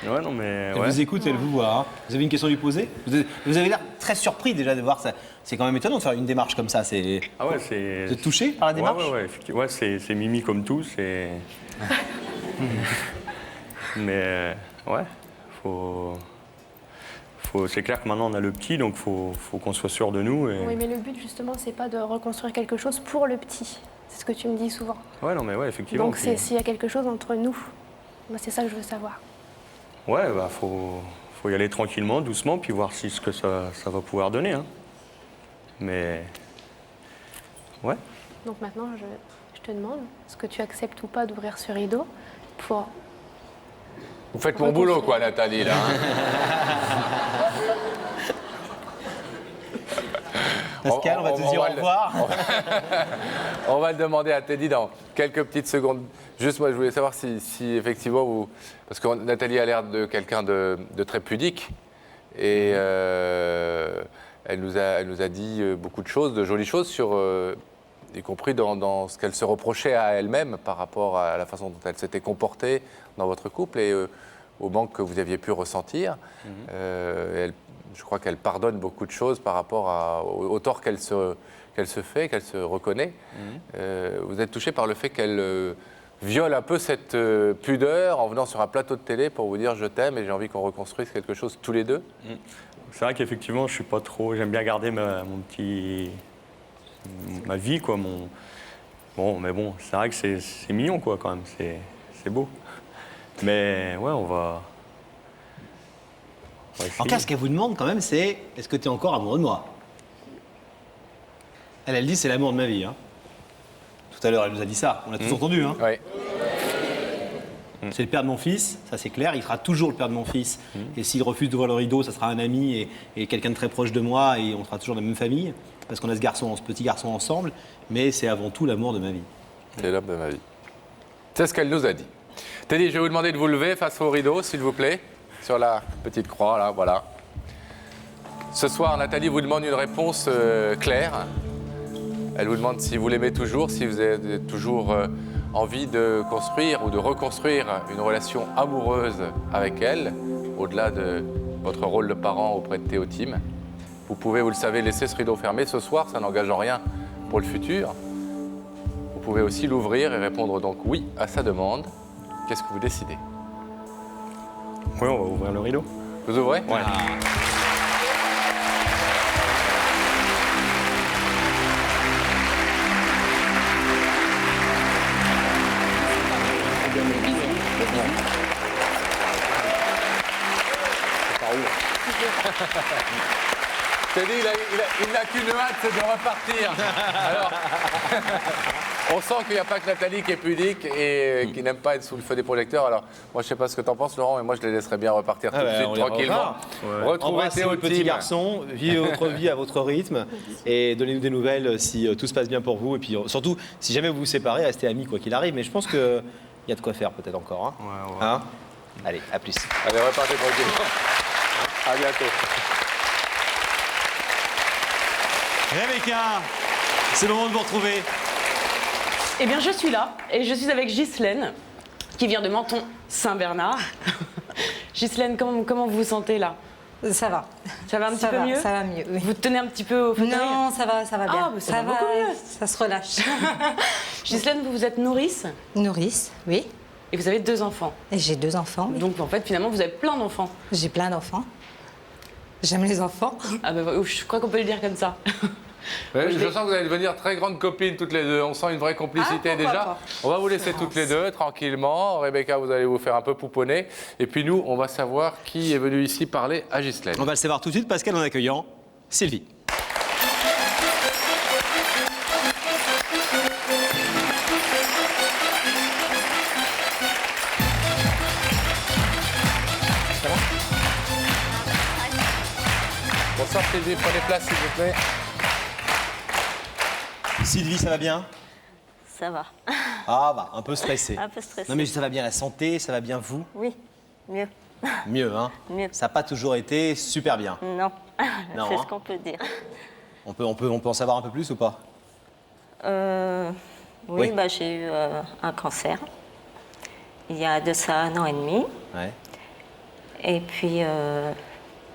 Ouais, non, mais. Elle vous écoute, elle vous voit. Hein. Vous avez une question à lui poser? Vous avez l'air très surpris déjà de voir ça. C'est quand même étonnant de faire une démarche comme ça. Ah ouais, c'est. Vous êtes touché par la démarche? Ouais, effectivement. Ouais, c'est Mimi comme tout. C'est. Mais ouais, c'est clair que maintenant on a le petit, donc faut qu'on soit sûr de nous. Et... Oui, mais le but justement, c'est pas de reconstruire quelque chose pour le petit. C'est ce que tu me dis souvent. Ouais, non, mais ouais, effectivement. Donc s'il y a quelque chose entre nous, moi c'est ça que je veux savoir. Ouais, bah faut y aller tranquillement, doucement, puis voir ce que ça va pouvoir donner. Hein. Mais ouais. Donc maintenant, je te demande, est-ce que tu acceptes ou pas d'ouvrir ce rideau pour... Vous faites mon boulot, quoi, Nathalie, là. Pascal, on va te dire au revoir. On va le demander à Teddy dans quelques petites secondes. Juste, moi, je voulais savoir si effectivement vous... Parce que Nathalie a l'air de quelqu'un de très pudique. Et elle nous a dit beaucoup de choses, de jolies choses, y compris dans ce qu'elle se reprochait à elle-même par rapport à la façon dont elle s'était comportée dans votre couple et au manque que vous aviez pu ressentir. Je crois qu'elle pardonne beaucoup de choses par rapport au tort qu'elle se fait, qu'elle se reconnaît. Vous êtes touché par le fait qu'elle viole un peu cette pudeur en venant sur un plateau de télé pour vous dire je t'aime et j'ai envie qu'on reconstruise quelque chose tous les deux. C'est vrai qu'effectivement, je suis pas trop... J'aime bien garder ma vie, quoi. Bon, mais bon, c'est vrai que c'est mignon, quoi, quand même. C'est beau. Mais ouais, on va en cas, ce qu'elle vous demande quand même, c'est est-ce que tu es encore amoureux de moi? Elle dit c'est l'amour de ma vie. Hein. Tout à l'heure, elle nous a dit ça. On l'a tous entendu. Hein. Oui. C'est le père de mon fils, ça c'est clair. Il sera toujours le père de mon fils. Et s'il refuse d'ouvrir le rideau, ça sera un ami et quelqu'un de très proche de moi. Et on sera toujours de la même famille. Parce qu'on a ce petit garçon ensemble. Mais c'est avant tout l'amour de ma vie. C'est l'homme de ma vie. C'est ce qu'elle nous a dit. Teddy, je vais vous demander de vous lever face au rideau, s'il vous plaît. Sur la petite croix, là, voilà. Ce soir, Nathalie vous demande une réponse claire. Elle vous demande si vous l'aimez toujours, si vous avez toujours envie de construire ou de reconstruire une relation amoureuse avec elle, au-delà de votre rôle de parent auprès de Théo Tim. Vous pouvez, vous le savez, laisser ce rideau fermé ce soir, ça n'engage en rien pour le futur. Vous pouvez aussi l'ouvrir et répondre donc oui à sa demande. Qu'est-ce que vous décidez? Oui, on va ouvrir le rideau. Vous ouvrez? Ouais. Teddy, il n'a qu'une hâte, c'est de repartir. Alors, on sent qu'il n'y a pas que Nathalie qui est pudique et qui n'aime pas être sous le feu des projecteurs. Alors, moi, je ne sais pas ce que tu en penses, Laurent, mais moi, je les laisserais bien repartir tout de suite, tranquillement. Retrouvez Théo, petit garçon, vivez votre vie à votre rythme et donnez-nous des nouvelles si tout se passe bien pour vous. Et puis, surtout, si jamais vous vous séparez, restez amis, quoi qu'il arrive. Mais je pense qu'il y a de quoi faire, peut-être encore. Hein. Hein? Allez, à plus. Allez, repartez tranquillement. À bientôt. Rebecca, c'est le moment de vous retrouver. Eh bien, je suis là et je suis avec Ghislaine, qui vient de Menton, Saint-Bernard. Ghislaine, comment vous vous sentez là? Ça va. Ça va un petit peu mieux? Ça va mieux, oui. Vous tenez un petit peu au fauteuil? Non, ça va bien. Ah, bah, ça va beaucoup mieux. Ça se relâche. Ghislaine, vous êtes nourrice? Nourrice, oui. Et vous avez 2 enfants? Et j'ai 2 enfants, oui. Donc, en fait, finalement, vous avez plein d'enfants? J'ai plein d'enfants. J'aime les enfants. Ah bah, je crois qu'on peut le dire comme ça. Ouais, je sens que vous allez devenir très grandes copines toutes les deux. On sent une vraie complicité déjà. Pas. On va vous laisser toutes les deux tranquillement. Rebecca, vous allez vous faire un peu pouponner. Et puis nous, on va savoir qui est venu ici parler à Ghislaine. On va le savoir tout de suite, Pascal, en accueillant Sylvie. Bonsoir Sylvie, prenez place s'il vous plaît. Sylvie, ça va bien? Ça va. Ah bah, un peu stressé. Un peu stressé. Non mais ça va bien la santé, ça va bien vous? Oui, mieux. Mieux, hein? Mieux. Ça n'a pas toujours été super bien. Non, Non, c'est hein. ce qu'on peut dire. On peut en savoir un peu plus ou pas? Oui, Oui. bah, j'ai eu un cancer. Il y a de ça 1 an et demi. Ouais. Et puis,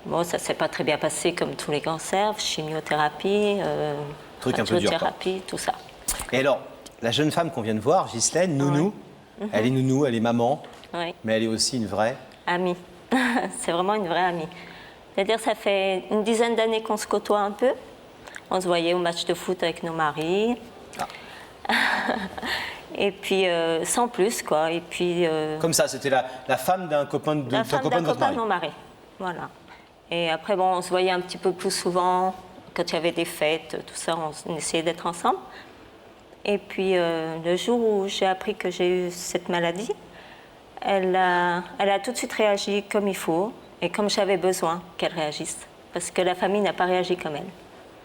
bon, ça s'est pas très bien passé comme tous les cancers. Chimiothérapie, Truc un peu dur, quoi. radiothérapie, tout ça. Et alors, la jeune femme qu'on vient de voir, Ghislaine, nounou, elle est nounou, elle est maman, Oui. mais elle est aussi une vraie. Amie. C'est vraiment une vraie amie. C'est-à-dire, ça fait une dizaine d'années qu'on se côtoie un peu. On se voyait au match de foot avec nos maris. Et puis, sans plus, quoi. Et puis, Comme ça, c'était la femme d'un copain de la ton femme copain d'un de votre copain de mari. mon mari. Voilà. Et après, bon, on se voyait un petit peu plus souvent. Quand il y avait des fêtes, tout ça, on essayait d'être ensemble. Et puis, le jour où j'ai appris que j'ai eu cette maladie, elle a tout de suite réagi comme il faut et comme j'avais besoin qu'elle réagisse. Parce que la famille n'a pas réagi comme elle.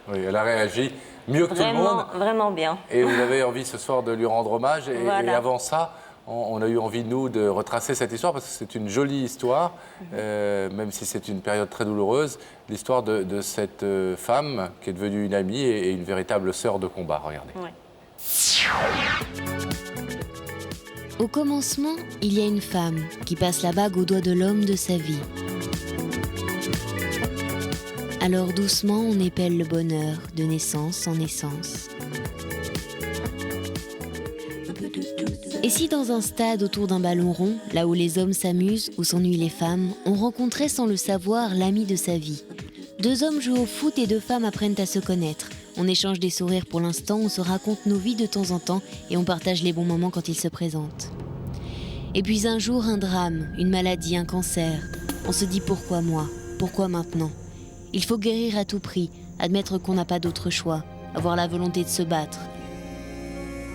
Oui, elle a réagi mieux que tout le monde. Vraiment bien. Et vous avez envie ce soir de lui rendre hommage. Et, Voilà. et avant ça, on a eu envie, nous, de retracer cette histoire parce que c'est une jolie histoire, même si c'est une période très douloureuse. L'histoire de cette femme qui est devenue une amie et une véritable sœur de combat. Regardez. Ouais. Au commencement, il y a une femme qui passe la bague au doigt de l'homme de sa vie. Alors doucement, on épelle le bonheur de naissance en naissance. Et si dans un stade autour d'un ballon rond, là où les hommes s'amusent, où s'ennuient les femmes, on rencontrait sans le savoir l'ami de sa vie? 2 hommes jouent au foot et 2 femmes apprennent à se connaître. On échange des sourires pour l'instant, on se raconte nos vies de temps en temps et on partage les bons moments quand ils se présentent. Et puis un jour, un drame, une maladie, un cancer. On se dit pourquoi moi? Pourquoi maintenant? Il faut guérir à tout prix, admettre qu'on n'a pas d'autre choix, avoir la volonté de se battre.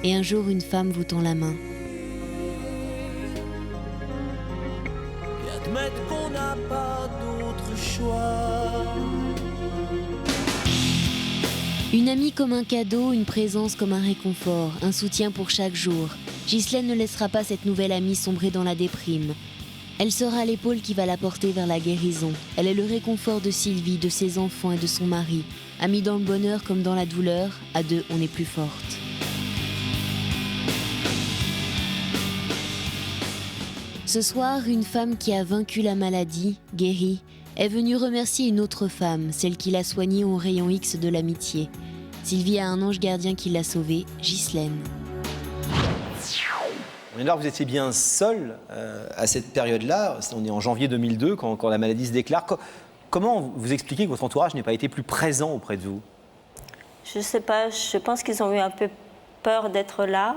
Et un jour, une femme vous tend la main. Et admettre qu'on n'a pas d'autre choix. Une amie comme un cadeau, une présence comme un réconfort, un soutien pour chaque jour. Ghislaine ne laissera pas cette nouvelle amie sombrer dans la déprime. Elle sera l'épaule qui va la porter vers la guérison. Elle est le réconfort de Sylvie, de ses enfants et de son mari. Amie dans le bonheur comme dans la douleur, à 2, on est plus forte. Ce soir, une femme qui a vaincu la maladie, guérie, est venue remercier une autre femme, celle qui l'a soignée au rayon X de l'amitié. Sylvie a un ange gardien qui l'a sauvée, Ghislaine. On est là, vous étiez bien seul à cette période-là. On est en janvier 2002 quand la maladie se déclare. Comment vous expliquez que votre entourage n'ait pas été plus présent auprès de vous? Je sais pas, je pense qu'ils ont eu un peu peur d'être là.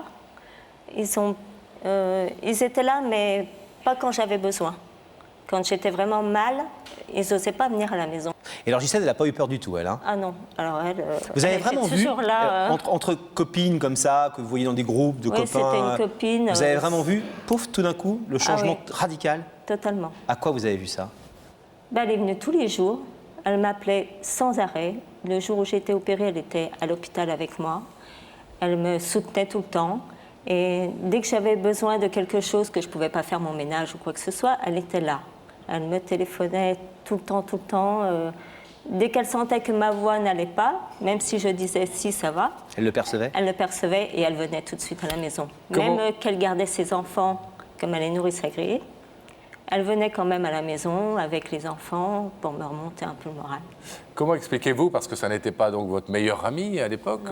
Ils étaient là, mais pas quand j'avais besoin. Quand j'étais vraiment mal, ils n'osaient pas venir à la maison. Et alors Ghislaine, elle n'a pas eu peur du tout, elle, hein? Ah non, alors elle. Vous avez elle vraiment était vu, toujours là, entre copines comme ça, que vous voyez dans des groupes de Oui, copains, c'était une copine, vous avez vraiment vu, pouf, tout d'un coup, le changement radical? Totalement. À quoi vous avez vu ça? Ben, elle est venue tous les jours. Elle m'appelait sans arrêt. Le jour où j'ai été opérée, elle était à l'hôpital avec moi. Elle me soutenait tout le temps. Et dès que j'avais besoin de quelque chose, que je ne pouvais pas faire mon ménage ou quoi que ce soit, elle était là. Elle me téléphonait tout le temps. Dès qu'elle sentait que ma voix n'allait pas, même si je disais si, ça va. Elle le percevait? Elle le percevait et elle venait tout de suite à la maison. Comment... Même qu'elle gardait ses enfants, comme elle est nourrice agréée, elle venait quand même à la maison avec les enfants pour me remonter un peu le moral. Comment expliquez-vous, parce que ça n'était pas donc votre meilleure amie à l'époque,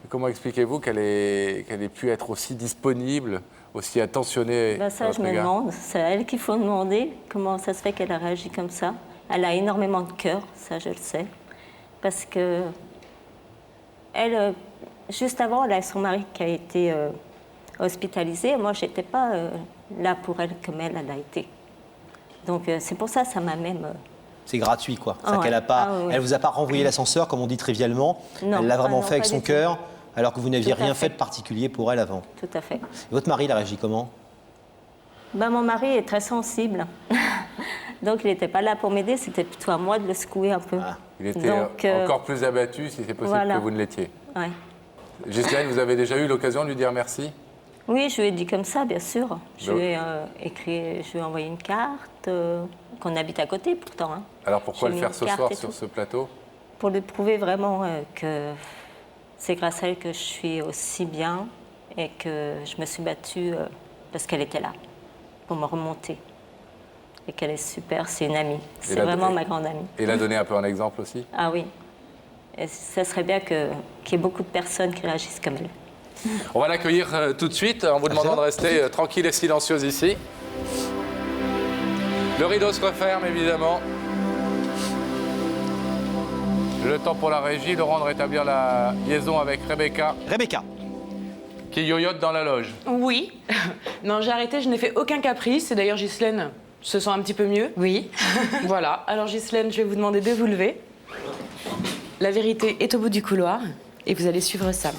comment expliquez-vous qu'elle ait pu être aussi disponible, aussi attentionnée à Ça, votre je me égard? demande. C'est à elle qu'il faut demander comment ça se fait qu'elle a réagi comme ça. Elle a énormément de cœur, ça je le sais. Parce que elle, juste avant, elle a son mari qui a été hospitalisé. Moi, je n'étais pas là pour elle comme elle a été. Donc c'est pour ça, ça m'a même... C'est gratuit, quoi. Ah ouais. Qu'elle a pas, Ah ouais. elle vous a pas renvoyé l'ascenseur, comme on dit trivialement. Non. Elle l'a vraiment Ah non, fait avec pas son du tout. cœur, alors que vous n'aviez Tout à rien fait. fait de particulier pour elle avant. Tout à fait. Et votre mari, il a réagi comment? Ben, mon mari est très sensible. Donc il n'était pas là pour m'aider, c'était plutôt à moi de le secouer un peu. Il était encore plus abattu, si c'est possible, voilà. que vous ne l'étiez. Ouais. Ghislaine, vous avez déjà eu l'occasion de lui dire merci? Oui, je lui ai dit comme ça, bien sûr. Je lui ai écrit, je lui ai envoyé une carte, qu'on habite à côté pourtant. Hein. Alors pourquoi J'ai le mis faire une ce carte soir et sur tout. ce plateau? Pour lui prouver vraiment que c'est grâce à elle que je suis aussi bien et que je me suis battue parce qu'elle était là pour me remonter. Et qu'elle est super, c'est une amie. C'est vraiment ma grande amie. Et l'a donné un peu en exemple aussi? Ah oui. Et ça serait bien qu'il y ait beaucoup de personnes qui réagissent comme elle. On va l'accueillir tout de suite en vous demandant de rester tranquille et silencieuse ici. Le rideau se referme évidemment. Le temps pour la régie, Laurent, de rétablir la liaison avec Rebecca. Rebecca. Qui yoyote dans la loge. Oui. Non, j'ai arrêté, je n'ai fait aucun caprice. Et d'ailleurs, Ghislaine se sent un petit peu mieux. Oui. Voilà. Alors, Ghislaine, je vais vous demander de vous lever. La vérité est au bout du couloir et vous allez suivre Sam.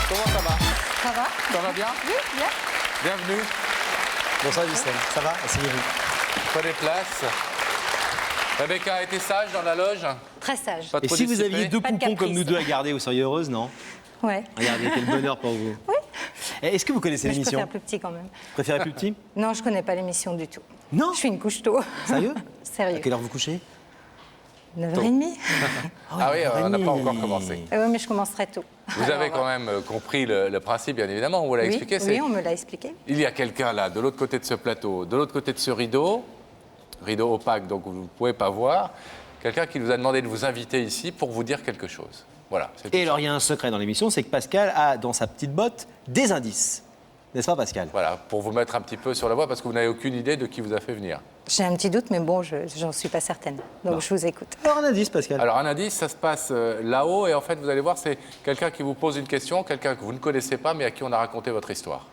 Comment ça va? Ça va? Ça va bien? Oui, bien. Bienvenue. Bonsoir Ghislaine, ça va? Asseyez-vous. Prenez place. Rebecca a été sage dans la loge? Très sage. Pas Et trop si vous dissipée? aviez deux Pas de poupons comme caprice. nous deux à garder, vous seriez heureuse, non? Ouais. Regardez, quel bonheur pour vous. Oui. Est-ce que vous connaissez Mais je l'émission? préfère plus petit quand même. Vous préférez plus petit? Non, je connais pas l'émission du tout. Non? Je suis une couche tôt. Sérieux? Sérieux. À quelle heure vous couchez? 9h30. Ah oui, on n'a pas encore commencé. Oui, mais je commence très tôt. Vous avez quand même compris le principe, bien évidemment, on vous l'a Oui, expliqué. oui, on me l'a expliqué. Il y a quelqu'un là, de l'autre côté de ce plateau, de l'autre côté de ce rideau opaque, donc vous ne pouvez pas voir, quelqu'un qui vous a demandé de vous inviter ici pour vous dire quelque chose. Voilà. c'est tout Et ça. alors, il y a un secret dans l'émission, c'est que Pascal a dans sa petite botte des indices. N'est-ce pas, Pascal? Voilà, pour vous mettre un petit peu sur la voie, parce que vous n'avez aucune idée de qui vous a fait venir. J'ai un petit doute, mais bon, j'en suis pas certaine. Donc je vous écoute. Alors, un indice, Pascal. Alors, un indice, ça se passe là-haut, et en fait, vous allez voir, c'est quelqu'un qui vous pose une question, quelqu'un que vous ne connaissez pas, mais à qui on a raconté votre histoire.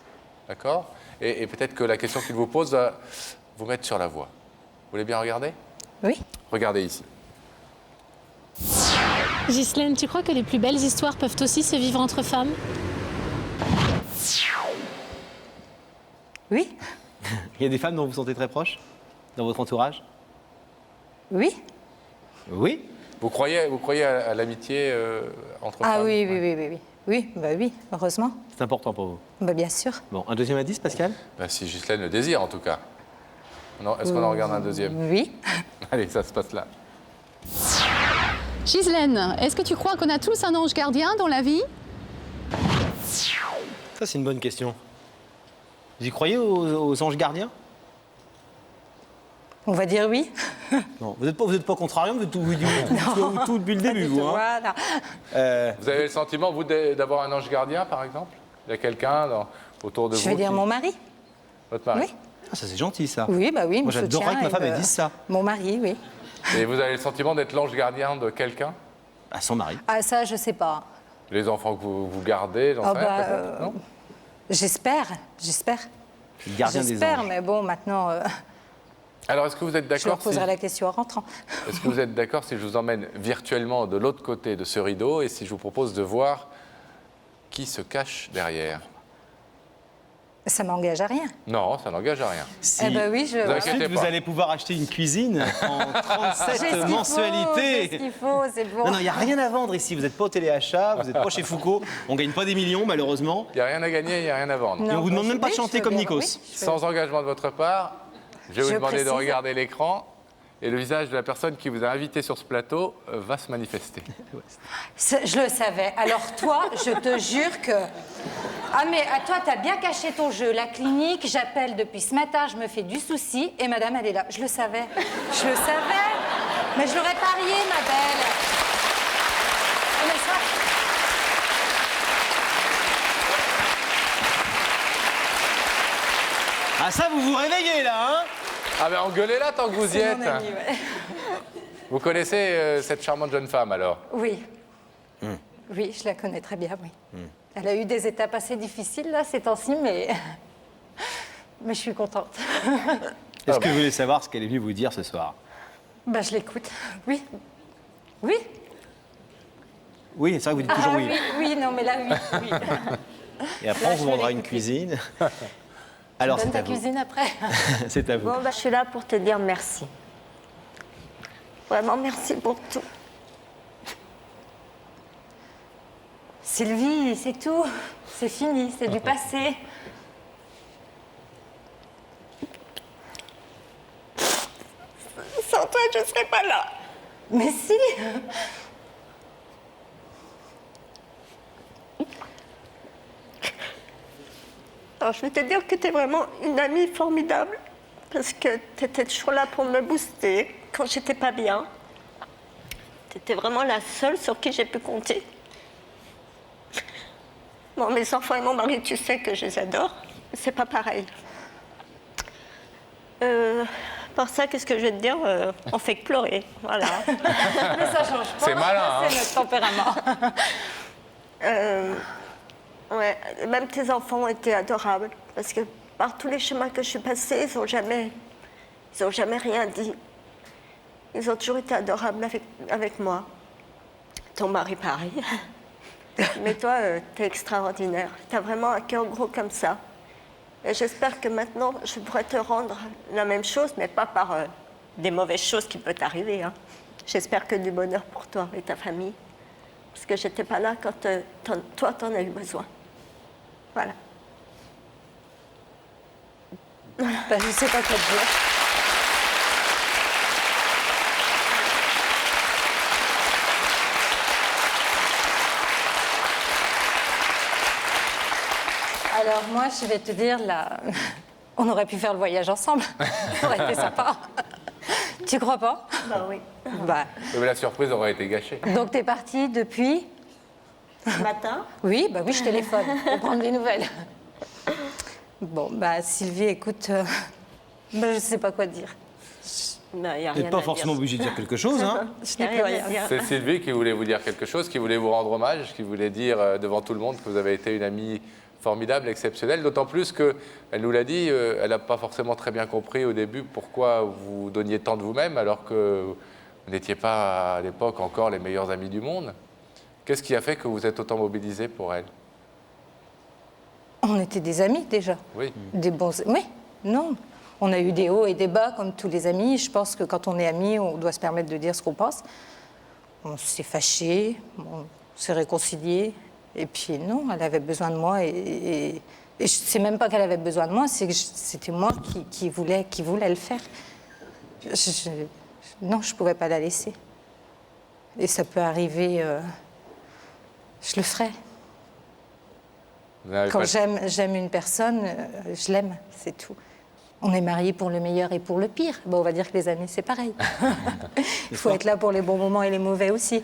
D'accord? Et peut-être que la question qu'il vous pose va vous mettre sur la voie. Vous voulez bien regarder? Oui. Regardez ici. Ghislaine, tu crois que les plus belles histoires peuvent aussi se vivre entre femmes? Oui. Il y a des femmes dont vous vous sentez très proche dans votre entourage? Oui. Oui. Vous croyez à l'amitié entre Ah femmes? oui, oui, oui, oui, oui. Oui, bah oui, heureusement. C'est important pour vous. Bah bien sûr. Bon, un deuxième indice, Pascal? Ben, si Ghislaine le désire, en tout cas. Est-ce qu'on en regarde un deuxième? Oui. Allez, ça se passe là. Ghislaine, est-ce que tu crois qu'on a tous un ange gardien dans la vie? Ça, c'est une bonne question. Vous y croyez aux anges gardiens? On va dire oui. Non, vous n'êtes pas contrariant, vous êtes tout depuis le début, vous. Hein. Voilà. Vous avez le sentiment, vous, d'avoir un ange gardien, par exemple? Il y a quelqu'un autour de vous? Je vais dire qui- mon mari. Votre mari? Oui. Ah, ça, c'est gentil, ça. Oui, bah oui. Moi, me j'adorerais que ma soutient femme et elle dise ça. Mon mari, oui. Et vous avez le sentiment d'être l'ange gardien de quelqu'un? À son mari. Ah ça, je sais pas. Les enfants que vous gardez, j'en Ah sais rien, bah, peut-être, non? J'espère. Le gardien des J'espère, anges. mais bon, maintenant, Alors, est-ce que vous êtes je leur d'accord poserai la question en rentrant. Est-ce que vous êtes d'accord si je vous emmène virtuellement de l'autre côté de ce rideau et si je vous propose de voir qui se cache derrière? Ça m'engage à rien. Non, ça n'engage à rien. Si Eh ben oui, je- Vous ensuite, inquiétez vous pas. allez pouvoir acheter une cuisine en J'ai ce 37 qu'il faut, mensualités. j'ai ce qu'il faut, c'est bon. Non, non, il n'y a rien à vendre ici. Vous n'êtes pas au téléachat, vous n'êtes pas chez Foucault. On ne gagne pas des millions, malheureusement. Il n'y a rien à gagner, il n'y a rien à vendre. Et on vous demande même pas de oui, chanter je comme veux bien, Nikos. oui. Sans engagement de votre part, je vais vous Je demander de précise. regarder l'écran et le visage de la personne qui vous a invité sur ce plateau va se manifester. Je le savais. Alors toi, je te jure que... Ah mais à toi, t'as bien caché ton jeu. La clinique, j'appelle depuis ce matin, je me fais du souci et madame, elle est là. Je le savais. Je le savais. Mais je l'aurais parié, ma belle. Mais ça... Ah ça, vous vous réveillez là, hein? Ah ben engueulez-la tant que vous y C'est êtes. mon ami, ouais. Vous connaissez cette charmante jeune femme alors? Oui. Oui, je la connais très bien, oui. Elle a eu des étapes assez difficiles là ces temps-ci, mais je suis contente. Est-ce que vous voulez savoir ce qu'elle est venue vous dire ce soir? Bah, je l'écoute. Oui. Oui. Oui, c'est vrai que vous dites toujours oui. Oui, non, mais là, oui. Et après, on vous vendra une cuisine. Alors, donne c'est à ta vous. cuisine après. C'est à vous. Bon, bah, je suis là pour te dire merci. Vraiment, merci pour tout. Sylvie, c'est tout. C'est fini, c'est du passé. Sans toi, je ne serais pas là. Mais si. Alors, je vais te dire que tu es vraiment une amie formidable, parce que tu étais toujours là pour me booster quand j'étais pas bien. Tu étais vraiment la seule sur qui j'ai pu compter. Bon, mes enfants et mon mari, tu sais que je les adore, mais c'est pas pareil. Par ça, qu'est-ce que je vais te dire? On fait que pleurer, voilà. Mais ça change pas. C'est malin, C'est notre tempérament. Ouais, même tes enfants ont été adorables, parce que par tous les chemins que je suis passée, ils n'ont jamais rien dit. Ils ont toujours été adorables avec moi. Ton mari, pareil. Mais toi, t'es extraordinaire. T'as vraiment un cœur gros comme ça. Et j'espère que maintenant, je pourrai te rendre la même chose, mais pas par des mauvaises choses qui peuvent t'arriver. Hein. J'espère que du bonheur pour toi et ta famille. Parce que j'étais pas là quand toi, t'en as eu besoin. Voilà. Je ne sais pas quoi te dire. Alors moi, je vais te dire, là, on aurait pu faire le voyage ensemble. Ça aurait été sympa. Tu crois pas? Bah oui. Bah. Mais la surprise aurait été gâchée. Donc t'es partie depuis? Matin? Oui, bah oui, je téléphone pour prendre des nouvelles. Bon, bah Sylvie, écoute, bah, je sais pas quoi te dire. Vous n'êtes pas forcément obligé de dire quelque chose, hein. Je n'ai plus rien. C'est Sylvie qui voulait vous dire quelque chose, qui voulait vous rendre hommage, qui voulait dire devant tout le monde que vous avez été une amie formidable, exceptionnelle, d'autant plus qu'elle nous l'a dit, elle n'a pas forcément très bien compris au début pourquoi vous donniez tant de vous-même alors que vous n'étiez pas à l'époque encore les meilleurs amis du monde. Qu'est-ce qui a fait que vous êtes autant mobilisé pour elle? On était des amis déjà. Oui. Des bons... Oui, non. On a eu des hauts et des bas comme tous les amis. Je pense que quand on est amis, on doit se permettre de dire ce qu'on pense. On s'est fâchés, on s'est réconciliés. Et puis non, elle avait besoin de moi. Et je ne sais même pas qu'elle avait besoin de moi, c'est que c'était moi qui voulais le faire. Non, je ne pouvais pas la laisser. Et ça peut arriver, je le ferai. Quand j'aime une personne, je l'aime, c'est tout. On est mariés pour le meilleur et pour le pire. Bon, on va dire que les amis, c'est pareil. Il faut être là pour les bons moments et les mauvais aussi.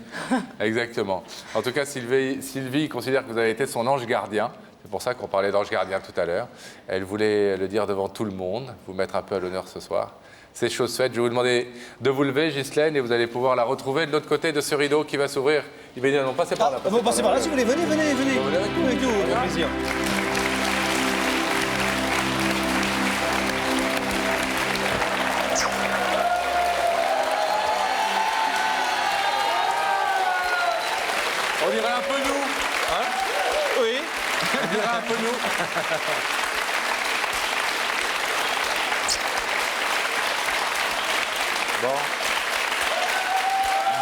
Exactement. En tout cas, Sylvie considère que vous avez été son ange gardien. C'est pour ça qu'on parlait d'ange gardien tout à l'heure. Elle voulait le dire devant tout le monde, vous mettre un peu à l'honneur ce soir. C'est chose faite. Je vais vous demander de vous lever, Ghislaine, et vous allez pouvoir la retrouver de l'autre côté de ce rideau qui va s'ouvrir. Immédiatement. Passez par là. Vous passez par là si vous voulez. Venez. Venez avec nous, avec plaisir. On dirait un peu nous, hein? Oui. On dirait un peu nous. Bon.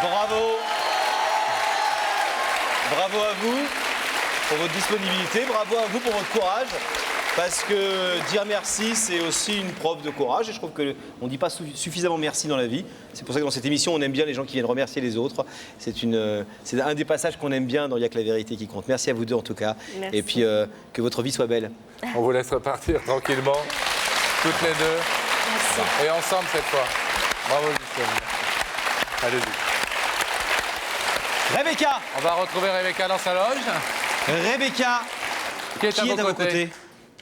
Bravo. Bravo à vous pour votre disponibilité, bravo à vous pour votre courage. Parce que dire merci, c'est aussi une preuve de courage. Et je trouve qu'on ne dit pas suffisamment merci dans la vie. C'est pour ça que dans cette émission, on aime bien les gens qui viennent remercier les autres. C'est un des passages qu'on aime bien dans Il n'y a que la vérité qui compte. Merci à vous deux en tout cas. Merci. Et puis que votre vie soit belle. On vous laisse repartir tranquillement, toutes les deux. Merci. Et ensemble cette fois. Bravo, Ghislaine. Allez-y. Rebecca. On va retrouver Rebecca dans sa loge. Rebecca. Qui est à vos côtés?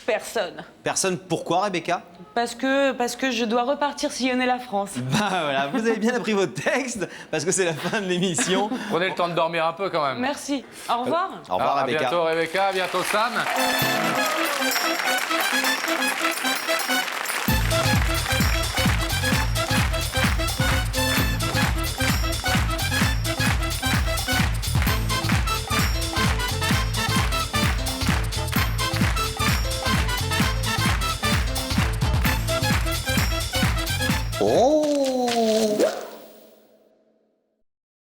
Personne. Personne, pourquoi Rebecca? Parce que je dois repartir sillonner la France. Bah voilà, vous avez bien appris votre texte, parce que c'est la fin de l'émission. Prenez le temps de dormir un peu quand même. Merci. Au revoir. Au revoir À Rebecca. bientôt Rebecca, à bientôt Sam. Oh